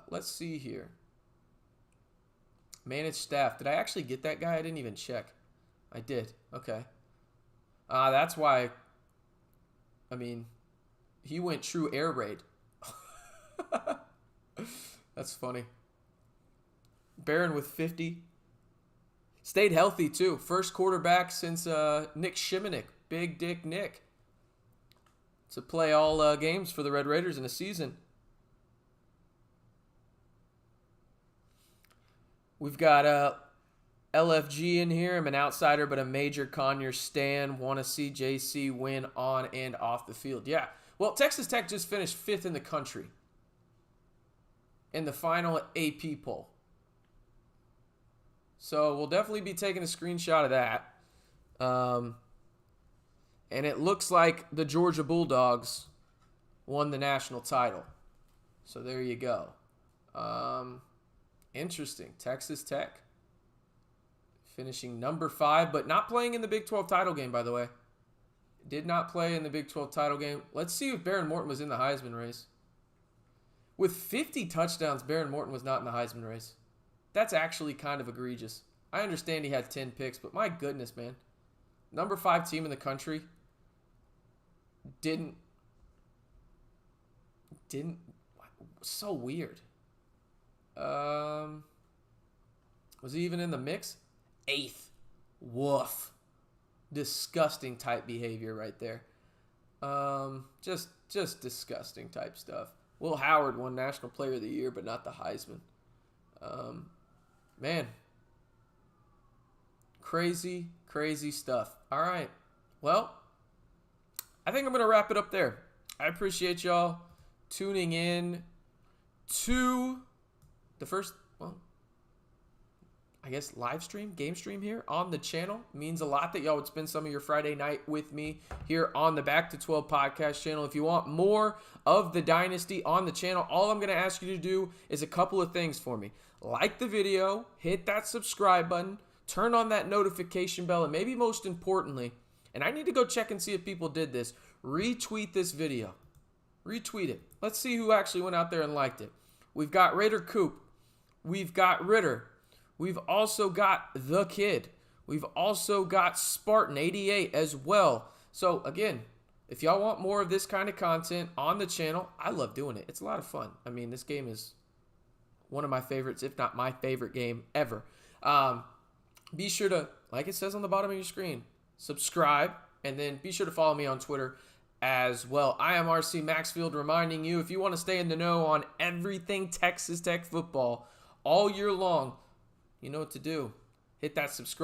Let's see here. Managed staff. Did I actually get that guy? I didn't even check. I did. Okay. That's why, I mean, he went true air raid. That's funny. Barron with 50. Stayed healthy, too. First quarterback since Nick Shimonik, Big Dick Nick, to play all games for the Red Raiders in a season. We've got LFG in here. I'm an outsider, but a major Conyers stan. Want to see JC win on and off the field. Yeah. Well, Texas Tech just finished 5th in the country in the final AP poll. So we'll definitely be taking a screenshot of that. And it looks like the Georgia Bulldogs won the national title. So there you go. Interesting. Texas Tech finishing number 5, but not playing in the Big 12 title game, by the way. Did not play in the Big 12 title game. Let's see if Baron Morton was in the Heisman race. With 50 touchdowns, Baron Morton was not in the Heisman race. That's actually kind of egregious. I understand he had 10 picks, but my goodness, man. Number 5 team in the country didn't. So weird. Was he even in the mix? 8th. Woof. Disgusting type behavior right there. Just disgusting type stuff. Will Howard won National Player of the Year, but not the Heisman. Man. Crazy, crazy stuff. All right. Well, I think I'm going to wrap it up there. I appreciate y'all tuning in to the first, well, I guess live stream, game stream here on the channel. It means a lot that y'all would spend some of your Friday night with me here on the Back to 12 podcast channel. If you want more of the Dynasty on the channel, all I'm going to ask you to do is a couple of things for me. Like the video, hit that subscribe button, turn on that notification bell, and maybe most importantly, and I need to go check and see if people did this, retweet this video. Retweet it. Let's see who actually went out there and liked it. We've got Raider Coop. We've got Ritter. We've also got The Kid. We've also got Spartan 88 as well. So, again, if y'all want more of this kind of content on the channel, I love doing it. It's a lot of fun. I mean, this game is one of my favorites, if not my favorite game ever. Be sure to, like it says on the bottom of your screen, subscribe, and then be sure to follow me on Twitter as well. I am RC Maxfield reminding you, if you want to stay in the know on everything Texas Tech football all year long, you know what to do. Hit that subscribe